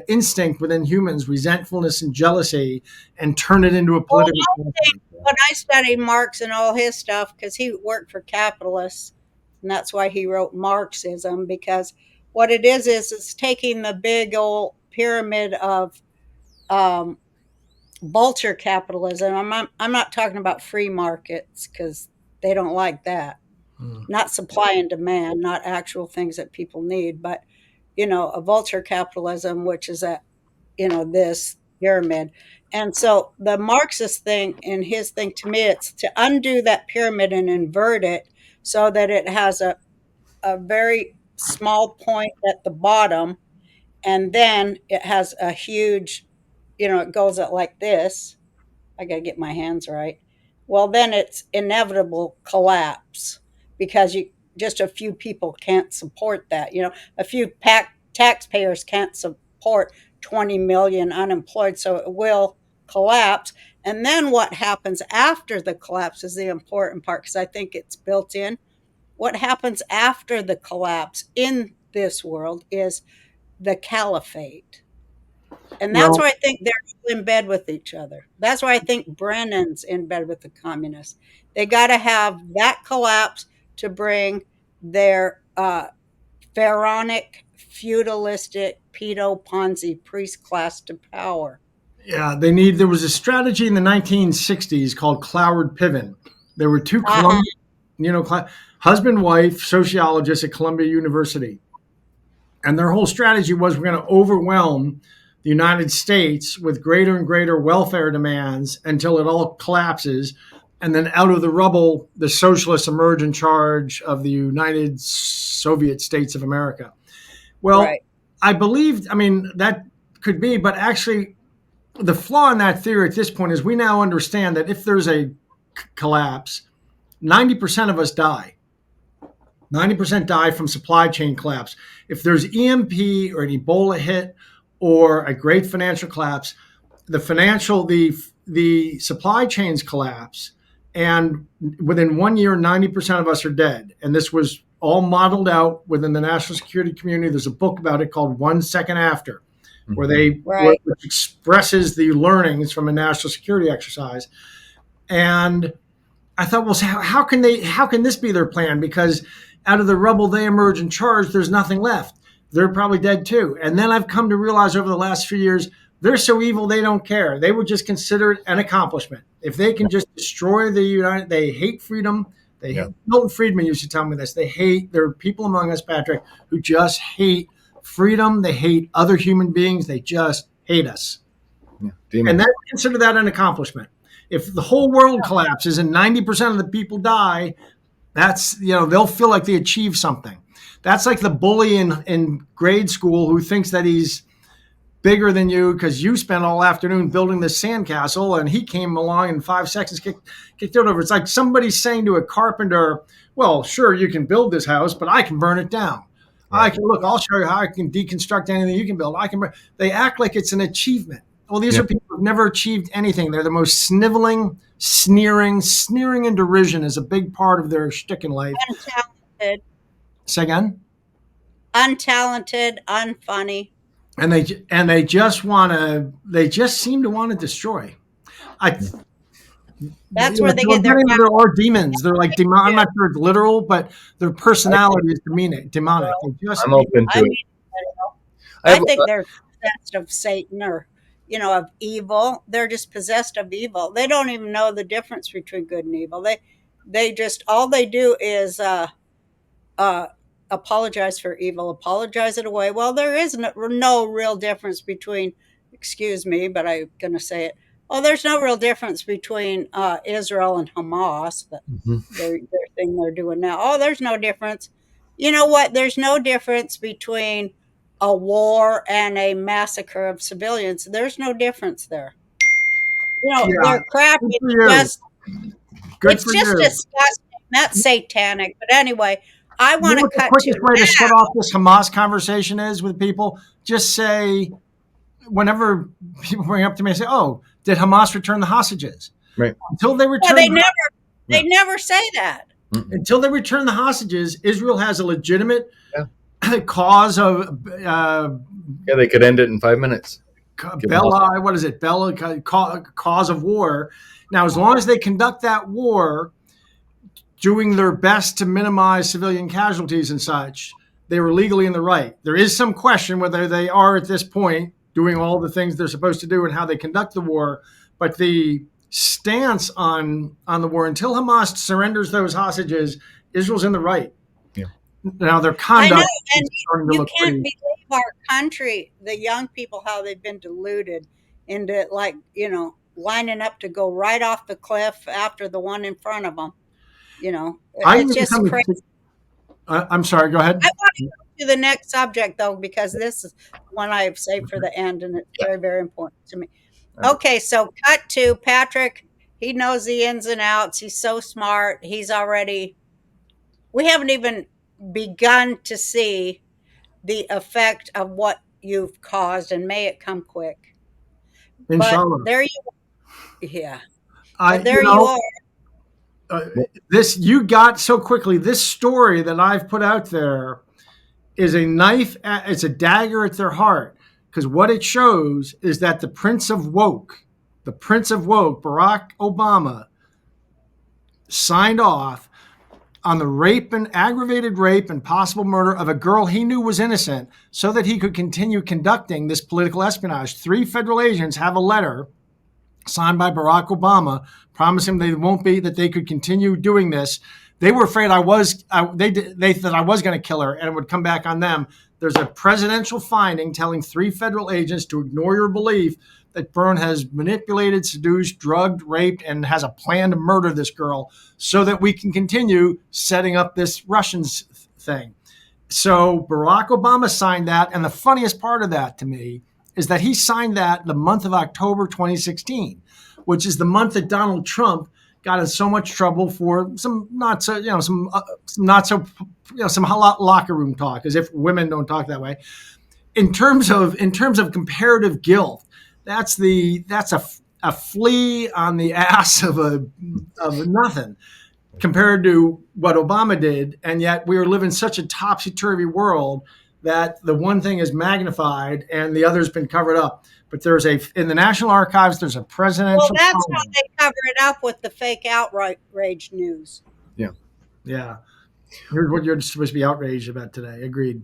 S2: instinct within humans, resentfulness and jealousy, and turn it into a political.
S1: When I studied Marx and all his stuff, because he worked for capitalists, and that's why he wrote Marxism, because what it is it's taking the big old pyramid of vulture capitalism. I'm not talking about free markets, because they don't like that. Not supply and demand, not actual things that people need, but a vulture capitalism, which is this pyramid. And so the Marxist thing, and his thing, to me, it's to undo that pyramid and invert it so that it has a very small point at the bottom, and then it has a huge, it goes at like this. I got to get my hands right. Well, then it's inevitable collapse, because just a few people can't support that. A few taxpayers can't support 20 million unemployed, so it will collapse. And then what happens after the collapse is the important part, because I think it's built in. What happens after the collapse in this world is the caliphate. And that's why I think they're in bed with each other. That's why I think Brennan's in bed with the communists. They got to have that collapse to bring their pharaonic, feudalistic, pedo Ponzi priest class to power.
S2: Yeah, there was a strategy in the 1960s called Cloward Piven. There were two husband, wife, sociologists at Columbia University. And their whole strategy was, we're going to overwhelm the United States with greater and greater welfare demands until it all collapses. And then out of the rubble, the socialists emerge in charge of the United Soviet States of America. Well, right. I mean, that could be, but actually the flaw in that theory at this point is we now understand that if there's a collapse, 90% of us die. 90% die from supply chain collapse. If there's EMP or an Ebola hit or a great financial collapse, the supply chains collapse, and within 1 year, 90% of us are dead. And this was all modeled out within the national security community. There's a book about it called 1 Second After, where which expresses the learnings from a national security exercise. And I thought, well, how can this be their plan? Because out of the rubble they emerge and charge, there's nothing left. They're probably dead too. And then I've come to realize over the last few years, they're so evil they don't care. They would just consider it an accomplishment. If they can just destroy the United, they hate freedom. Milton Friedman used to tell me this. There are people among us, Patrick, who just hate freedom. They hate other human beings. They just hate us. Yeah. And they consider that an accomplishment. If the whole world collapses and 90% of the people die, that's, they'll feel like they achieved something. That's like the bully in grade school who thinks that he's bigger than you because you spent all afternoon building this sandcastle and he came along in 5 seconds, kicked it over. It's like somebody saying to a carpenter, well, sure, you can build this house, but I can burn it down. Right. I'll show you how I can deconstruct anything you can build. They act like it's an achievement. Well, these are people who've never achieved anything. They're the most sniveling, sneering and derision is a big part of their shtick in life.
S1: Untalented.
S2: Say again?
S1: Untalented, unfunny.
S2: And they just seem to want to destroy.
S1: That's where they get their power.
S2: There are demons. They're like demon. I'm not sure it's literal, but their personality is demonic.
S4: I'm open to it.
S1: I think they're possessed of Satan or, of evil. They're just possessed of evil. They don't even know the difference between good and evil. They just, all they do is apologize for evil, apologize it away. Well, there is no real difference between, excuse me, but I'm going to say it. Well, there's no real difference between Israel and Hamas, their thing they're doing now. Oh, there's no difference. You know what? There's no difference between a war and a massacre of civilians. There's no difference there. They're crap. It's just disgusting. That's satanic. But anyway, I want to cut to
S2: the quickest way to shut off this Hamas conversation is with people. Just say, whenever people bring up to me and say, "Oh, did Hamas return the hostages?"
S4: Right.
S2: Until they return,
S1: they never say that.
S2: Until they return the hostages, Israel has a legitimate cause of.
S4: They could end it in 5 minutes.
S2: Cause of war. Now, as long as they conduct that war, doing their best to minimize civilian casualties and such, they were legally in the right. There is some question whether they are at this point doing all the things they're supposed to do and how they conduct the war. But the stance on the war, until Hamas surrenders those hostages, Israel's in the right. Yeah. Now their conduct.
S1: I know, and you can't believe our country, the young people, how they've been deluded into lining up to go right off the cliff after the one in front of them. It's just crazy.
S2: I'm sorry, go ahead.
S1: I want to go to the next subject, though, because this is one I have saved for the end, and it's very, very important to me. Okay, so cut to Patrick. He knows the ins and outs. He's so smart. We haven't even begun to see the effect of what you've caused, and may it come quick.
S2: Inshallah.
S1: But there you are. Yeah. You are.
S2: This you got so quickly. This story that I've put out there is a knife. It's a dagger at their heart, because what it shows is that the Prince of Woke, Barack Obama, signed off on the aggravated rape and possible murder of a girl he knew was innocent, so that he could continue conducting this political espionage. 3 federal agents have a letter signed by Barack Obama, promising that they could continue doing this. They were afraid they thought I was going to kill her and it would come back on them. There's a presidential finding telling 3 federal agents to ignore your belief that Byrne has manipulated, seduced, drugged, raped, and has a plan to murder this girl so that we can continue setting up this Russians thing. So Barack Obama signed that. And the funniest part of that to me is that he signed that the month of October 2016, which is the month that Donald Trump got in so much trouble for some locker room talk, as if women don't talk that way. In terms of comparative guilt, that's a flea on the ass of nothing compared to what Obama did. And yet we are living such a topsy-turvy world that the one thing is magnified and the other's been covered up. But in the National Archives, there's a presidential.
S1: Well, that's how they cover it up with the fake outrage news.
S2: Yeah. Here's what you're supposed to be outraged about today. Agreed.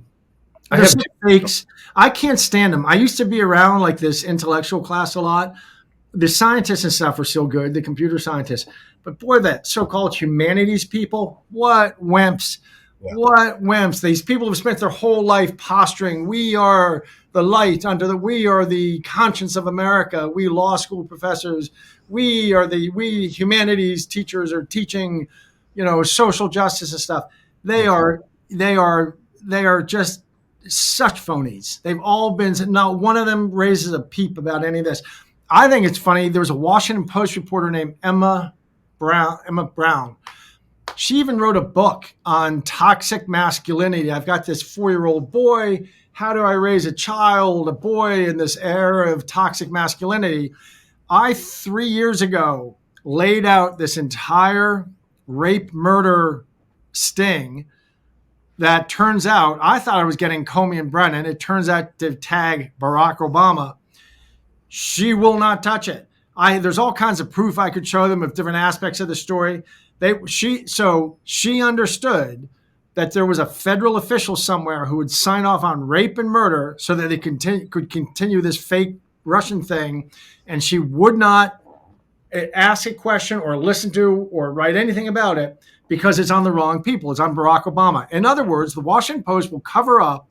S4: I have
S2: fakes. I can't stand them. I used to be around like this intellectual class a lot. The scientists and stuff are still good, the computer scientists. But boy, that so-called humanities people, what wimps.
S4: Yeah.
S2: What wimps. These people have spent their whole life posturing, we are the light we are the conscience of America. We law school professors, we humanities teachers are teaching, social justice and stuff. They are just such phonies. They've all been, not one of them raises a peep about any of this. I think it's funny. There was a Washington Post reporter named Emma Brown. She even wrote a book on toxic masculinity. I've got this 4-year-old boy. How do I raise a boy in this era of toxic masculinity? I, 3 years ago, laid out this entire rape murder sting that turns out, I thought I was getting Comey and Brennan. It turns out to tag Barack Obama. She will not touch it. There's all kinds of proof I could show them of different aspects of the story. She understood that there was a federal official somewhere who would sign off on rape and murder so that they could continue this fake Russian thing, and she would not ask a question or listen to or write anything about it because it's on the wrong people. It's on Barack Obama. In other words, the Washington Post will cover up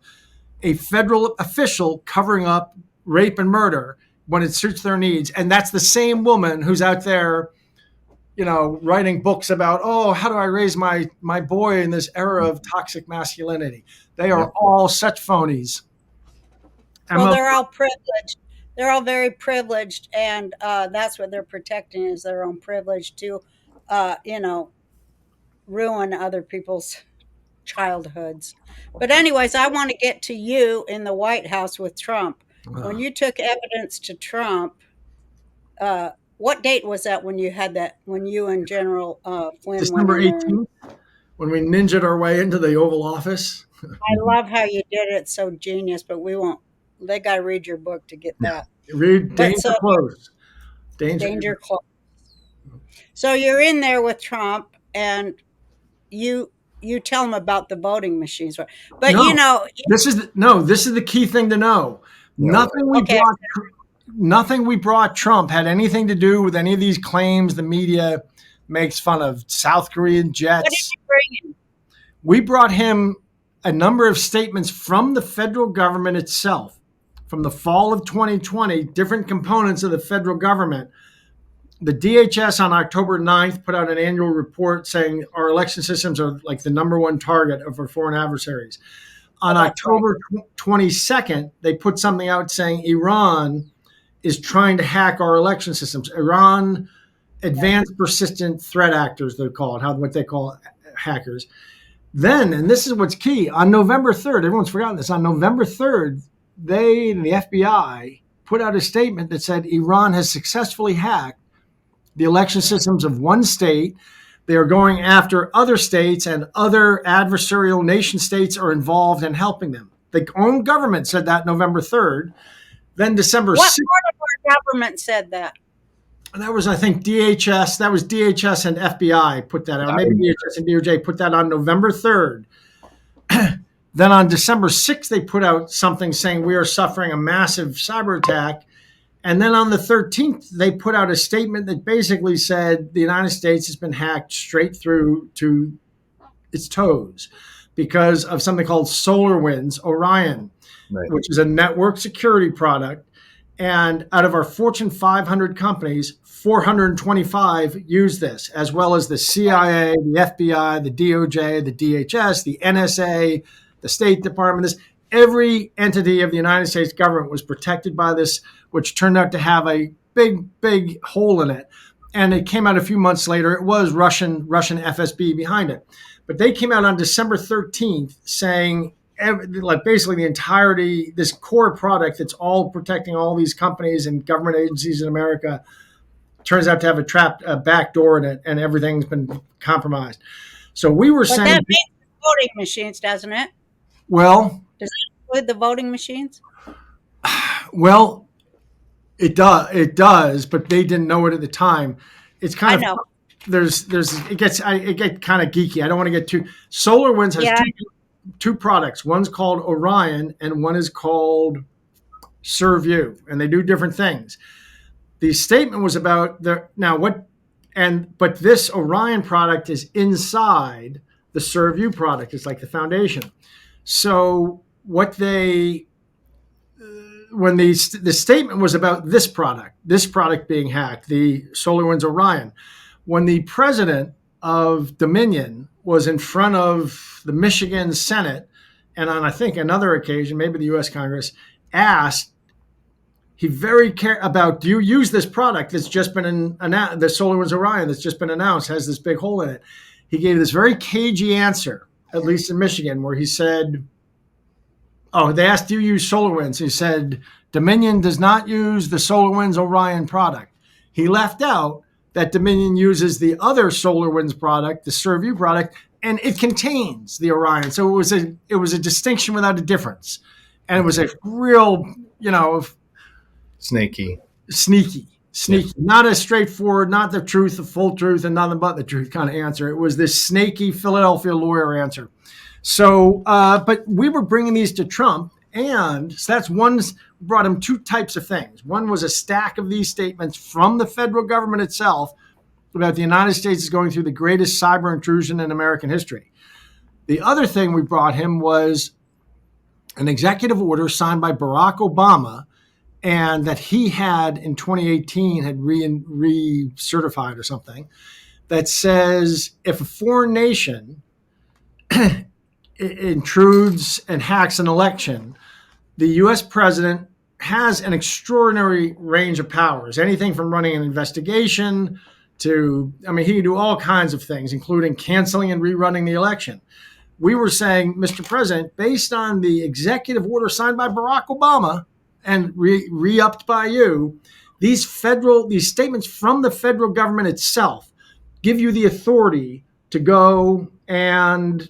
S2: a federal official covering up rape and murder when it suits their needs. And that's the same woman who's out there, writing books about, how do I raise my boy in this era of toxic masculinity? They are all such phonies.
S1: Well, they're all privileged. They're all very privileged, and that's what they're protecting is their own privilege to, ruin other people's childhoods. But anyways, I want to get to you in the White House with Trump. When you took evidence to Trump, what date was that when you had that? When you and General Flynn
S2: December
S1: went in
S2: 18th, when we ninja'd our way into the Oval Office.
S1: I love how you did it. It's so genius, but we won't. They got to read your book to get that.
S2: Read Danger Close.
S1: Danger Close. So you're in there with Trump, and you tell him about the voting machines, but
S2: this is the key thing to know. Nothing we brought Trump had anything to do with any of these claims the media makes fun of. South Korean jets.
S1: What did you bring him?
S2: We brought him a number of statements from the federal government itself, from the fall of 2020, different components of the federal government. The DHS on October 9th put out an annual report saying our election systems are like the number one target of our foreign adversaries. On October 22nd, they put something out saying Iran is trying to hack our election systems. Iran Advanced Persistent Threat Actors, they're called, what they call hackers. Then, and this is what's key, on November 3rd, everyone's forgotten this, on November 3rd, they and the FBI put out a statement that said Iran has successfully hacked the election systems of one state. They are going after other states, and other adversarial nation states are involved in helping them. The own government said that November 3rd. Then December 6th.
S1: What part of our government said that?
S2: That was, I think, DHS. That was DHS and FBI put that out. Maybe DHS and DOJ put that on November 3rd. Then on December 6th, they put out something saying we are suffering a massive cyber attack. And then on the 13th, they put out a statement that basically said the United States has been hacked straight through to its toes because of something called SolarWinds Orion, which is a network security product. And out of our Fortune 500 companies, 425 use this, as well as the CIA, the FBI, the DOJ, the DHS, the NSA, the State Department. Every entity of the United States government was protected by this, which turned out to have a big, big hole in it. And it came out a few months later. It was Russian FSB behind it. But they came out on December 13th saying like basically the entirety, this core product that's all protecting all these companies and government agencies in America turns out to have a back door in it, and everything's been compromised. So we were
S1: But
S2: saying,
S1: that means voting machines, doesn't it?
S2: well,
S1: Does that include the voting machines?
S2: well, it does, but they didn't know it at the time. It's kind
S1: I
S2: of
S1: know.
S2: it gets kind of geeky. I don't want to get too. SolarWinds has
S1: Yeah.
S2: two products. One's called Orion, and one is called ServeU, and they do different things. The statement was about but this Orion product is inside the ServeU product. It's like the foundation. So when the statement was about this product being hacked, the SolarWinds Orion, when the president of Dominion was in front of the Michigan Senate, and on I think another occasion, maybe the U.S. Congress, asked, he very cared about, do you use this product that's just been announced, the SolarWinds Orion that's just been announced, has this big hole in it. He gave this very cagey answer, at least in Michigan, where he said, they asked, do you use SolarWinds? He said, Dominion does not use the SolarWinds Orion product. He left out that Dominion uses the other SolarWinds product, the ServeU product, and it contains the Orion. So it was a distinction without a difference. And it was a real,
S4: Snaky.
S2: sneaky, not a straightforward, not the truth, the full truth, and nothing but the truth kind of answer. It was this snaky Philadelphia lawyer answer. So, but we were bringing these to Trump, and so that's brought him two types of things. One was a stack of these statements from the federal government itself about the United States is going through the greatest cyber intrusion in American history. The other thing we brought him was an executive order signed by Barack Obama, and that he had in 2018 had re-certified or something, that says if a foreign nation intrudes and hacks an election, the U.S. president has an extraordinary range of powers, anything from running an investigation to, he can do all kinds of things, including canceling and rerunning the election. We were saying, Mr. President, based on the executive order signed by Barack Obama and re-upped by you, these statements from the federal government itself give you the authority to go and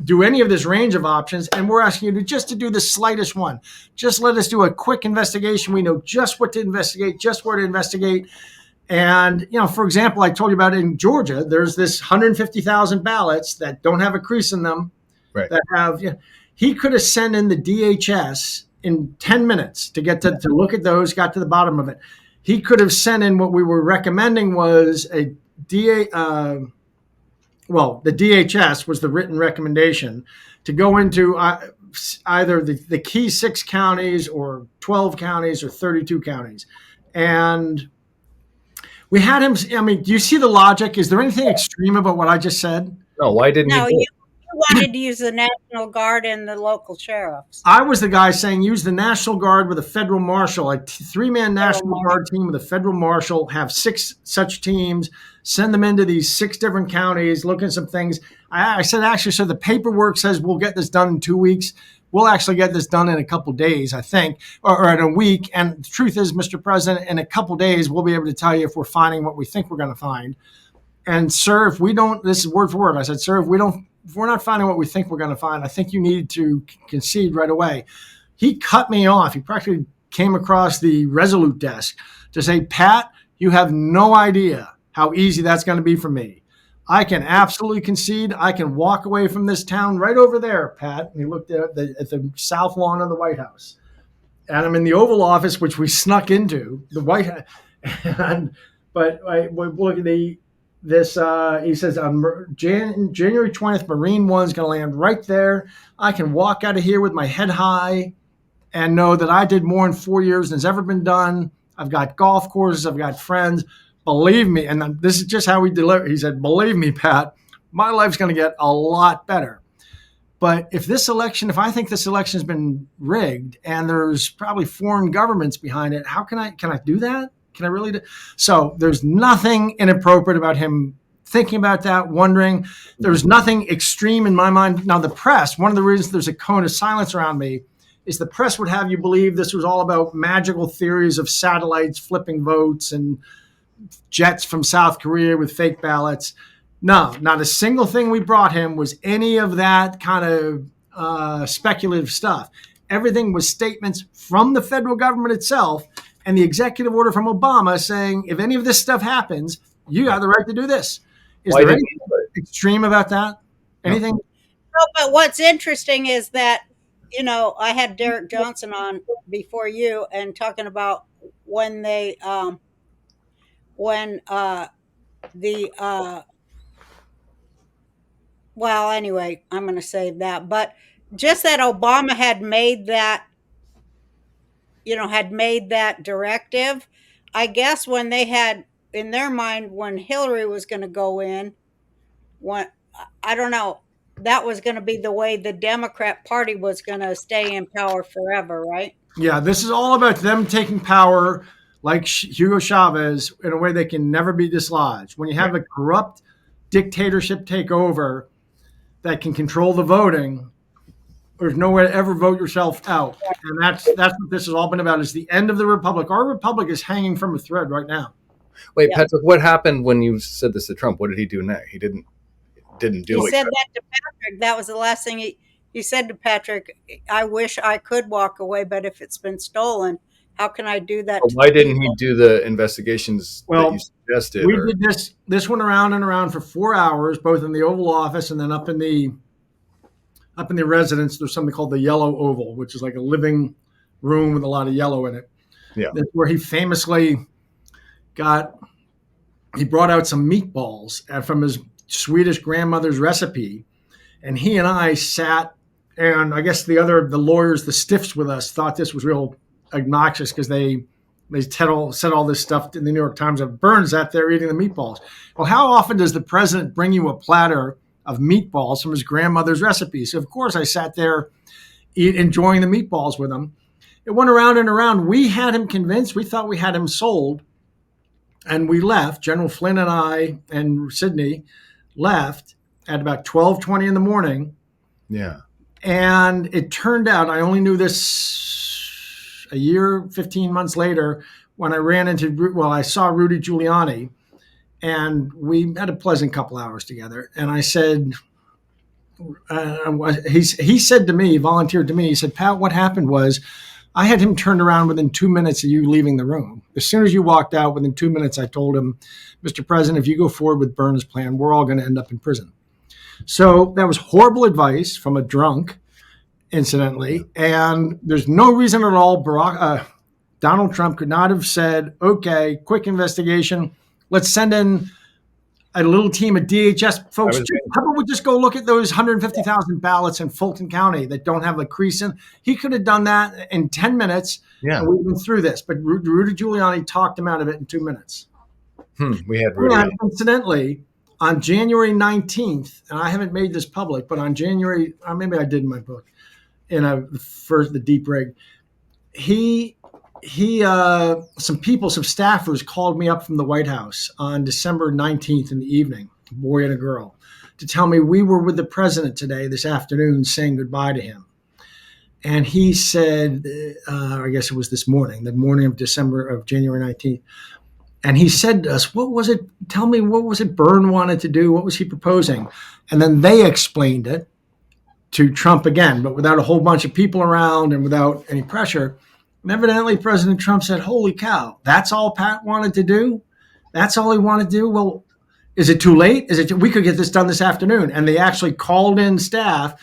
S2: do any of this range of options, and we're asking you to do the slightest one. Just let us do a quick investigation. We know just what to investigate, just where to investigate. And, for example, I told you about in Georgia, there's this 150,000 ballots that don't have a crease in them.
S4: Right.
S2: That have, he could have sent in the DHS in 10 minutes to get to look at those, got to the bottom of it. He could have sent in what we were recommending was the DHS was the written recommendation to go into either the key 6 counties or 12 counties or 32 counties. And we had him, do you see the logic? Is there anything extreme about what I just said?
S4: No, why didn't
S1: No,
S4: you?
S1: you wanted to use the National Guard and the local sheriffs.
S2: I was the guy saying use the National Guard with a federal marshal, a 3-man National Guard team with a federal marshal, have 6 such teams, send them into these 6 different counties, look at some things. I said, actually, so the paperwork says we'll get this done in 2 weeks. We'll actually get this done in a couple of days, I think, or in a week. And the truth is, Mr. President, in a couple of days, we'll be able to tell you if we're finding what we think we're going to find. And sir, if we don't, this is word for word. I said, sir, if we're not finding what we think we're going to find, I think you need to concede right away. He cut me off. He practically came across the Resolute desk to say, Pat, you have no idea how easy that's going to be for me. I can absolutely concede. I can walk away from this town right over there, Pat. And he looked at the south lawn of the White House. And I'm in the Oval Office, which we snuck into, the White House. But look at he says, January 20th, Marine One's going to land right there. I can walk out of here with my head high and know that I did more in 4 years than has ever been done. I've got golf courses. I've got friends. Believe me, and this is just how we deliver. He said, believe me, Pat, my life's going to get a lot better. But if I think this election has been rigged and there's probably foreign governments behind it, can I do that? Can I really do? So there's nothing inappropriate about him thinking about that, wondering. There was nothing extreme in my mind. Now, the press, one of the reasons there's a cone of silence around me is the press would have you believe this was all about magical theories of satellites flipping votes and jets from South Korea with fake ballots. No, not a single thing we brought him was any of that kind of speculative stuff. Everything was statements from the federal government itself and the executive order from Obama saying, if any of this stuff happens, you have the right to do this. Is there anything extreme about that? Anything?
S1: No, but what's interesting is that, I had Derek Johnson on before you and talking about when they, well, anyway, I'm going to save that. But just that Obama had made that, directive, I guess when they had in their mind when Hillary was going to go in, I don't know, that was going to be the way the Democrat Party was going to stay in power forever, right?
S2: Yeah, this is all about them taking power like Hugo Chavez in a way they can never be dislodged. When you have a corrupt dictatorship take over that can control the voting, there's no way to ever vote yourself out. And that's what this has all been about, is the end of the republic. Our republic is hanging from a thread right now.
S4: Wait, Patrick, what happened when you said this to Trump? What did he do next? He didn't do it.
S1: He said that to Patrick. That was the last thing he said to Patrick. I wish I could walk away, but if it's been stolen, how can I do that?
S4: Why didn't he do the investigations that you suggested?
S2: We did this one around and around for 4 hours, both in the Oval Office and then up in the residence. There's something called the Yellow Oval, which is like a living room with a lot of yellow in it.
S4: Yeah,
S2: that's where he famously he brought out some meatballs from his Swedish grandmother's recipe, and he and I sat, and I guess the lawyers, the stiffs with us, thought this was real obnoxious because they said all this stuff in the New York Times of Byrne sat there eating the meatballs. Well, how often does the president bring you a platter of meatballs from his grandmother's recipe? So of course I sat there enjoying the meatballs with him. It went around and around. We had him convinced. We thought we had him sold. And we left. General Flynn and I and Sidney left at about 12:20 in the morning.
S4: Yeah.
S2: And it turned out, I only knew this a year, 15 months later, when I saw Rudy Giuliani, and we had a pleasant couple hours together. And I said, he said to me, volunteered to me, he said, Pat, what happened was I had him turned around within 2 minutes of you leaving the room. As soon as you walked out, within 2 minutes, I told him, Mr. President, if you go forward with Byrne's plan, we're all going to end up in prison. So that was horrible advice from a drunk, incidentally. And there's no reason at all Donald Trump could not have said, okay, quick investigation. Let's send in a little team of DHS folks. How about we just go look at those 150,000 ballots in Fulton County that don't have a crease in? He could have done that in 10 minutes. Yeah. And we've been through this. But Rudy Giuliani talked him out of it in 2 minutes.
S4: We had Rudy.
S2: And incidentally, on January 19th, and I haven't made this public, but on January, maybe I did in my book, the deep rig, some staffers called me up from the White House on December 19th in the evening, a boy and a girl, to tell me we were with the president this afternoon, saying goodbye to him. And he said, I guess it was this morning, the morning of January 19th. And he said to us, what was it? Tell me, what was it Byrne wanted to do? What was he proposing? And then they explained it to Trump again, but without a whole bunch of people around and without any pressure. And evidently, President Trump said, holy cow, that's all Pat wanted to do? That's all he wanted to do? Well, is it too late? We could get this done this afternoon. And they actually called in staff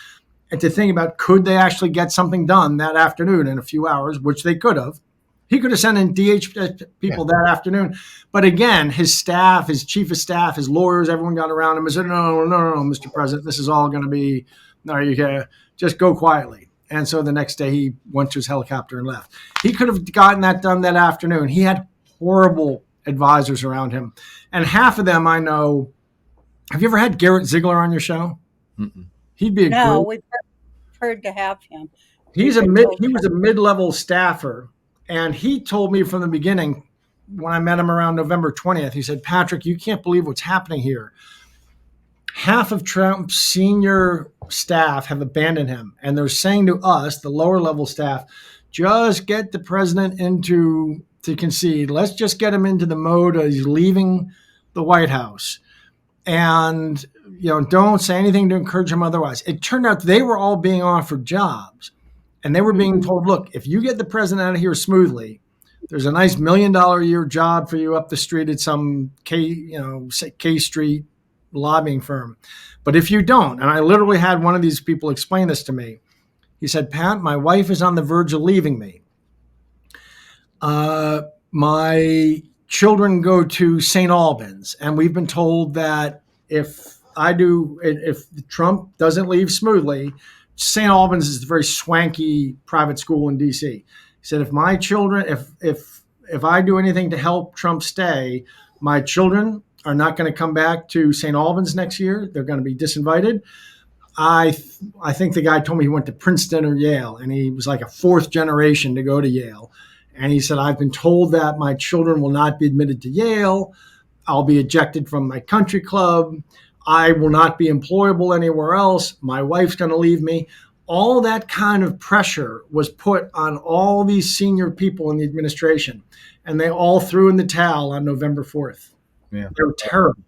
S2: and to think about, could they actually get something done that afternoon in a few hours, which they could have. He could have sent in DH people that afternoon. But again, his staff, his chief of staff, his lawyers, everyone got around him and said, no, Mr. President, this is all going to be, no, you can just go quietly. And so the next day he went to his helicopter and left. He could have gotten that done that afternoon. He had horrible advisors around him. And half of them I know. Have you ever had Garrett Ziegler on your show?
S4: Mm-mm.
S2: He'd be
S1: we've heard to have him.
S2: He was a mid-level staffer. And he told me from the beginning, when I met him around November 20th. He said, Patrick, you can't believe what's happening here. Half of Trump's senior staff have abandoned him. And they're saying to us, the lower level staff, just get the president to concede. Let's just get him into the mode of he's leaving the White House. And, don't say anything to encourage him otherwise. It turned out they were all being offered jobs. And they were being told, look, if you get the president out of here smoothly, there's a nice $1 million a year job for you up the street at some K Street lobbying firm. But if you don't, and I literally had one of these people explain this to me, he said, Pat, my wife is on the verge of leaving me. My children go to St. Albans, and we've been told that if Trump doesn't leave smoothly, St. Albans is a very swanky private school in D.C. He said, if my children, if I do anything to help Trump stay, my children are not going to come back to St. Albans next year. They're going to be disinvited. I think the guy told me he went to Princeton or Yale, and he was like a fourth generation to go to Yale. And he said, I've been told that my children will not be admitted to Yale. I'll be ejected from my country club. I will not be employable anywhere else. My wife's going to leave me. All that kind of pressure was put on all these senior people in the administration, and they all threw in the towel on November 4th.
S4: Yeah.
S2: They were terrible.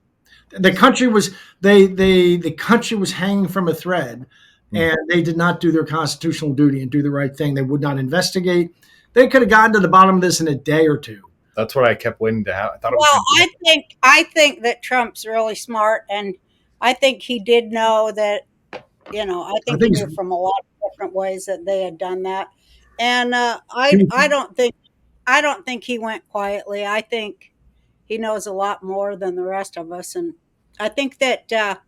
S2: The country was the country was hanging from a thread, and they did not do their constitutional duty and do the right thing. They would not investigate. They could have gotten to the bottom of this in a day or two.
S4: That's what I kept waiting to have. I thought it
S1: Well,
S4: was
S1: I think that Trump's really smart, and I think he did know that. I think he knew from a lot of different ways that they had done that, and I don't think he went quietly. I think he knows a lot more than the rest of us, and I think that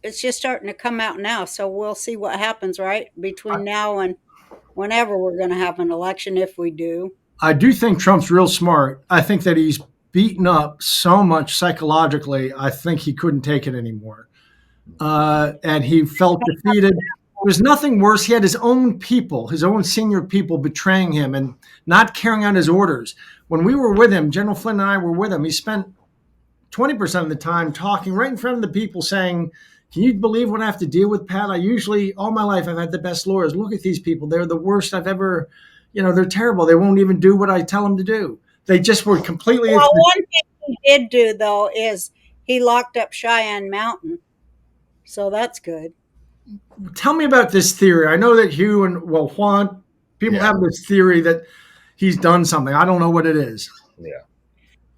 S1: it's just starting to come out now. So we'll see what happens, right, between now and whenever we're going to have an election, if we do.
S2: I do think Trump's real smart. I think that he's beaten up so much psychologically, I think he couldn't take it anymore. And he felt defeated. There's nothing worse. He had his own people, his own senior people betraying him and not carrying out his orders. When we were with him, General Flynn and I were with him, he spent 20% of the time talking right in front of the people saying, can you believe what I have to deal with, Pat? All my life, I've had the best lawyers. Look at these people. They're the worst I've ever, they're terrible. They won't even do what I tell them to do. They just were completely.
S1: Well, one thing he did do, though, is he locked up Cheyenne Mountain. So that's good.
S2: Tell me about this theory. I know that Hugh and Juan, people have this theory that he's done something. I don't know what it is.
S4: Yeah.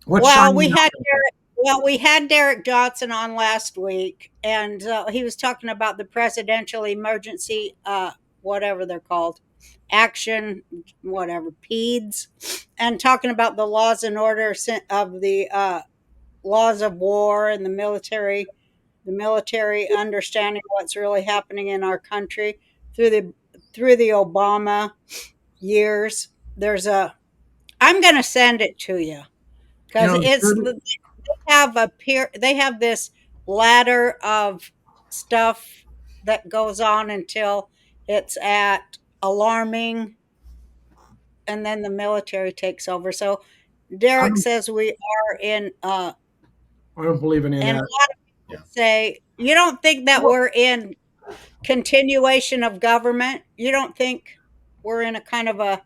S1: We had Derek Johnson on last week, and he was talking about the presidential emergency, whatever they're called, action, whatever, PEDS, and talking about the laws and order of the laws of war and the military understanding what's really happening in our country through the Obama years. I'm going to send it to you because they have this ladder of stuff that goes on until it's at alarming, and then the military takes over. So Derek says we are in.
S2: I don't believe any of that.
S1: A lot of people say, you don't think that we're in continuation of government? You don't think we're in a kind of a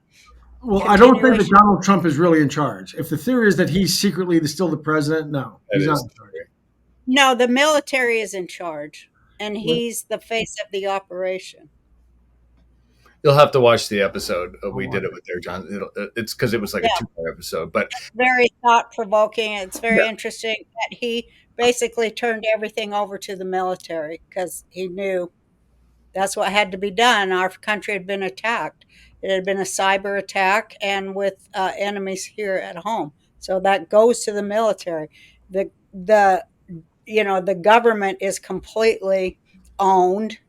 S2: I don't think that Donald Trump is really in charge. If the theory is that he's secretly still the president, no, he's not in charge.
S1: No, the military is in charge, and he's the face of the operation.
S4: You'll have to watch the episode. We did it with there, John. It's because it was like a 2-part episode, but
S1: it's very thought-provoking. It's very interesting that he basically turned everything over to the military because he knew that's what had to be done. Our country had been attacked. It had been a cyber attack, and with enemies here at home. So that goes to the military. The government is completely owned.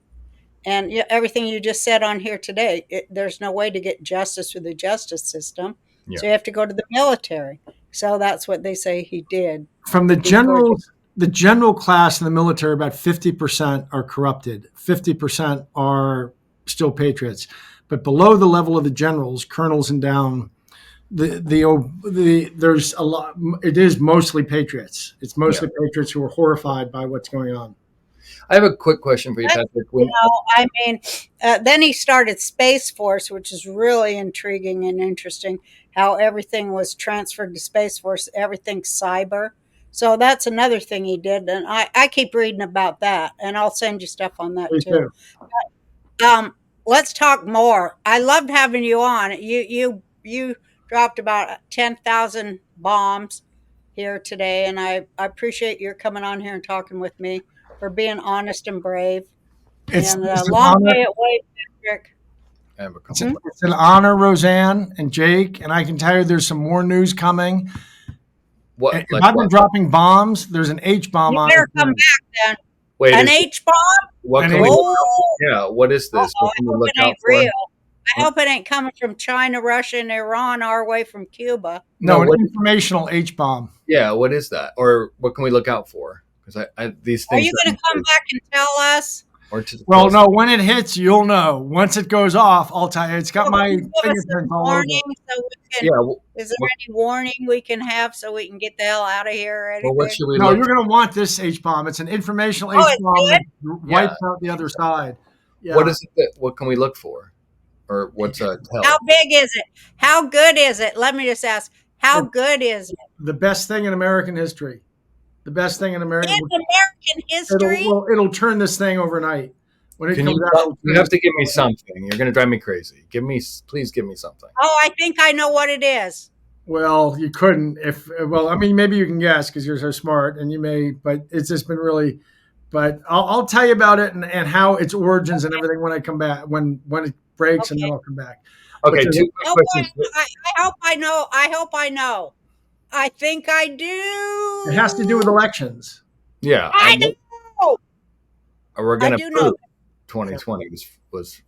S1: And everything you just said on here today, there's no way to get justice through the justice system. Yeah. So you have to go to the military. So that's what they say he did.
S2: From the general class in the military, about 50% are corrupted. 50% are still patriots. But below the level of the generals, colonels and down, there's a lot. It is mostly patriots. It's mostly patriots who are horrified by what's going on.
S4: I have a quick question for you, Patrick.
S1: I mean, then he started Space Force, which is really intriguing and interesting. How everything was transferred to Space Force, everything's cyber. So that's another thing he did, and I keep reading about that, and I'll send you stuff on that
S2: Please
S1: too.
S2: do.
S1: Let's talk more. I loved having you on. You dropped about 10,000 bombs here today, and I appreciate your coming on here and talking with me, for being honest and brave.
S2: It's,
S1: And
S2: it's an
S1: long
S2: honor.
S1: may it wait, Patrick.
S4: I have a
S2: It's
S4: couple.
S2: it's an honor, Roseanne and Jake, and I can tell you there's some more news coming.
S4: What?
S2: If
S4: Like
S2: I've been
S4: what?
S2: dropping bombs, there's an H bomb
S1: You
S2: on
S1: better
S2: it.
S1: come back then.
S4: Wait,
S1: An
S4: is,
S1: H bomb?
S4: what
S2: an
S4: can we?
S1: Oh,
S4: Yeah, what is this?
S1: I
S4: What can we
S1: hope
S4: look
S1: it
S4: out
S1: ain't
S4: for?
S1: real. I hope it ain't coming from China, Russia, and Iran our way from Cuba.
S2: No,
S4: No,
S2: an
S4: what-
S2: informational H bomb.
S4: Yeah, what is that? Or what can we look out for? Because these
S1: Are
S4: things.
S1: you going to come back and tell us?
S4: Or to
S2: Well, no, when it hits, you'll know. Once it goes off, I'll tell you. It's got my
S1: Give us some
S2: fingerprints all over
S1: warning
S2: it.
S1: so we can.
S4: Yeah. Well,
S1: Is there any warning we can have so we can get the hell out of here or anything?
S4: what should we
S2: No,
S4: look?
S2: you're going to want this H bomb. It's an informational
S1: Oh,
S2: H
S1: it's
S2: bomb that wipes
S4: Yeah.
S2: out the other side. Yeah.
S4: What is it? What can we look for? Or what's a tell?
S1: How big is it? How good is it? Let me just ask. How good is it?
S2: The best thing in American history? The best thing in American
S1: In American history?
S2: It'll turn this thing overnight. When it
S4: Can
S2: comes
S4: you?
S2: out, it'll
S4: You
S2: turn
S4: have to
S2: it
S4: give me
S2: overnight.
S4: something. You're going to drive me crazy. Please give me something.
S1: Oh, I think I know what it is.
S2: Well, you couldn't I mean, maybe you can guess because you're so smart and you may, but it's just been really, but I'll tell you about it and how its origins and everything when I come back, when it breaks and then I'll come back.
S4: Okay,
S2: But
S4: two
S1: Oh,
S4: quick
S1: boy,
S4: questions.
S1: I hope I know. I hope I know. I think I do.
S2: It has to do with elections.
S4: Yeah,
S1: I know.
S4: we're
S1: I
S4: going to
S1: do
S4: prove
S1: know.
S4: 2020 was.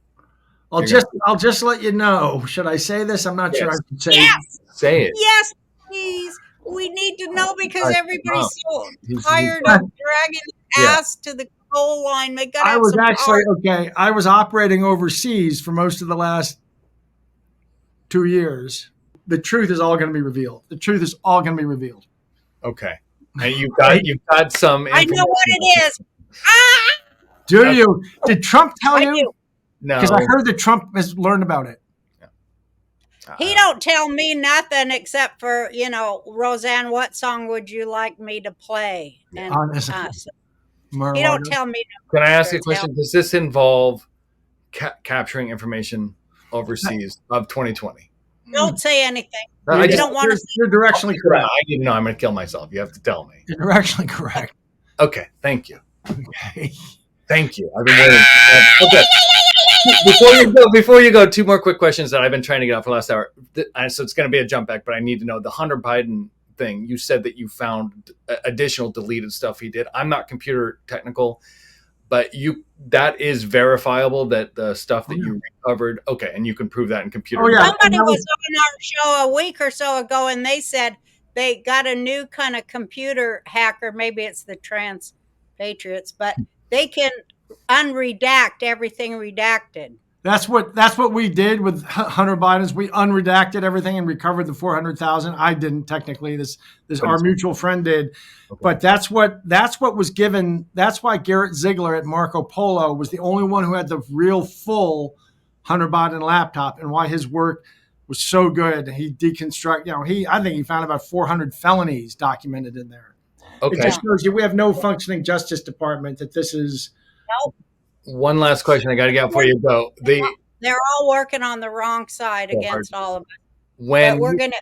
S2: I'll
S4: You're
S2: just let you know. Should I say this? I'm not sure I
S4: Yes.
S2: should say.
S1: Yes.
S4: Say it.
S1: Yes, please. We need to know because
S4: Alright,
S1: everybody's so
S4: He's-
S1: tired
S2: he's-
S1: of dragging
S4: Yeah.
S1: ass to the goal line. They got to
S2: I
S1: have
S2: was
S1: some
S2: actually
S1: power.
S2: I was operating overseas for most of the last 2 years. The truth is all going to be revealed. The truth is all going to be revealed.
S4: Okay. And you've got some.
S1: I know what it is. Ah!
S2: Do
S4: Okay.
S2: you? Did Trump tell
S1: I
S2: you?
S1: do.
S4: No.
S2: Because I heard that Trump has learned about it.
S1: He don't tell me nothing except for, Roseanne, what song would you like me to play? And
S2: Honestly.
S1: so
S2: Mar-a-Lago.
S1: he don't tell me.
S4: Can I ask you a
S1: Tell-
S4: question? Does this involve capturing information overseas of 2020?
S1: Don't say anything.
S4: I
S1: You
S4: just
S1: don't want to.
S2: You're directionally correct.
S4: I didn't know. I'm going to kill myself. You have to tell me.
S2: You're directionally correct.
S4: Okay. Thank you.
S2: Okay.
S4: Thank you. I've been waiting. Okay. Before you go, two more quick questions that I've been trying to get out for the last hour. So it's going to be a jump back, but I need to know the Hunter Biden thing. You said that you found additional deleted stuff he did. I'm not computer technical, but that is verifiable that the stuff that you recovered. Okay, and you can prove that in computer.
S2: Oh, yeah.
S1: Somebody was on our show a week or so ago, and they said they got a new kind of computer hacker. Maybe it's the trans Patriots, but they can unredact everything redacted.
S2: That's what we did with Hunter Biden's. We unredacted everything and recovered the 400,000. I didn't technically. This our mutual friend did,
S4: Okay.
S2: but that's what was given. That's why Garrett Ziegler at Marco Polo was the only one who had the real full Hunter Biden laptop, and why his work was so good. He deconstruct. I think he found about 400 felonies documented in there.
S4: Okay.
S2: It just shows you we have no functioning Justice Department. That this is.
S4: One last question I got to get out before you go.
S1: They're all working on the wrong side against all of us.
S4: When
S1: But we're gonna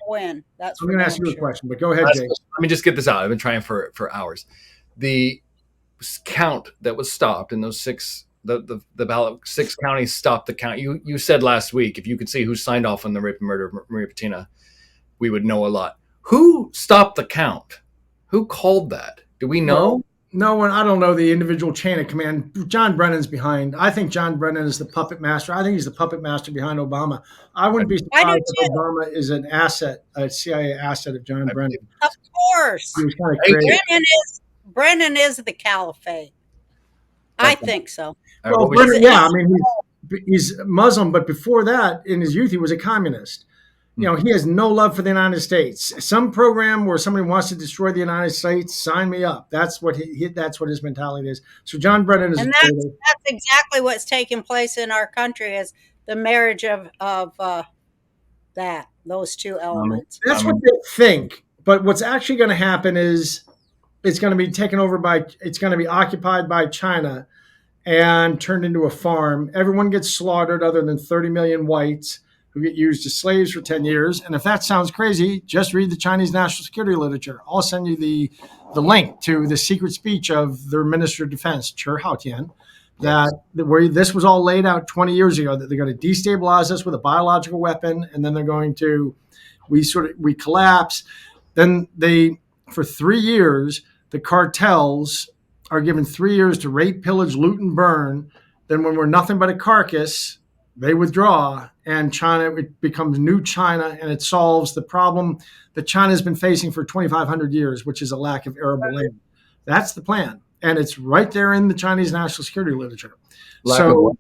S1: win. That's
S2: I'm going to ask you a question, but go ahead, Jake.
S4: let me just get this out. I've been trying for hours. The count that was stopped in those the ballot, 6 counties stopped the count. You said last week if you could see who signed off on the rape and murder of Maria Butina, we would know a lot. Who stopped the count? Who called that? Do we know?
S2: No one. I don't know the individual chain of command. John Brennan's behind. I think John Brennan is the puppet master. I think he's the puppet master behind Obama. I wouldn't be surprised if Obama is an asset, a CIA asset of John Brennan.
S1: Of course.
S2: He was kind of crazy.
S1: Brennan is the caliphate. I think so.
S2: Well, Brennan, I mean, he's Muslim, but before that, in his youth, he was a communist. he has no love for the United States. Some program where somebody wants to destroy the United States, sign me up. That's what that's what his mentality is. So John Brennan is,
S1: and that's exactly what's taking place in our country, is the marriage of those two elements.
S2: that's what they think. But what's actually going to happen is it's going to be taken over it's going to be occupied by China and turned into a farm. Everyone gets slaughtered other than 30 million whites who get used as slaves for 10 years. And if that sounds crazy, just read the Chinese national security literature. I'll send you the link to the secret speech of their Minister of Defense, Che Haotian, where this was all laid out 20 years ago, that they're going to destabilize us with a biological weapon, and then they're going to, we collapse. Then for 3 years, the cartels are given 3 years to rape, pillage, loot, and burn. Then when we're nothing but a carcass, they withdraw, and China, it becomes new China, and it solves the problem that China has been facing for 2,500 years, which is a lack of arable land. That's the plan. And it's right there in the Chinese national security literature. So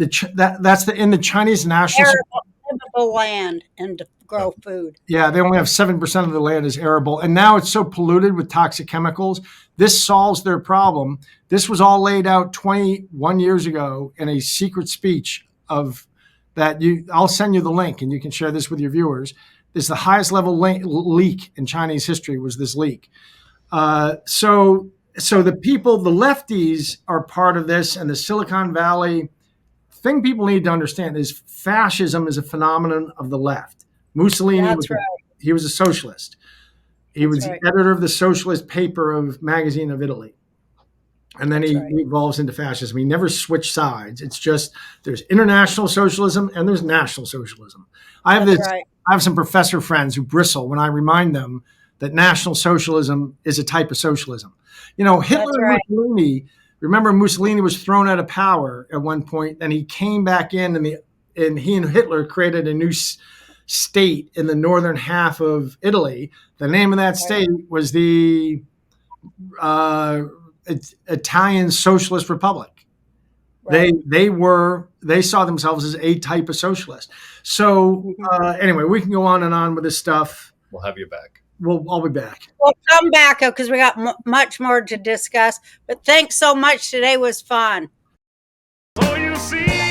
S2: that's in the Chinese national
S1: Arable land and to grow food.
S2: Yeah, they only have 7% of the land is arable. And now it's so polluted with toxic chemicals. This solves their problem. This was all laid out 21 years ago in a secret speech of that. I'll send you the link and you can share this with your viewers. This is the highest level leak in Chinese history, was this leak. So the people, the lefties, are part of this, and the Silicon Valley thing people need to understand is fascism is a phenomenon of the left. Mussolini, he was a socialist. He was the editor of the socialist paper of Magazine of Italy. And then he evolves into fascism. He never switched sides. It's just there's international socialism and there's national socialism. I have some professor friends who bristle when I remind them that National Socialism is a type of socialism. Hitler and Mussolini, remember Mussolini was thrown out of power at one point, and he came back in, and he and Hitler created a new state in the northern half of Italy. The name of that state was the Italian Socialist Republic. Right. They saw themselves as a type of socialist. So anyway, we can go on and on with this stuff.
S4: We'll have you back.
S2: I'll be back.
S1: We'll come back because we got much more to discuss. But thanks so much. Today was fun.
S3: So you see